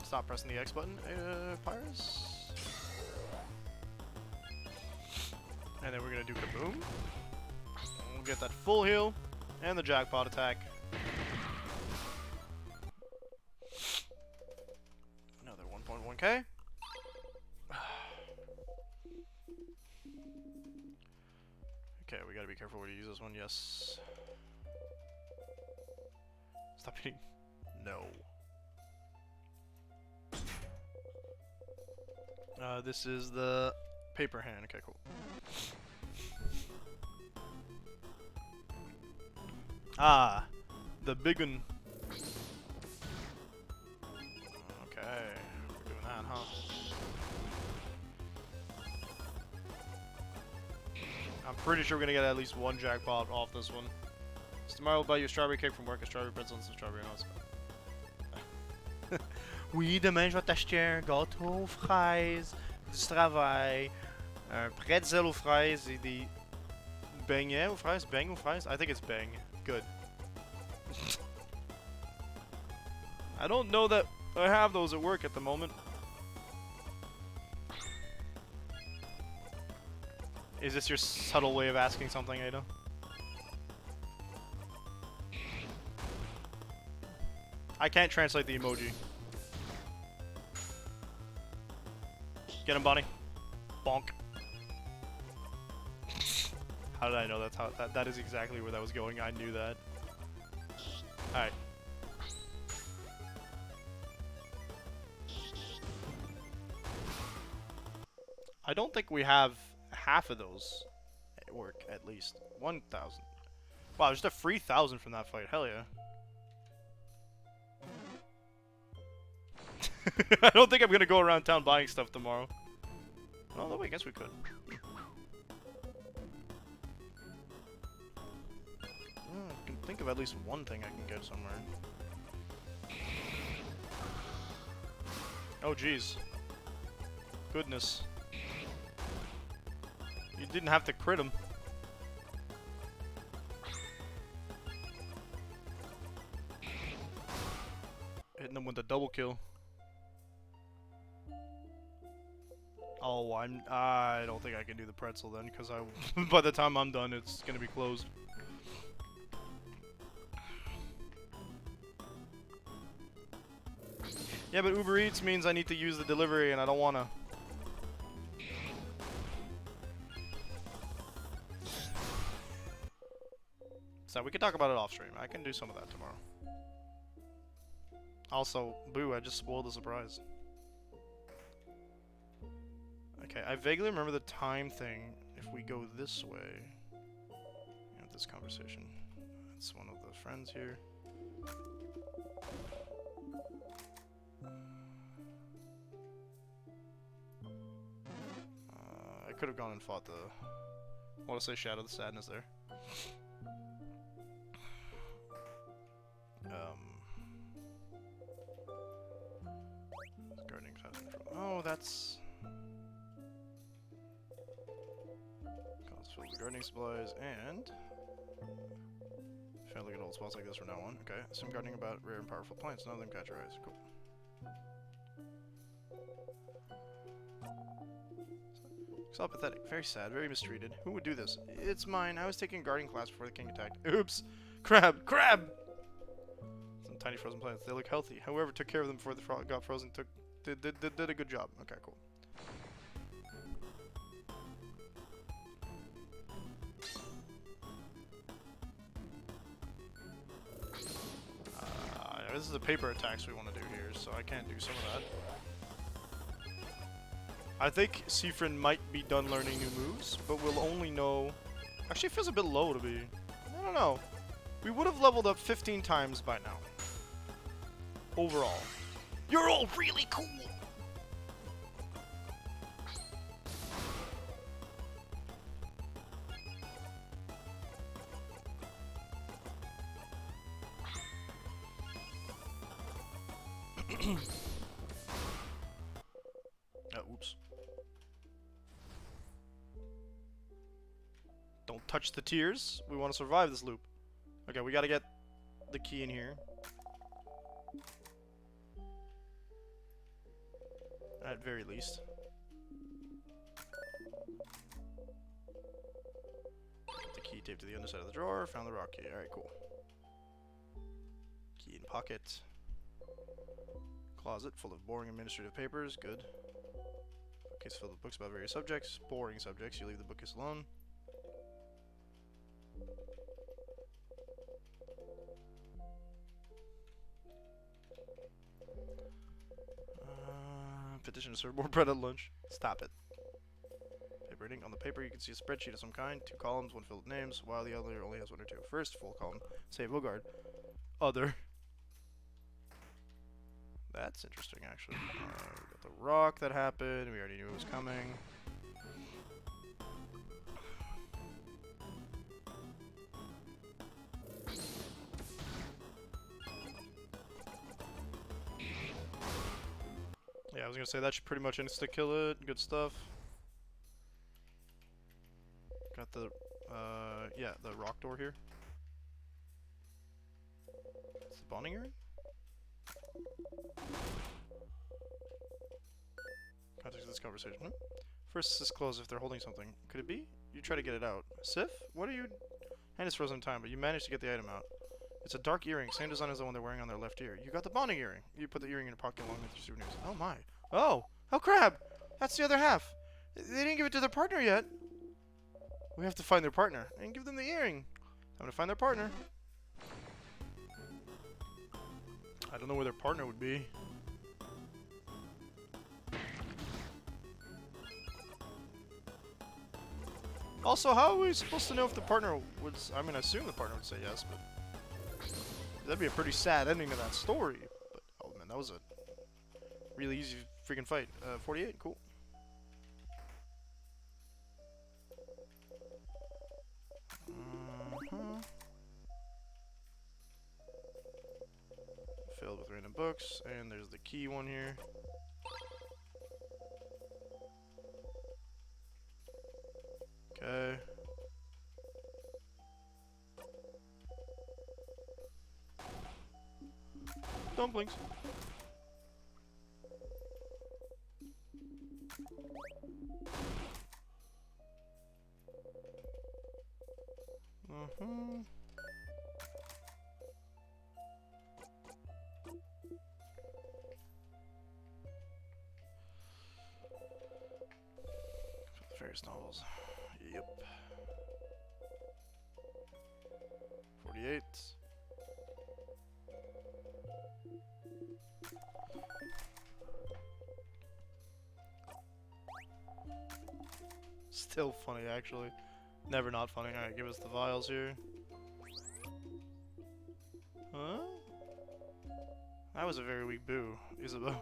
Stop pressing the X button, Pyrus. And then we're gonna do Kaboom. We'll get that full heal and the jackpot attack. Another 1.1k. Okay, we gotta be careful where to use this one, yes. Stop hitting. No. This is the paper hand. Okay, cool. Ah, the big one. Okay, we're doing that, huh? I'm pretty sure we're gonna get at least one jackpot off this one. Tomorrow will buy you a strawberry cake from work, a strawberry pretzel and some strawberry nuts. Oui, demain je vais t'acheter un gâteau aux fraises du travail, un pretzel aux fraises et des beignets aux fraises. Bang aux fraises? I think it's bang. Good. I don't know that I have those at work at the moment. Is this your subtle way of asking something, Ada? I can't translate the emoji. Get him, Bonnie. Bonk. How did I know that's how that is exactly where that was going? I knew that. Alright. I don't think we have half of those at work, at least. 1,000. Wow, just a free 1,000 from that fight. Hell yeah. I don't think I'm gonna go around town buying stuff tomorrow. Although, I guess we could. I can think of at least one thing I can get somewhere. Oh, jeez. Goodness. You didn't have to crit him. Hitting them with a double kill. Oh, I don't think I can do the pretzel then, because by the time I'm done, it's gonna be closed. Yeah, but Uber Eats means I need to use the delivery, and I don't wanna. So we can talk about it off stream. I can do some of that tomorrow. Also, boo, I just spoiled the surprise. Okay, I vaguely remember the time thing if we go this way. Have this conversation. That's one of the friends here. I could have gone and fought the... I want to say Shadow the Sadness there. Gardening classroom from... Oh, that's... Fill the gardening supplies and... If I look at old spots like this from now on. Okay, some gardening about rare and powerful plants. None of them catch your eyes. Cool. So pathetic. Very sad. Very mistreated. Who would do this? It's mine. I was taking a gardening class before the king attacked. Oops! Crab! Crab! Some tiny frozen plants. They look healthy. Whoever took care of them before the frog got frozen did a good job. Okay, cool. This is the paper attacks we want to do here, so I can't do some of that. I think Siffrin might be done learning new moves, but we'll only know... Actually, it feels a bit low to be... I don't know. We would have leveled up 15 times by now. Overall. You're all really cool! Oops. Don't touch the tears. We want to survive this loop. Okay, we gotta get the key in here. At very least. Get the key taped to the underside of the drawer. Found the rock key. Alright, cool. Key in pocket. Closet full of boring administrative papers. Good. Bookcase filled with books about various subjects. Boring subjects. You leave the bookcase alone. Petition to serve more bread at lunch. Stop it. Paper reading. On the paper, you can see a spreadsheet of some kind. 2 columns, one filled with names, while the other only has 1 or 2. First, full column. Save Bogard. Other. That's interesting, actually. We got the rock that happened. We already knew it was coming. Yeah, I was gonna say that should pretty much insta-kill it. Good stuff. Got the, yeah, the rock door here. It's the bonding area? Context of this conversation. First, this is closed if they're holding something. Could it be? You try to get it out. Sif? What are you... Hand is frozen in time, but you managed to get the item out. It's a dark earring, same design as the one they're wearing on their left ear. You got the bonding earring. You put the earring in your pocket along with your souvenirs. Oh my. Oh! Oh crap! That's the other half! They didn't give it to their partner yet! We have to find their partner and give them the earring. Time to find their partner. I don't know where their partner would be. Also, how are we supposed to know if the partner would... I mean, I assume the partner would say yes, but... That'd be a pretty sad ending to that story. But, oh man, that was a really easy freaking fight. 48, cool. Filled with random books, and there's the key one here. Okay. Dumplings. Various novels. Yep. 48. Still funny, actually. Never not funny. Alright, give us the vials here. Huh? That was a very weak boo, Isabeau.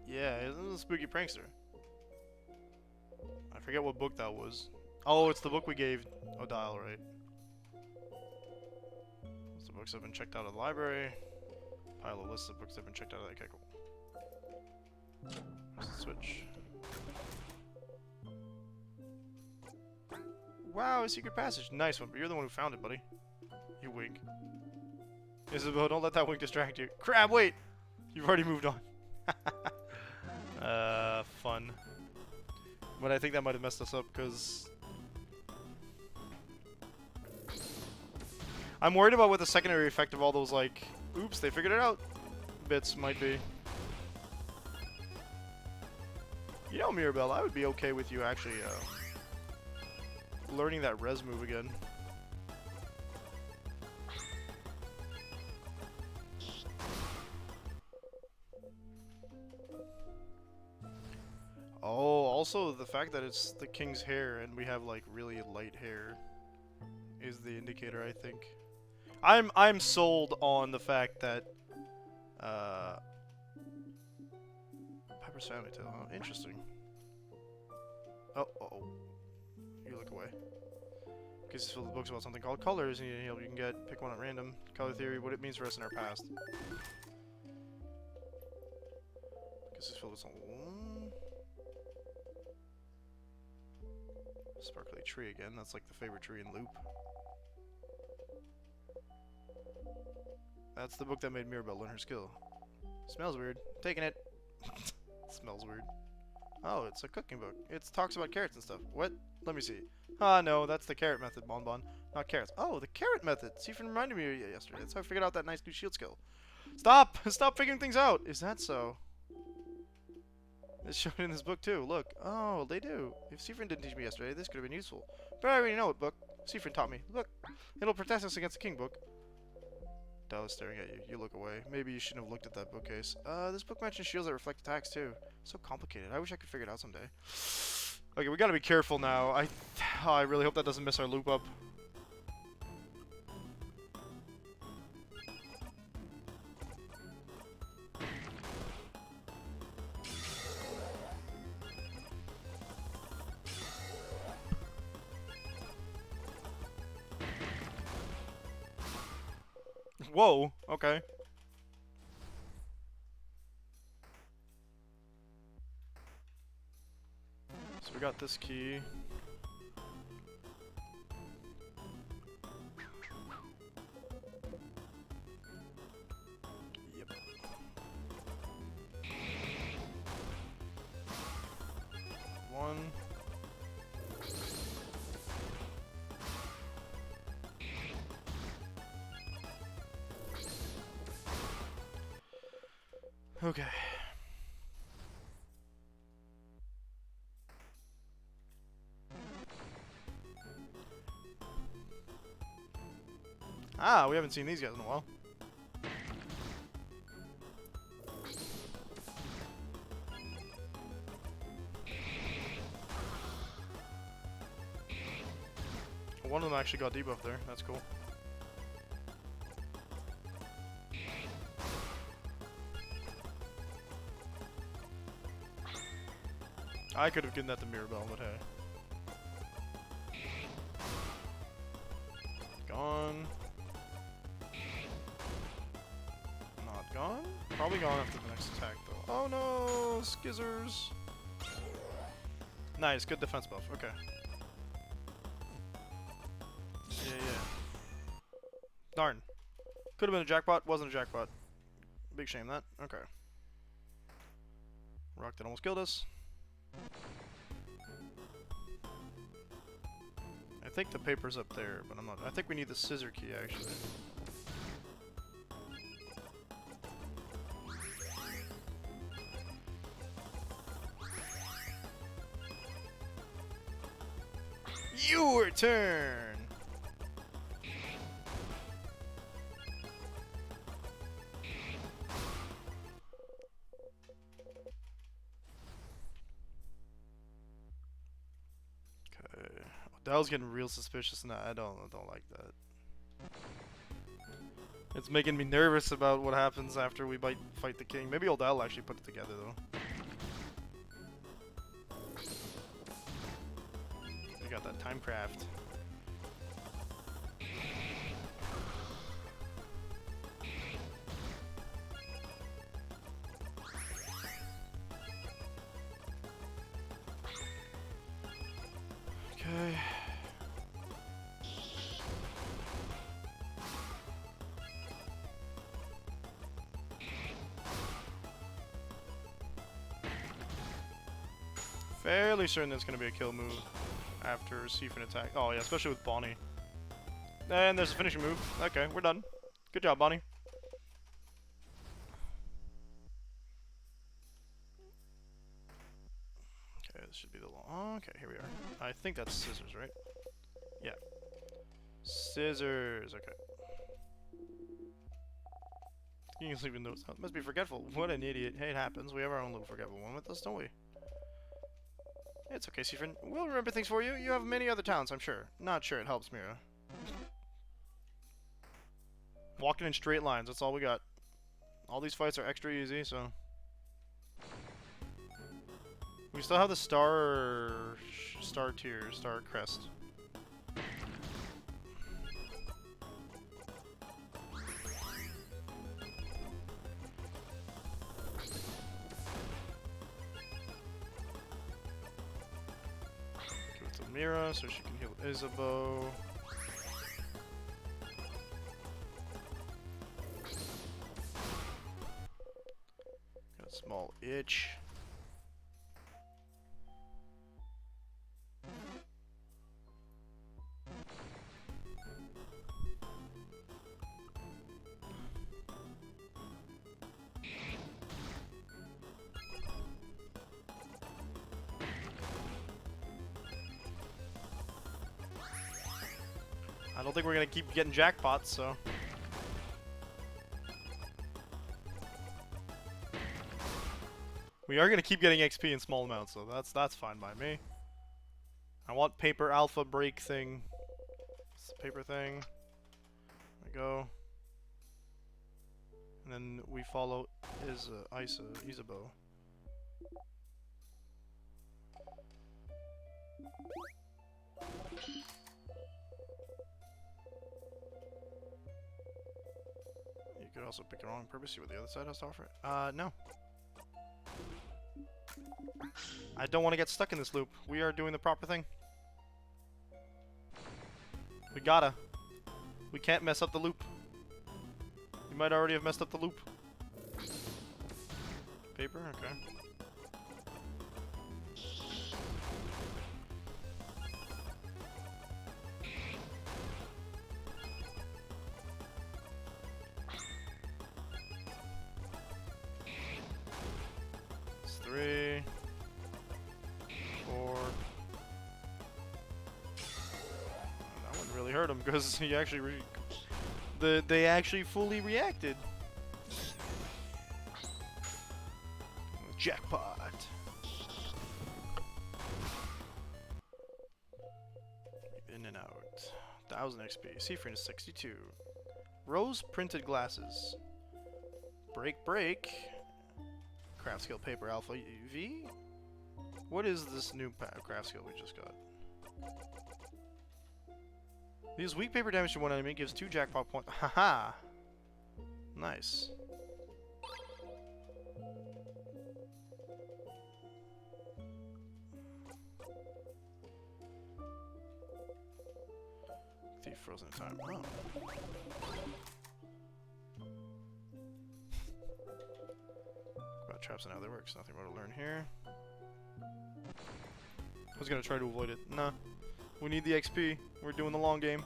Yeah, this is a spooky prankster. I forget what book that was. Oh, it's the book we gave Odile, right? List of books have been checked out of the library. Pile of lists of books that have been checked out of the... Okay, cool. There's the switch. Wow, a secret passage. Nice one, but you're the one who found it, buddy. You wink. Isabeau, don't let that wink distract you. Crab, wait! You've already moved on. Fun. But I think that might have messed us up, because... I'm worried about what the secondary effect of all those, like, oops, they figured it out bits might be. You know, Mirabelle, I would be okay with you actually, learning that res move again. Oh, also the fact that it's the king's hair and we have like really light hair is the indicator, I think. I'm sold on the fact that Pepper's family tale. Oh, interesting. Oh, you look away. Because it's filled with books about something called colors, and you can pick one at random. Color theory, what it means for us in our past. This is filled with some sparkly tree again. That's like the favorite tree in Loop. That's the book that made Mirabelle learn her skill. Smells weird. Taking it. Smells weird. Oh, it's a cooking book. It talks about carrots and stuff. What? Let me see. Ah, no, that's the carrot method, Bonbon. Not carrots. Oh, the carrot method. Stephen reminded me of it yesterday. That's how I figured out that nice new shield skill. Stop! Stop figuring things out! Is that so? It's shown in this book, too. Look. Oh, they do. If Stephen didn't teach me yesterday, this could have been useful. But I already know it, book. Stephen taught me. Look. It'll protect us against the king, book. Dal is staring at you. You look away. Maybe you shouldn't have looked at that bookcase. This book mentions shields that reflect attacks, too. So complicated. I wish I could figure it out someday. Okay, we gotta be careful now. I really hope that doesn't miss our loop up. Whoa, okay. So we got this key. Yep. One. Okay. Ah, we haven't seen these guys in a while. One of them actually got debuffed there. That's cool. I could have given that to Mirabelle, but hey. Gone. Not gone? Probably gone after the next attack, though. Oh no! Skizzers! Nice, good defense buff. Okay. Yeah. Darn. Could have been a jackpot, wasn't a jackpot. Big shame that. Okay. Rock that almost killed us. I think the paper's up there, but I'm not. I think we need the scissor key actually. Your turn! Okay. That was getting real suspicious now. I don't like that. It's making me nervous about what happens after we fight the king. Maybe old Al actually put it together though. We got that time craft. Okay. Fairly certain it's gonna be a kill move after Siphon attack. Oh yeah, especially with Bonnie. And there's a finishing move. Okay, we're done. Good job, Bonnie. Okay, this should be the long. Okay, here we are. I think that's scissors, right? Yeah. Scissors. Okay. You can sleep in those. Must be forgetful. What an idiot. Hey, it happens. We have our own little forgetful one with us, don't we? It's okay, Siphon. We'll remember things for you. You have many other talents, I'm sure. Not sure it helps, Mira. Walking in straight lines, that's all we got. All these fights are extra easy, so... We still have the star tier, star crest. Mira so she can heal Isabeau. Got a small itch. I don't think we're gonna keep getting jackpots, so. We are gonna keep getting XP in small amounts, so that's fine by me. I want paper alpha break thing. It's the paper thing. There we go. And then we follow Isabeau. You could also pick the wrong purpose, see what the other side has to offer. No. I don't want to get stuck in this loop. We are doing the proper thing. We gotta. We can't mess up the loop. We might already have messed up the loop. Paper? Okay. It's 3, 4. That one really hurt him because he actually they actually fully reacted. Jackpot. In and out. 1000 XP. Seafreen is 62. Rose printed glasses. Break. Craft skill paper alpha V. What is this new craft skill we just got? Deals weak paper damage to one enemy, gives 2 jackpot points. Haha! Nice. Thief frozen in time. Oh. About traps and how they work. Nothing more to learn here. I was gonna try to avoid it. Nah. We need the XP. We're doing the long game.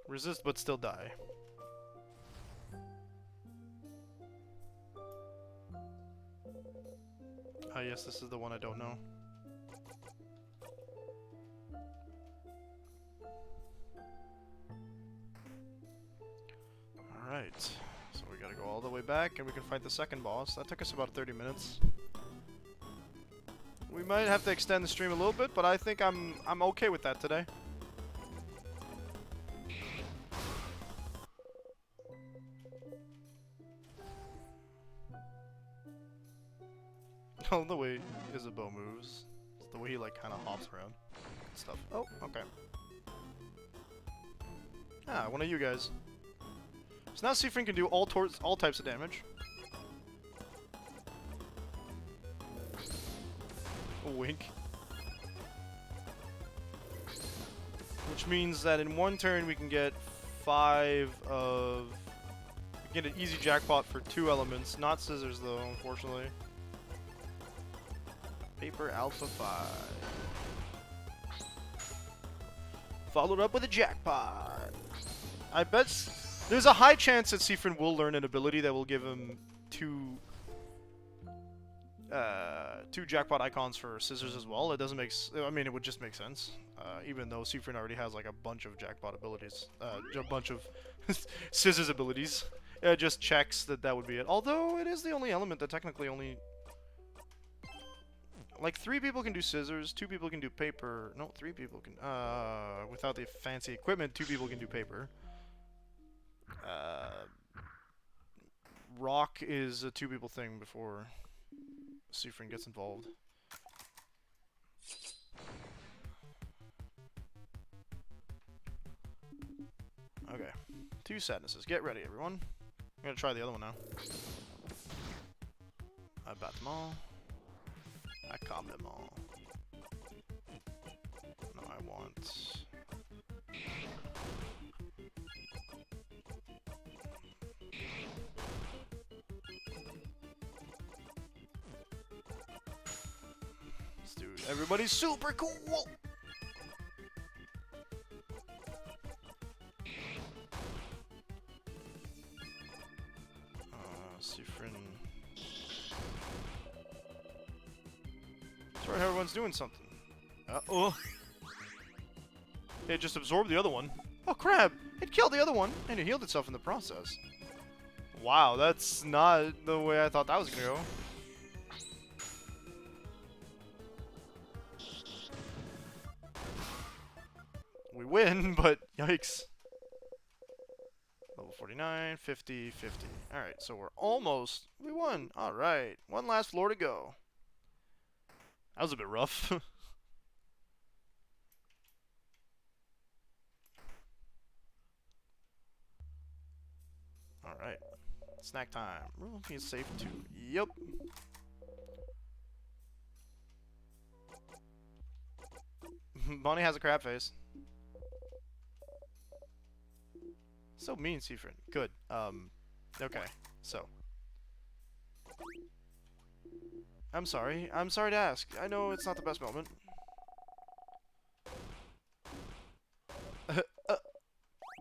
Resist but still die. Ah, yes, this is the one I don't know. Alright, so we gotta go all the way back and we can fight the second boss. That took us about 30 minutes. We might have to extend the stream a little bit, but I think I'm okay with that today. Oh, the way Isabeau moves. It's the way he like kind of hops around and stuff. Oh, okay. Ah, one of you guys. So now Seafreen can do all types of damage. A wink. Which means that in one turn we can get 5 of... We can get an easy jackpot for 2 elements. Not scissors though, unfortunately. Paper Alpha 5. Followed up with a jackpot. I bet there's a high chance that Seafreen will learn an ability that will give him 2 jackpot icons for scissors as well. It doesn't make I mean, it would just make sense. Even though Seafreen already has like a bunch of jackpot abilities. A bunch of scissors abilities. It just checks that would be it. Although it is the only element that technically only... Like, 3 people can do scissors, 2 people can do paper. No, 3 people can... without the fancy equipment, 2 people can do paper. Rock is a 2 people thing before Seafreen gets involved. Okay. 2 sadnesses. Get ready, everyone. I'm gonna try the other one now. I bat them all. I calm them all. No, I want... Dude, everybody's super cool! Sifrin. Sorry, everyone's doing something. Oh! It just absorbed the other one. Oh crap! It killed the other one, and it healed itself in the process. Wow, that's not the way I thought that was gonna go. We win, but yikes. Level 49, 50, 50. Alright, so we're almost... We won! Alright, one last floor to go. That was a bit rough. Alright. Snack time. Room is safe too. Yep. Bonnie has a crab face. So mean, Seafrin. Good. Okay. So. I'm sorry. I'm sorry to ask. I know it's not the best moment.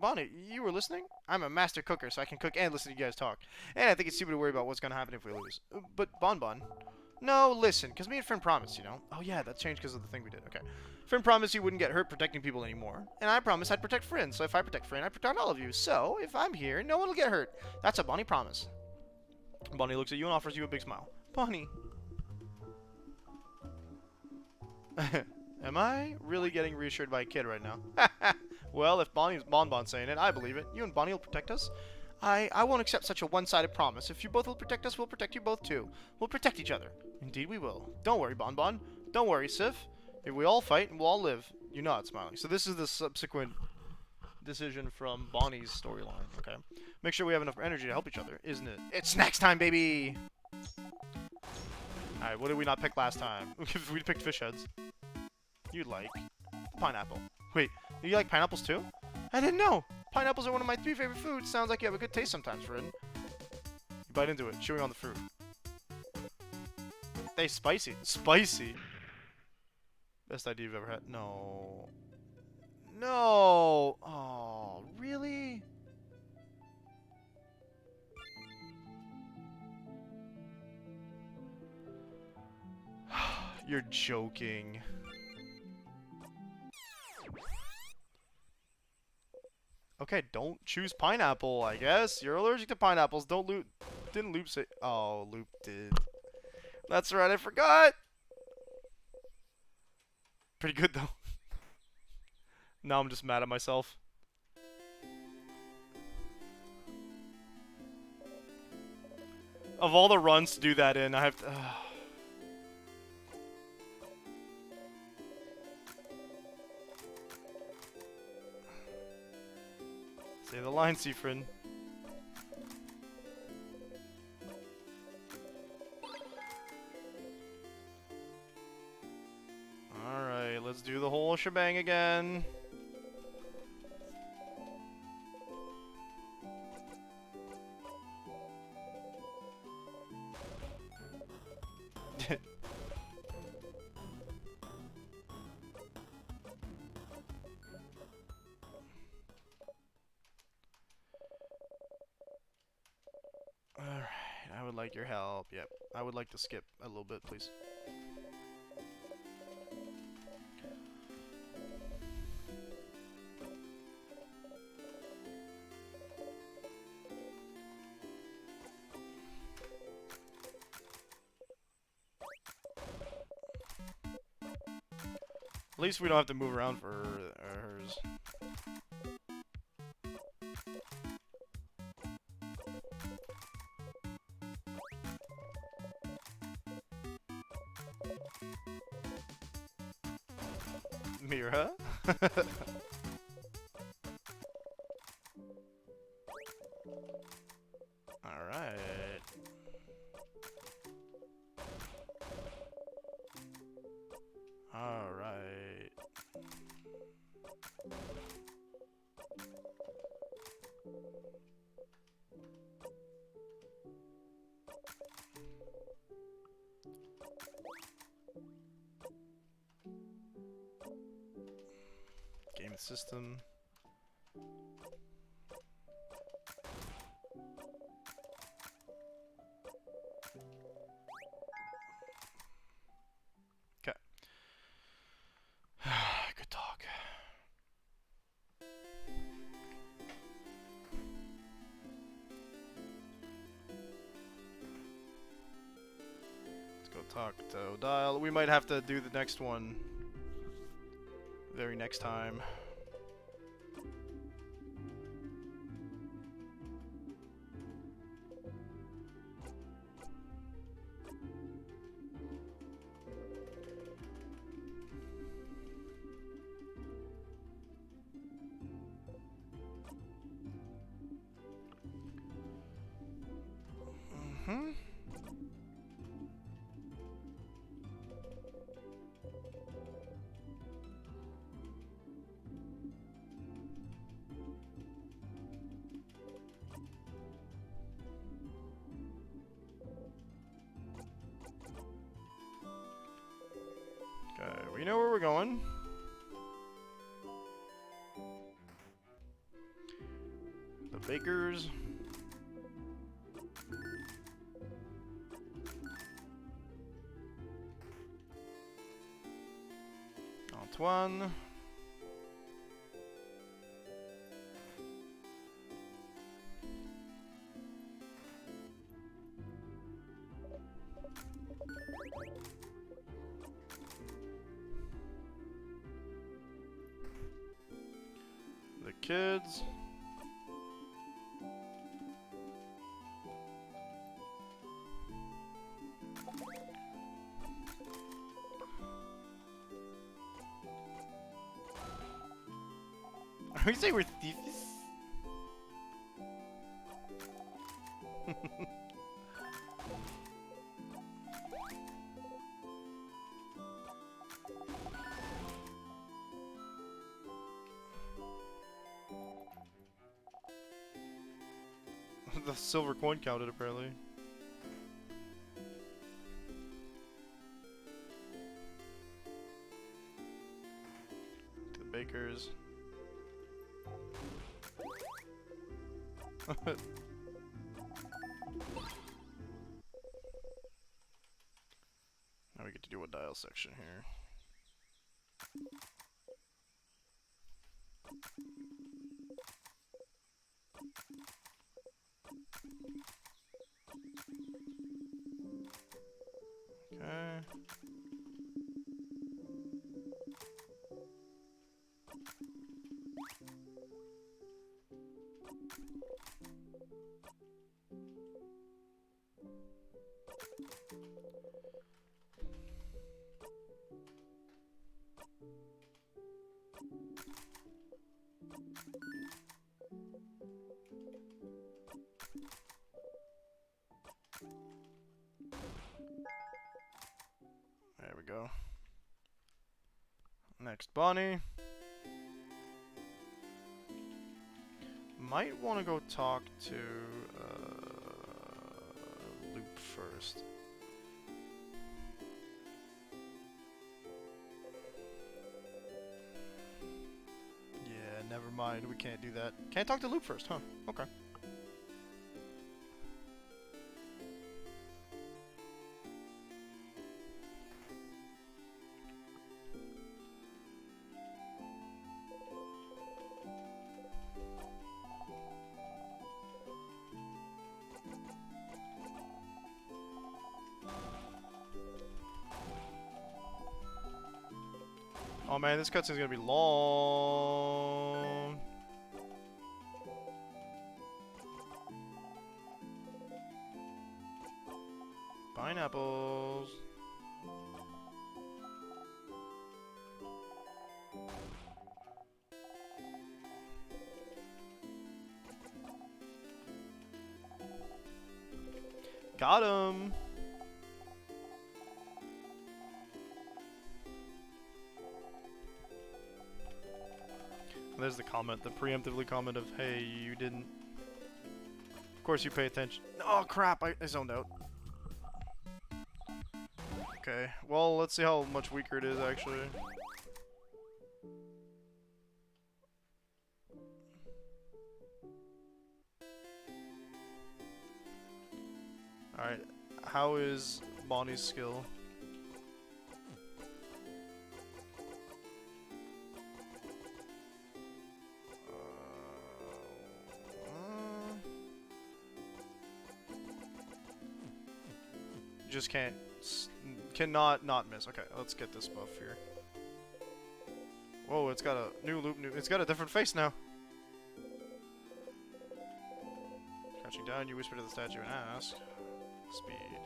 Bonnie, you were listening? I'm a master cooker, so I can cook and listen to you guys talk. And I think it's stupid to worry about what's gonna happen if we lose. But Bonbon... No, listen, because me and Finn promised, you know? Oh yeah, that changed because of the thing we did. Okay. Finn promised he wouldn't get hurt protecting people anymore. And I promised I'd protect Finn, so if I protect Finn, I protect all of you. So, if I'm here, no one will get hurt. That's a Bonnie promise. Bonnie looks at you and offers you a big smile. Bonnie. Am I really getting reassured by a kid right now? Well, if Bonnie's Bonbon saying it, I believe it. You and Bonnie will protect us? I won't accept such a one-sided promise. If you both will protect us, we'll protect you both too. We'll protect each other. Indeed we will. Don't worry, Bonbon. Don't worry, Sif. If we all fight, we'll all live. You're not smiling. So this is the subsequent decision from Bonnie's storyline, okay? Make sure we have enough energy to help each other, isn't it? It's snacks time, baby! Alright, what did we not pick last time? We picked fish heads. You like pineapple. Wait, you like pineapples too? I didn't know! Pineapples are one of my 3 favorite foods. Sounds like you have a good taste sometimes, Frin. You bite into it, chewing on the fruit. They spicy. Spicy? Best idea you've ever had. No. No! Oh, really? You're joking. Okay, don't choose pineapple, I guess. You're allergic to pineapples. Don't loop. Didn't Loop say... Oh, Loop did. That's right, I forgot! Pretty good, though. Now I'm just mad at myself. Of all the runs to do that in, I have to... Say the line, Seafrin. Alright, let's do the whole shebang again. Alright, I would like your help. Yep, I would like to skip a little bit, please. At least we don't have to move around for hers. Mira? Alright. Game system. Okay. Good talk. Let's go talk to Odile. We might have to do the next one very next time. Mm-hmm. Okay, we know where we're going. The Bakers. Antoine. The kids. Are we saying we're thieves? The silver coin counted apparently. To the Bakers. Now we get to do a dial section here. Okay. There we go. Next, Bonnie. Might want to go talk to Loop first. Yeah, never mind. We can't do that. Can't talk to Loop first, huh? Okay. Oh man, this cutscene's gonna be long. Pineapples. Got him. There's the comment, the preemptively comment of, hey, you didn't. Of course you pay attention. Oh crap, I zoned out. Okay, well, let's see how much weaker it is, actually. Alright, how is Bonnie's skill? Just cannot not miss. Okay, let's get this buff here. Whoa, it's got a new loop, it's got a different face now. Crouching down, you whisper to the statue and ask. Speed.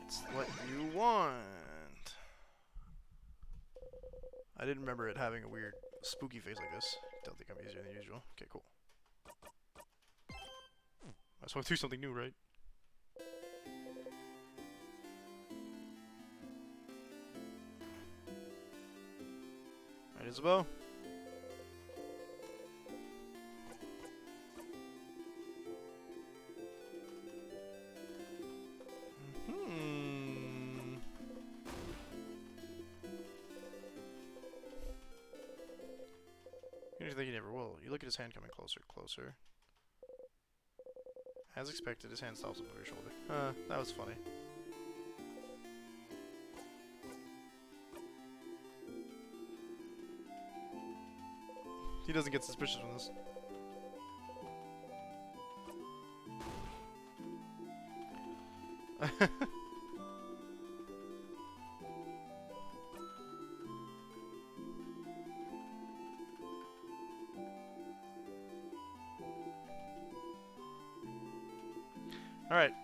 It's what you want. I didn't remember it having a weird spooky face like this. Don't think I'm easier than usual. Okay, cool. I just want to do something new, right? Right, Isabeau. You think he never will. You look at his hand coming closer, closer. As expected, his hand stops over your shoulder. That was funny. He doesn't get suspicious from this. Alright.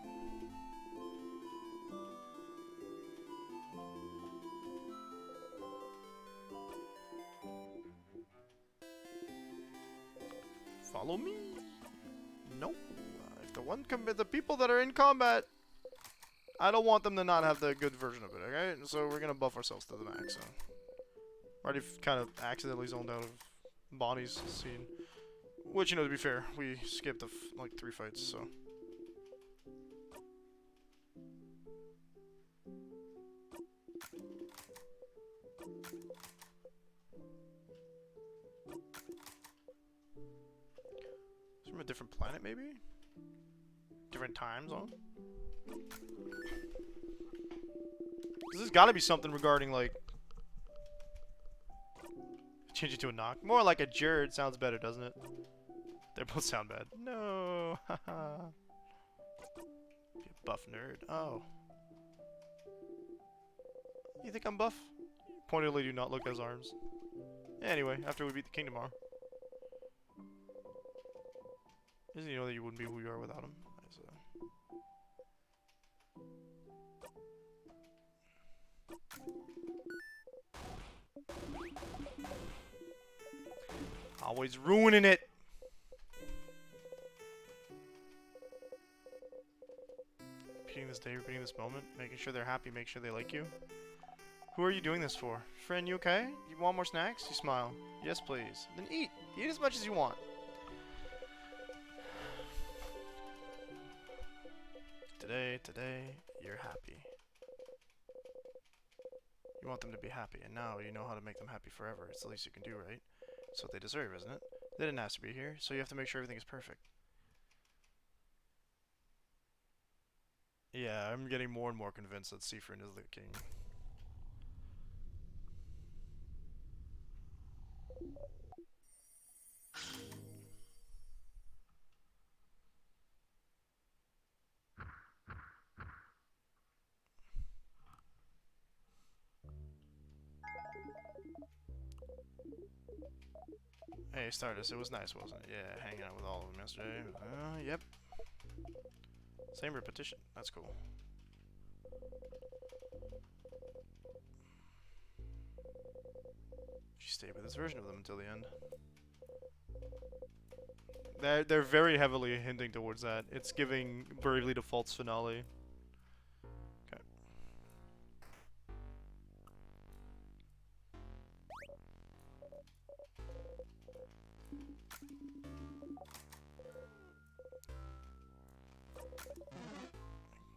Follow me. Nope. If the people that are in combat, I don't want them to not have the good version of it, okay? So we're gonna buff ourselves to the max. So. Already kind of accidentally zoned out of Bonnie's scene. Which, you know, to be fair, we skipped like 3 fights, so. From a different planet, maybe? Different time zone? This has gotta be something regarding, like... Change it to a knock. More like a Jared sounds better, doesn't it? They both sound bad. No! Haha. Be a buff nerd. Oh. You think I'm buff? Pointedly do not look at his arms. Anyway, after we beat the king tomorrow. Doesn't he know that you wouldn't be who you are without him? Always ruining it! Repeating this day, repeating this moment, making sure they're happy, make sure they like you. Who are you doing this for? Friend, you okay? You want more snacks? You smile. Yes, please. Then eat! Eat as much as you want. Today, you're happy. You want them to be happy, and now you know how to make them happy forever. It's the least you can do, right? It's what they deserve, isn't it? They didn't ask to be here, so you have to make sure everything is perfect. Yeah, I'm getting more and more convinced that Seafriend is the king. Hey, Stardust, it was nice, wasn't it? Yeah, hanging out with all of them yesterday. Yep. Same repetition. That's cool. She stayed with this version of them until the end. They're very heavily hinting towards that. It's giving Bravely Default's finale. Okay.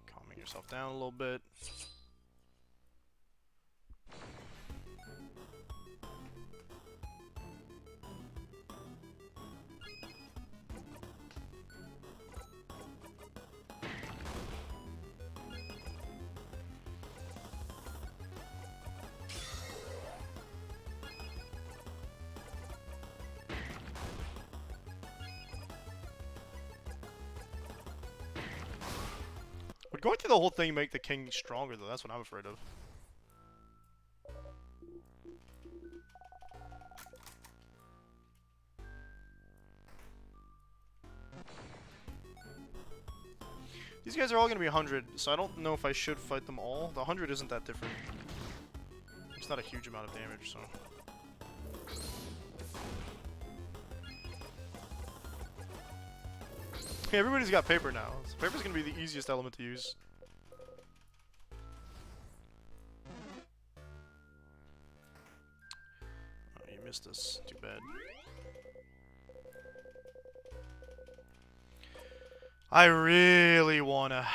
Calming yourself down a little bit. Would going through the whole thing make the king stronger, though? That's what I'm afraid of. These guys are all going to be 100, so I don't know if I should fight them all. The 100 isn't that different. It's not a huge amount of damage, so... Yeah, everybody's got paper now. So paper's going to be the easiest element to use. Oh, you missed us. Too bad. I really wanna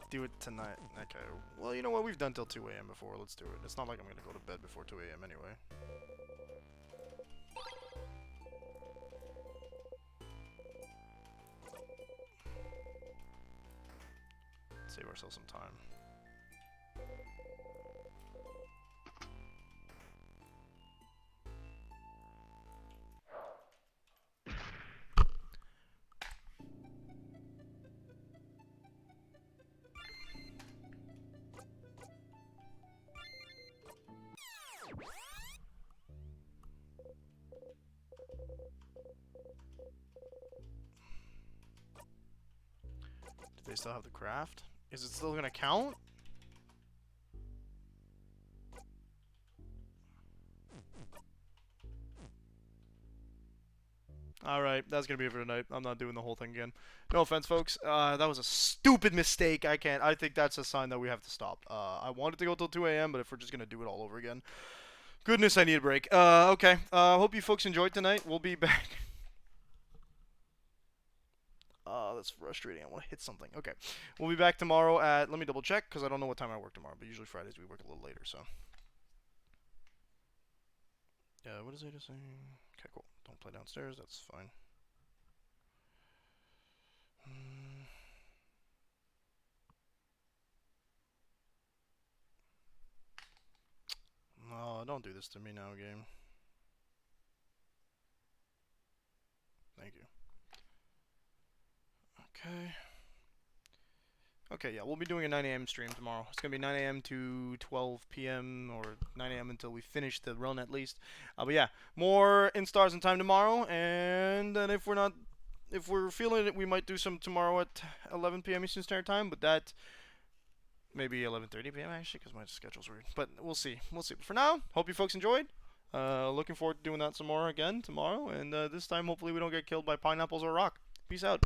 do it tonight. Okay. Well, you know what? We've done till 2 a.m. before. Let's do it. It's not like I'm gonna go to bed before 2 a.m. anyway. Save ourselves some time. Do they still have the craft? Is it still gonna count? Alright, that's gonna be it for tonight. I'm not doing the whole thing again. No offense, folks. That was a stupid mistake. I think that's a sign that we have to stop. I wanted to go till 2 a.m., but if we're just gonna do it all over again. Goodness, I need a break. Okay. Hope you folks enjoyed tonight. We'll be back. That's frustrating. I want to hit something. Okay. We'll be back tomorrow at... Let me double check, because I don't know what time I work tomorrow, but usually Fridays we work a little later, so... Yeah, what is it saying? Okay, cool. Don't play downstairs. That's fine. No, don't do this to me now, game. Thank you. Okay. Okay, yeah, we'll be doing a 9 a.m. stream tomorrow. It's going to be 9 a.m. to 12 p.m. or 9 a.m. until we finish the run at least. But yeah, more Instars in time tomorrow, and then if we're feeling it, we might do some tomorrow at 11 p.m. Eastern Standard Time, but that maybe 11:30 p.m. actually, because my schedule's weird. But we'll see. We'll see. But for now, hope you folks enjoyed. Looking forward to doing that some more again tomorrow, and this time hopefully we don't get killed by pineapples or rock. Peace out.